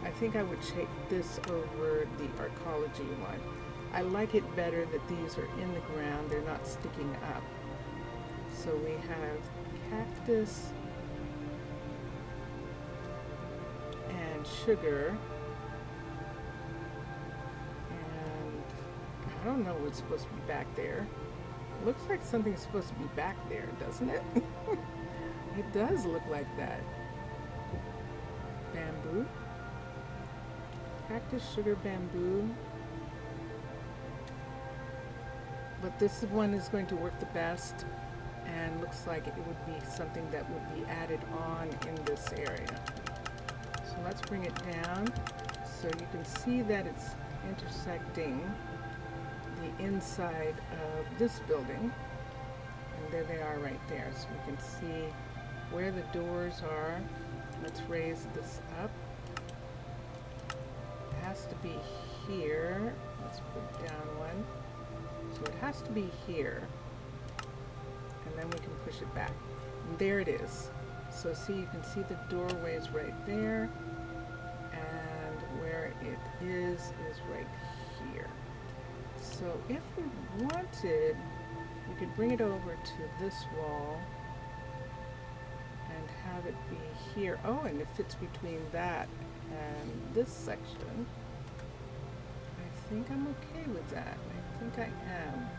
I think I would take this over the arcology one. I like it better that these are in the ground, they're not sticking up. So we have cactus and sugar, and I don't know what's supposed to be back there. Looks like something's supposed to be back there, doesn't it? It does look like that. Bamboo. Cactus, sugar, bamboo. But this one is going to work the best, and looks like it would be something that would be added on in this area. So let's bring it down so you can see that it's intersecting the inside of this building. And there they are right there. So we can see where the doors are. Let's raise this up. It has to be here. Let's put down one. So it has to be here. And then we can push it back. And there it is. So see, you can see the doorways right there. And where it is right here. So if we wanted, we could bring it over to this wall and have it be here. Oh, and it fits between that and this section. I think I'm okay with that. I think I am.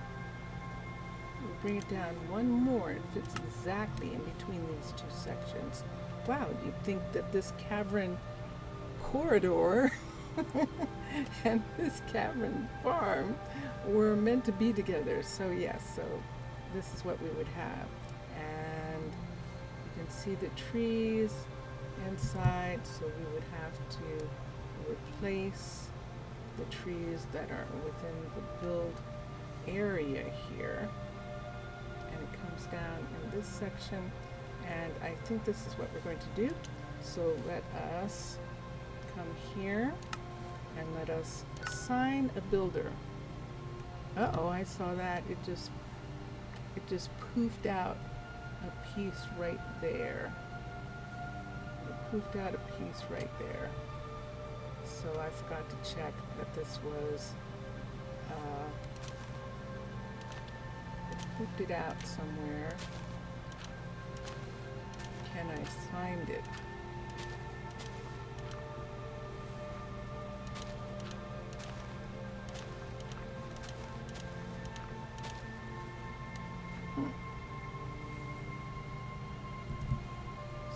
We'll bring it down one more. It fits exactly in between these two sections. Wow, you'd think that this cavern corridor and this cavern farm were meant to be together. So yes, so this is what we would have. And you can see the trees inside, so we would have to replace the trees that are within the build area here. And it comes down in this section, and I think this is what we're going to do. So let us come here and let us assign a builder. Uh-oh, I saw that. It just poofed out a piece right there. It poofed out a piece right there. So I forgot to check that this was, it poofed it out somewhere. Can I find it?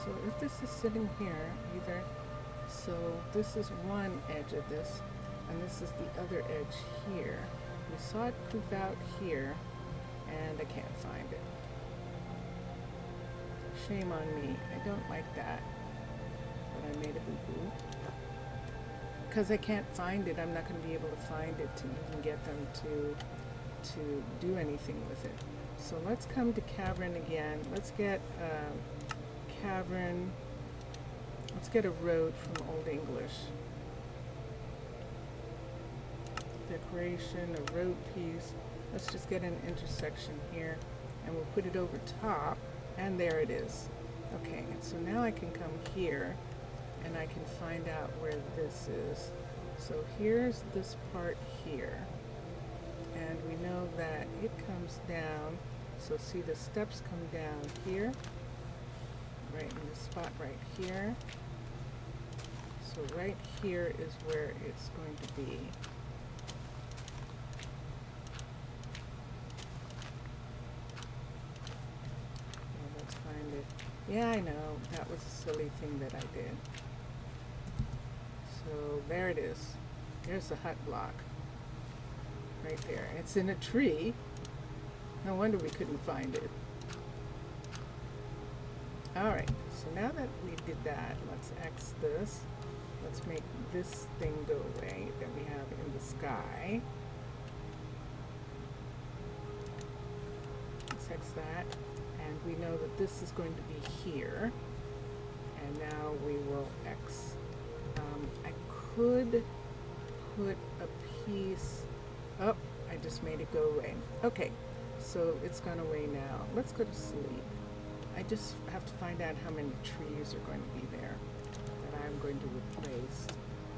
So if this is sitting here, either, so this is one edge of this, and this is the other edge here. We saw it poof out here, and I can't find it. Shame on me. I don't like that. But I made a boo-boo. Because I can't find it, I'm not going to be able to find it to even get them to do anything with it. So let's come to Cavern again. Let's get Cavern. Let's get a road from Old English. Decoration, a road piece. Let's just get an intersection here, and we'll put it over top, and there it is. Okay, so now I can come here, and I can find out where this is. So here's this part here, and we know that it comes down. So see, the steps come down here, right in the spot right here. So right here is where it's going to be. Well, let's find it. Yeah, I know, that was a silly thing that I did. So there it is. There's the hut block. Right there. It's in a tree. No wonder we couldn't find it. Alright, so now that we did that, let's X this. Let's make this thing go away that we have in the sky. Let's X that. And we know that this is going to be here. And now we will X. I could put a piece. Oh, I just made it go away. Okay, so it's gone away now. Let's go to sleep. I just have to find out how many trees are going to be there that I'm going to replace.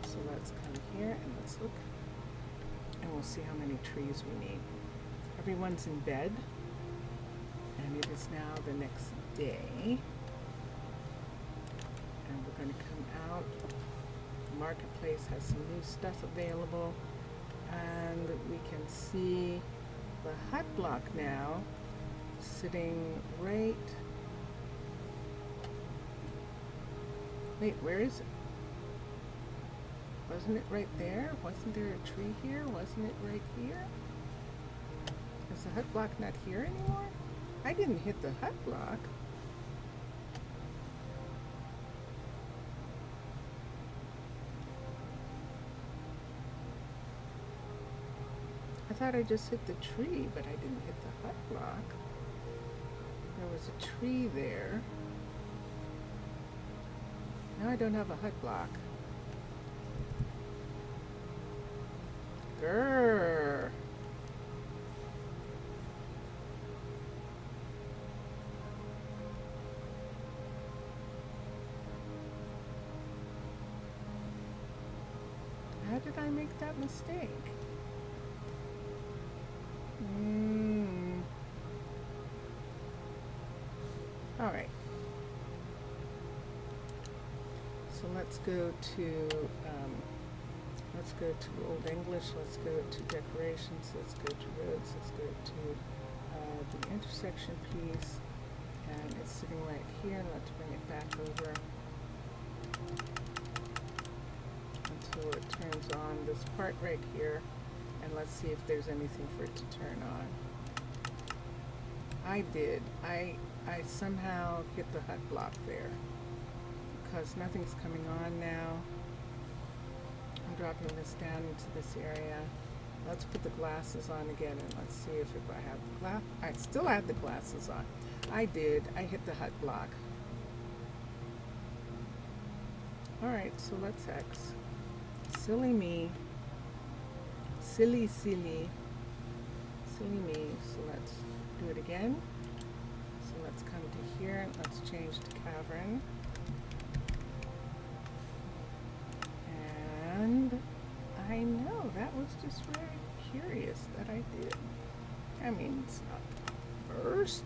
So let's come here and let's look. And and we'll see how many trees we need. Everyone's in bed, and it is now the next day. And we're going to come out. The marketplace has some new stuff available, and we can see the hut block now sitting right. Wait, where is it? Wasn't it right there? Wasn't there a tree here? Wasn't it right here? Is the hut block not here anymore? I didn't hit the hut block. I thought I just hit the tree, but I didn't hit the hut block. There was a tree there. Now I don't have a hut block. Grrr. How did I make that mistake? All right. So let's go to Old English. Let's go to decorations. Let's go to roads. Let's go to the intersection piece, and it's sitting right here. Let's bring it back over until it turns on this part right here, and let's see if there's anything for it to turn on. I did. I somehow hit the hut block there because nothing's coming on now. I'm dropping this down into this area. Let's put the glasses on again, and let's see if I have the glass. I still have the glasses on. I did. I hit the hut block. All right, so let's X. Silly me. Silly me. So let's do it again. So let's come to here and let's change to Cavern. And I know that was just very curious that I did. I mean, it's not the first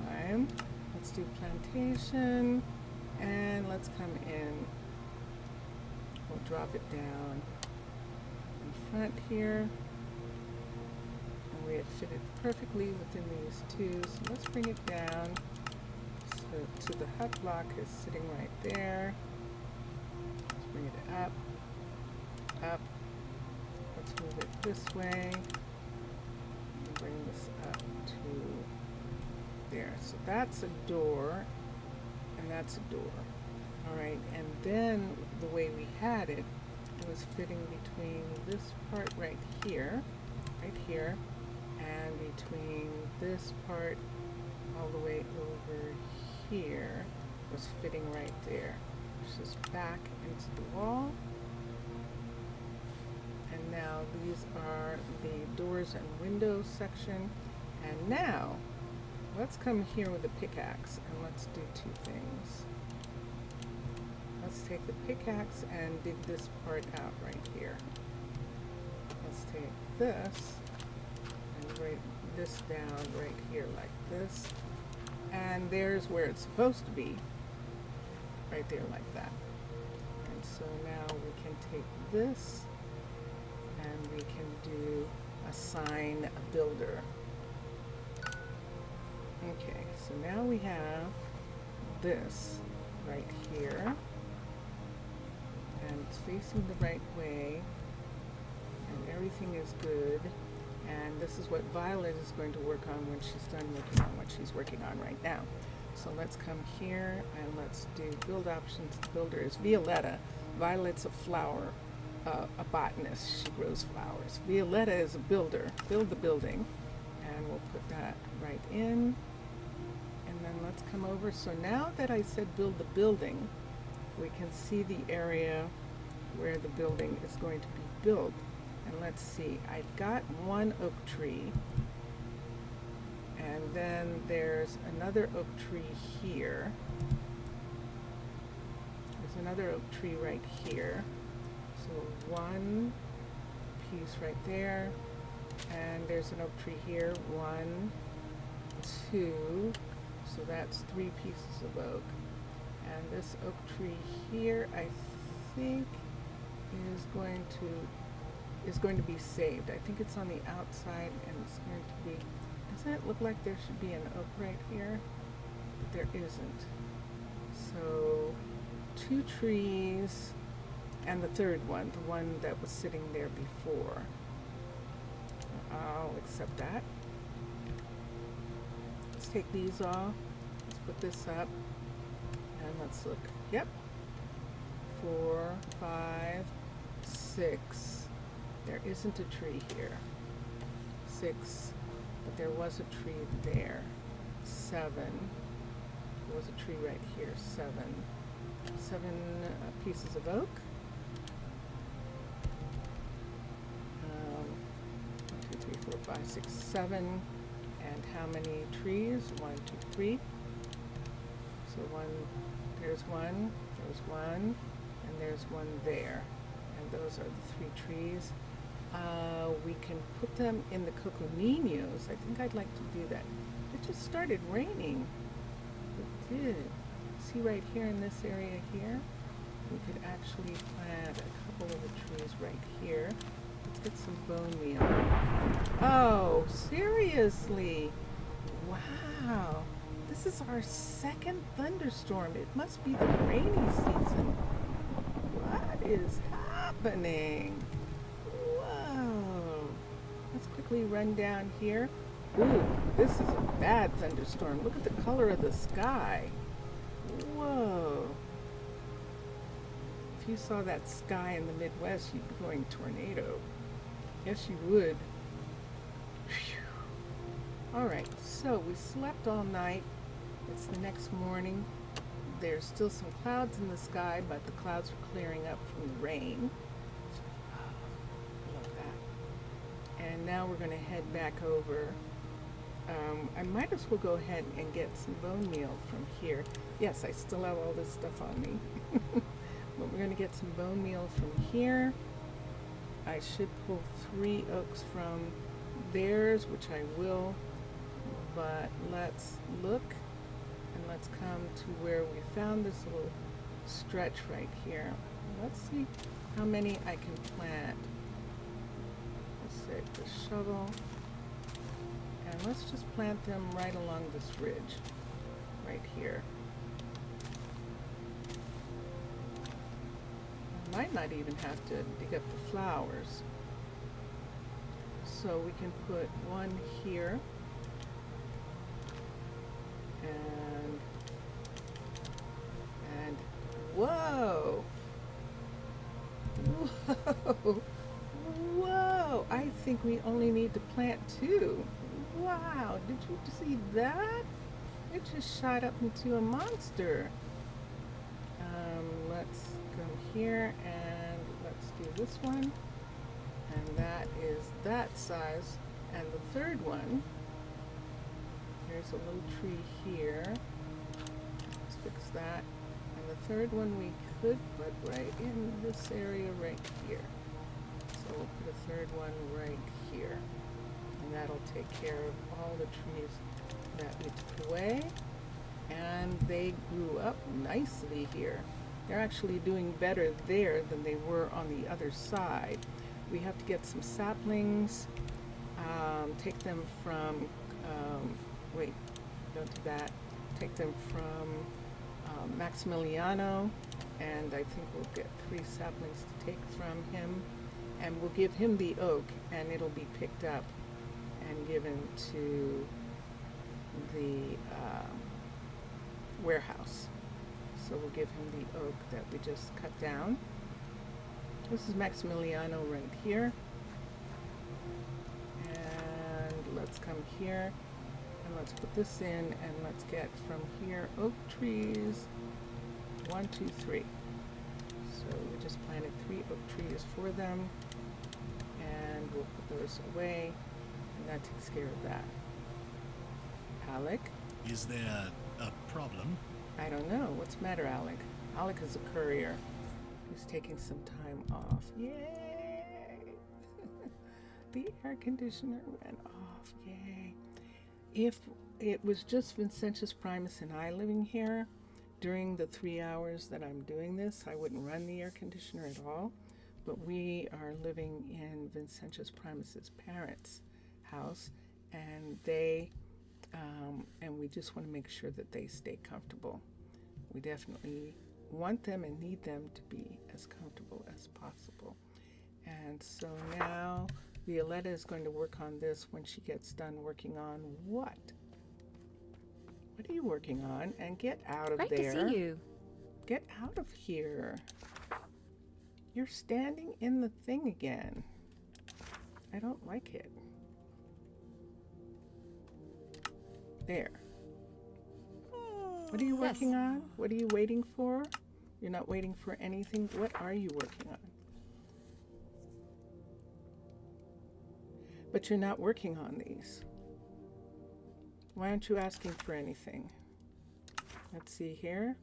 time. Let's do plantation, and let's come in. We'll drop it down in front here. And we had fit it perfectly within these two. So let's bring it down. So the hut block is sitting right there. Let's bring it up. Up. Let's move it this way and bring this up to there. So that's a door, and that's a door. All right, and then the way we had it, it was fitting between this part right here, and between this part all the way over here was fitting right there. Which is back into the wall. And now these are the doors and windows section. And now let's come here with a pickaxe and let's do two things. Let's take the pickaxe and dig this part out right here. Let's take this and write this down right here like this. And there's where it's supposed to be, right there like that. And so now we can take this and we can do assign a builder. Okay, so now we have this right here, and it's facing the right way, and everything is good. And this is what Violet is going to work on when she's done working on what she's working on right now. So let's come here and let's do build options. The builder is Violetta. Violet's a flower, a botanist. She grows flowers. Violetta is a builder. Build the building. And we'll put that right in. And then let's come over. So now that I said build the building, we can see the area where the building is going to be built. And let's see, I've got one oak tree, and then there's another oak tree here. There's another oak tree right here. So one piece right there, And there's an oak tree here. 1, 2. So that's 3 pieces of oak. And this oak tree here, I think, is going to be saved. I think it's on the outside, and it's going to be. Doesn't it look like there should be an oak right here? But there isn't. So 2 trees, and the third one, the one that was sitting there before. I'll accept that. Let's take these off. Let's put this up, and let's look. Yep. 4, 5, 6. There isn't a tree here. 6, but there was a tree there. 7. There was a tree right here. 7. 7 pieces of oak. 1, 2, 3, 4, 5, 6, 7. And how many trees? 1, 2, 3. So there's one, and there's one there. And those are the 3 trees. We can put them in the coconinos. I think I'd like to do that. It just started raining. It did. See right here in this area here? We could actually plant a couple of the trees right here. Let's get some bone meal. Oh, seriously? Wow. This is our 2nd thunderstorm. It must be the rainy season. What is happening? Whoa. Let's quickly run down here. Ooh, this is a bad thunderstorm. Look at the color of the sky. Whoa. If you saw that sky in the Midwest, you'd be going tornado. Yes, you would. All right, so we slept all night. It's the next morning. There's still some clouds in the sky, but the clouds are clearing up from the rain. Love that. And now we're going to head back over. I might as well go ahead and get some bone meal from here. Yes, I still have all this stuff on me. But we're going to get some bone meal from here. I should pull 3 oaks from theirs, which I will. But let's look, and let's come to where we found this little stretch right here. Let's see how many I can plant. Let's take the shovel, and let's just plant them right along this ridge, right here. I might not even have to dig up the flowers. So we can put 1 here. And whoa, whoa, I think we only need to plant 2. Wow, did you see that? It just shot up into a monster. Let's come here and let's do this one, and that is that size. And the third one, there's a little tree here. Let's fix that. And the third one we could put right in this area right here. So we'll put a third one right here. And that'll take care of all the trees that we took away. And they grew up nicely here. They're actually doing better there than they were on the other side. We have to get some saplings, take them from wait, don't do that. Take them from Maximiliano, and I think we'll get 3 saplings to take from him, and we'll give him the oak, and it'll be picked up and given to the warehouse. So we'll give him the oak that we just cut down. This is Maximiliano right here. And let's come here. And let's put this in, and let's get from here oak trees. 1, 2, 3. So we just planted 3 oak trees for them, and we'll put those away, and that takes care of that. Alec? Is there a problem? I don't know. What's the matter, Alec? Alec is a courier. He's taking some time off. Yay! The air conditioner went off. Yay. If it was just Vincentius Primus and I living here, during the 3 hours that I'm doing this, I wouldn't run the air conditioner at all. But we are living in Vincentius Primus's parents' house, and we just want to make sure that they stay comfortable. We definitely want them and need them to be as comfortable as possible. And so now Violetta is going to work on this when she gets done working on what? What are you working on? And get out of Great there. to see you. Get out of here. You're standing in the thing again. I don't like it. There. What are you working on? What are you waiting for? You're not waiting for anything. What are you working on? But you're not working on these. Why aren't you asking for anything? Let's see here.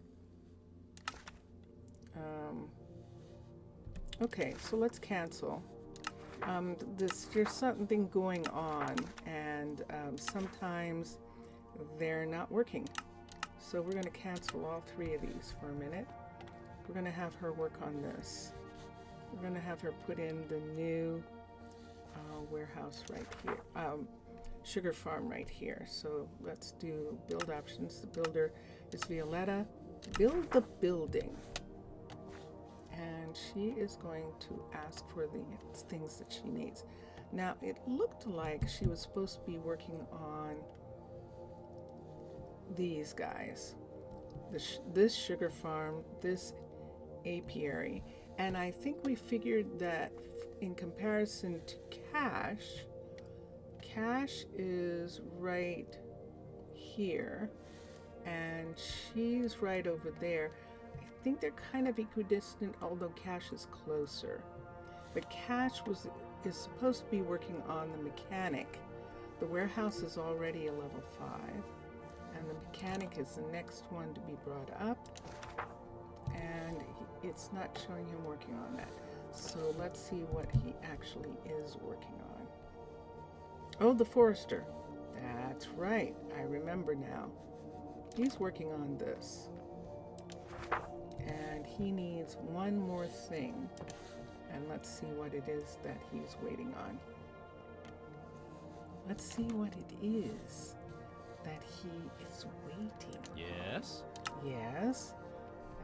Okay, so let's cancel. There's something going on, and sometimes they're not working. So we're going to cancel all 3 of these for a minute. We're going to have her work on this. We're going to have her put in the new warehouse right here, sugar farm right here. So let's do build options. The builder is Violetta. Build the building. And she is going to ask for the things that she needs. Now, it looked like she was supposed to be working on these guys. This sugar farm, this apiary. And I think we figured that in comparison to Cash is right here, and she's right over there. I think they're kind of equidistant, although Cash is closer. But Cash is supposed to be working on the mechanic. The warehouse is already a level 5, and the mechanic is the next one to be brought up, and it's not showing him working on that. So let's see what he actually is working on. Oh, the forester. That's right. I remember now. He's working on this. And he needs one more thing. And let's see what it is that he's waiting on. Let's see what it is that he is waiting. Yes? Yes.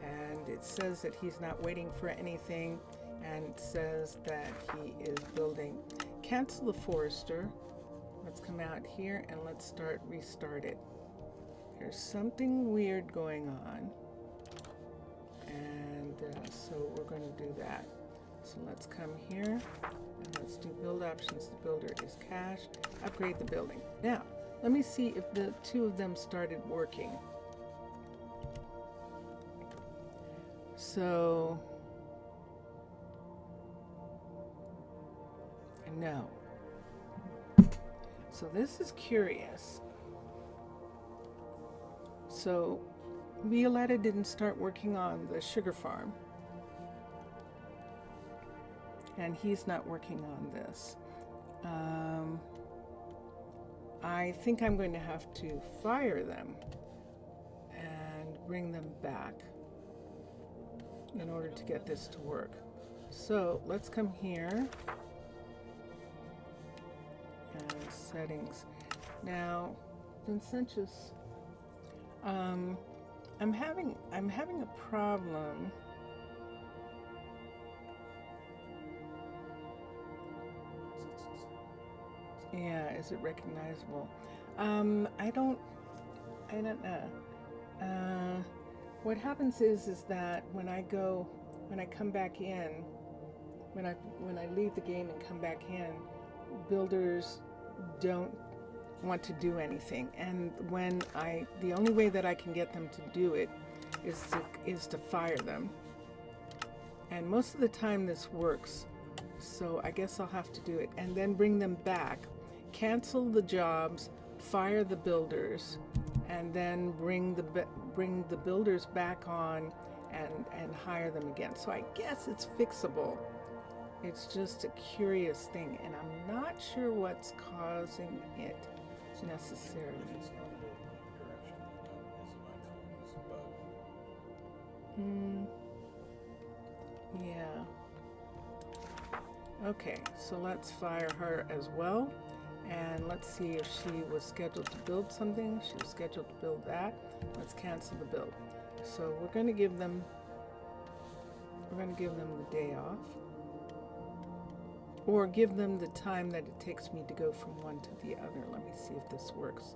And it says that he's not waiting for anything, and it says that he is building. Cancel the forester. Let's come out here and let's restart it. There's something weird going on, and so we're going to do that. So let's come here and let's do build options. The builder is Cash. Upgrade the building. Now, let me see if the 2 of them started working. So, no. So this is curious. So Violetta didn't start working on the sugar farm. And he's not working on this. I think I'm going to have to fire them and bring them back in order to get this to work. So let's come here and settings. Now, Vincentius, I'm having a problem. Yeah, is it recognizable? I don't know. What happens is that when I come back in, when I leave the game and come back in, builders don't want to do anything. And the only way that I can get them to do it is to fire them. And most of the time this works. So I guess I'll have to do it and then bring them back, cancel the jobs, fire the builders, and then bring the builders back on and hire them again. So I guess it's fixable. It's just a curious thing, and I'm not sure what's causing it necessarily. It's not a direction is a Hmm. Yeah. Okay, so let's fire her as well. And let's see if she was scheduled to build something. She was scheduled to build that. Let's cancel the build. So we're going to give them the day off. Or give them the time that it takes me to go from one to the other. Let me see if this works.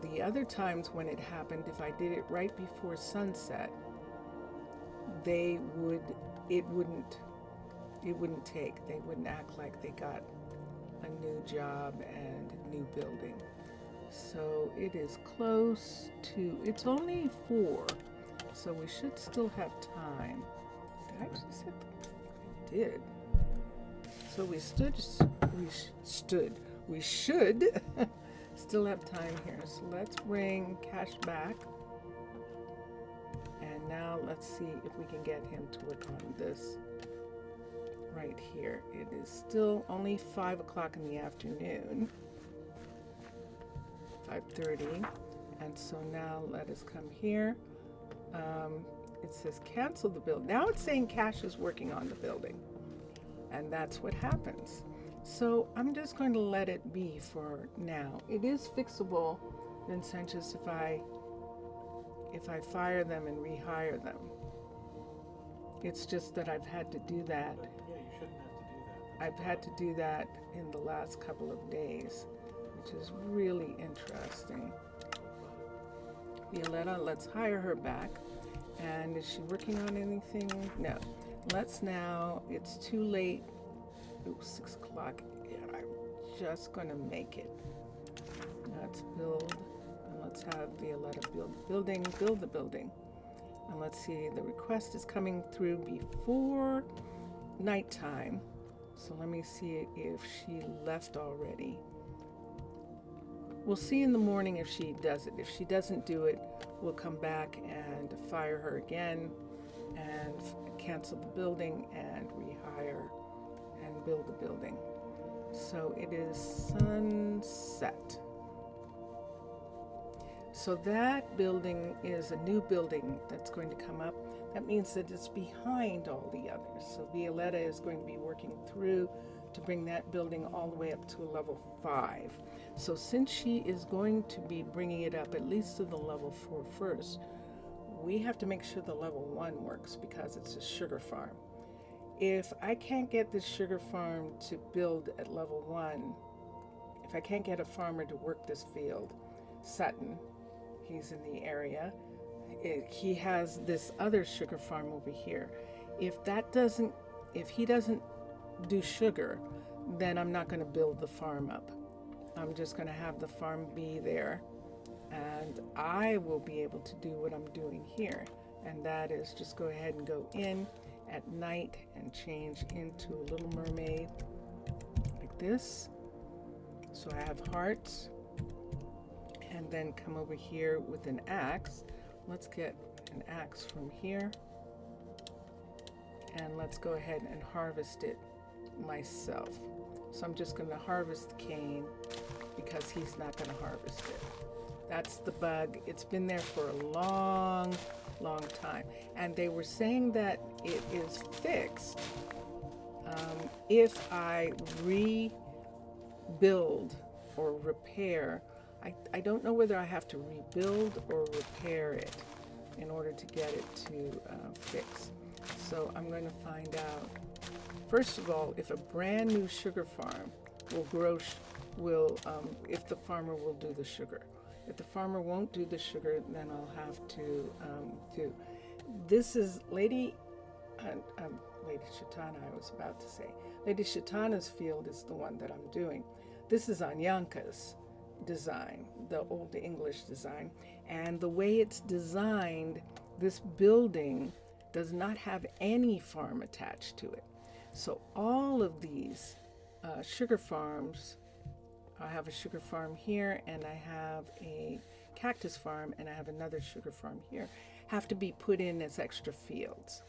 The other times when it happened, if I did it right before sunset, it wouldn't take. They wouldn't act like they got a new job and new building. So it is close to, it's only 4, so we should still have time. Did I actually set the, I did. So we should still have time here. So let's bring Cash back. And now let's see if we can get him to work on this right here. It is still only 5 o'clock in the afternoon. 5:30. And so now let us come here. It says cancel the build. Now it's saying Cash is working on the building. And that's what happens. So I'm just going to let it be for now. It is fixable, Vincentius, if I fire them and rehire them. It's just that I've had to do that. Yeah, you shouldn't have to do that. I've had to do that in the last couple of days, which is really interesting. Violetta, let's hire her back. And is she working on anything? No. Let's now, it's too late. Ooh, 6 o'clock. Yeah, I'm just gonna make it. Let's build, and let's have Violetta build the building. And let's see, the request is coming through before nighttime. So let me see if she left already. We'll see in the morning if she does it. If she doesn't do it, we'll come back and fire her again and cancel the building and rehire and build the building. So it is sunset. So that building is a new building that's going to come up. That means that it's behind all the others. So Violetta is going to be working through to bring that building all the way up to a level 5. So since she is going to be bringing it up at least to the level 4 first, we have to make sure the level 1 works because it's a sugar farm. If I can't get this sugar farm to build at level 1, if I can't get a farmer to work this field, Sutton, he's in the area, he has this other sugar farm over here. If he doesn't do sugar, then I'm not going to build the farm up. I'm just going to have the farm be there, and I will be able to do what I'm doing here, and that is just go ahead and go in at night and change into a Little Mermaid like this. So I have hearts, and then come over here with an axe. Let's get an axe from here, and let's go ahead and harvest it myself. So I'm just going to harvest cane because he's not going to harvest it. That's the bug. It's been there for a long time. And they were saying that it is fixed if I rebuild or repair. I don't know whether I have to rebuild or repair it in order to get it to fix. So I'm going to find out. First of all, if a brand new sugar farm will grow, if the farmer will do the sugar. If the farmer won't do the sugar, then I'll have to do. This is Lady Shatana, I was about to say. Lady Shatana's field is the one that I'm doing. This is Anyanka's design, the Old English design. And the way it's designed, this building does not have any farm attached to it. So all of these sugar farms, I have a sugar farm here, and I have a cactus farm, and I have another sugar farm here, have to be put in as extra fields.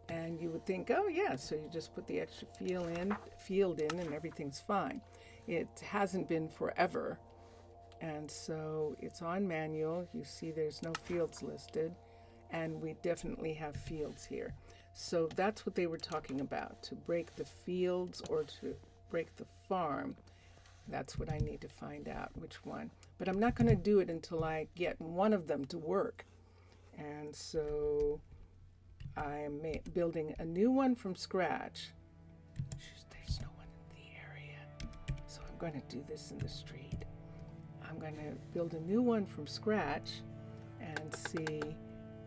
And you would think, oh yeah, so you just put the extra field in and everything's fine. It hasn't been forever. And so it's on manual. You see there's no fields listed, and we definitely have fields here. So that's what they were talking about, to break the fields or to break the farm. That's what I need to find out, which one. But I'm not going to do it until I get one of them to work. And so I am building a new one from scratch. There's no one in the area. So I'm going to do this in the street. I'm going to build a new one from scratch and see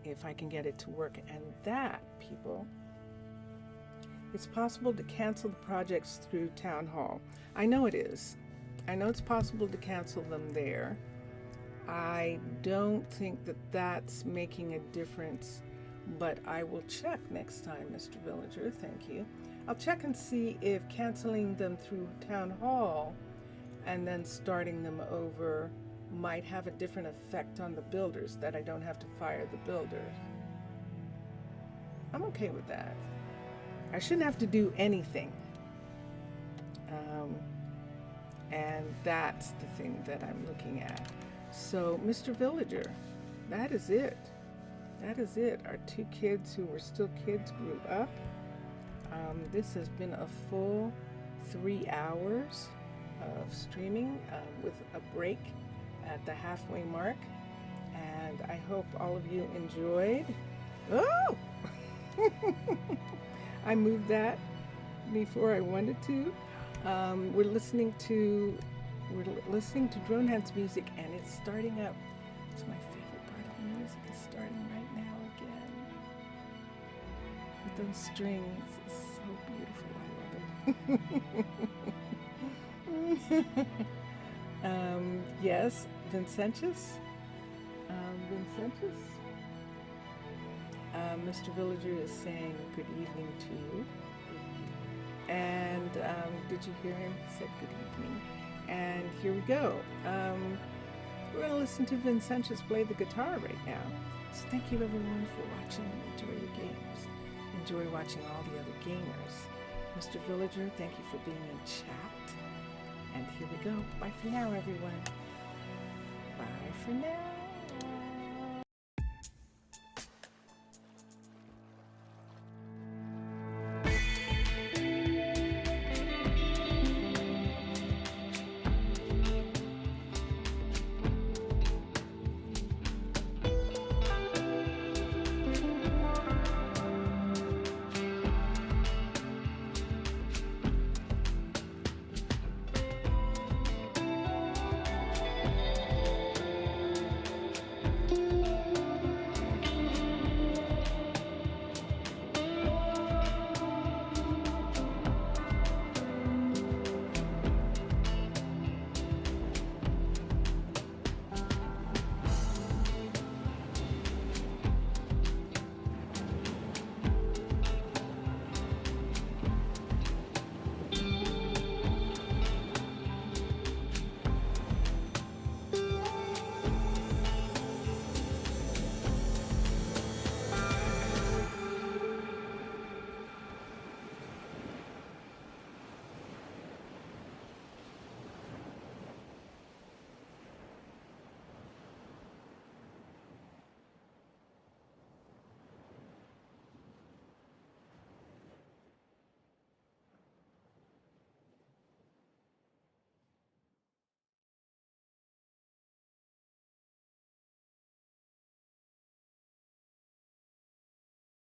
if I can get it to work. And that, people, it's possible to cancel the projects through Town Hall. I know it is. I know it's possible to cancel them there. I don't think that that's making a difference, but I will check next time, Mr. Villager. Thank you. I'll check and see if canceling them through Town Hall and then starting them over might have a different effect on the builders, that I don't have to fire the builders. I'm okay with that. I shouldn't have to do anything. And that's the thing that I'm looking at. So, Mr. Villager, that is it. That is it. Our two kids who were still kids grew up. This has been a full 3 hours of streaming with a break at the halfway mark, and I hope all of you enjoyed. Oh! I moved that before I wanted to. We're listening to Dronehead's music, and it's starting up. It's my favorite part of the music. It's starting right now again with those strings. It's so beautiful. I love it. Yes, Vincentius. Mr. Villager is saying good evening to you. And did you hear him? He said good evening. And here we go. We're going to listen to Vincentius play the guitar right now. So thank you everyone for watching. Enjoy your games. Enjoy watching all the other gamers. Mr. Villager, thank you for being in chat. And here we go. Bye for now, everyone. Bye for now.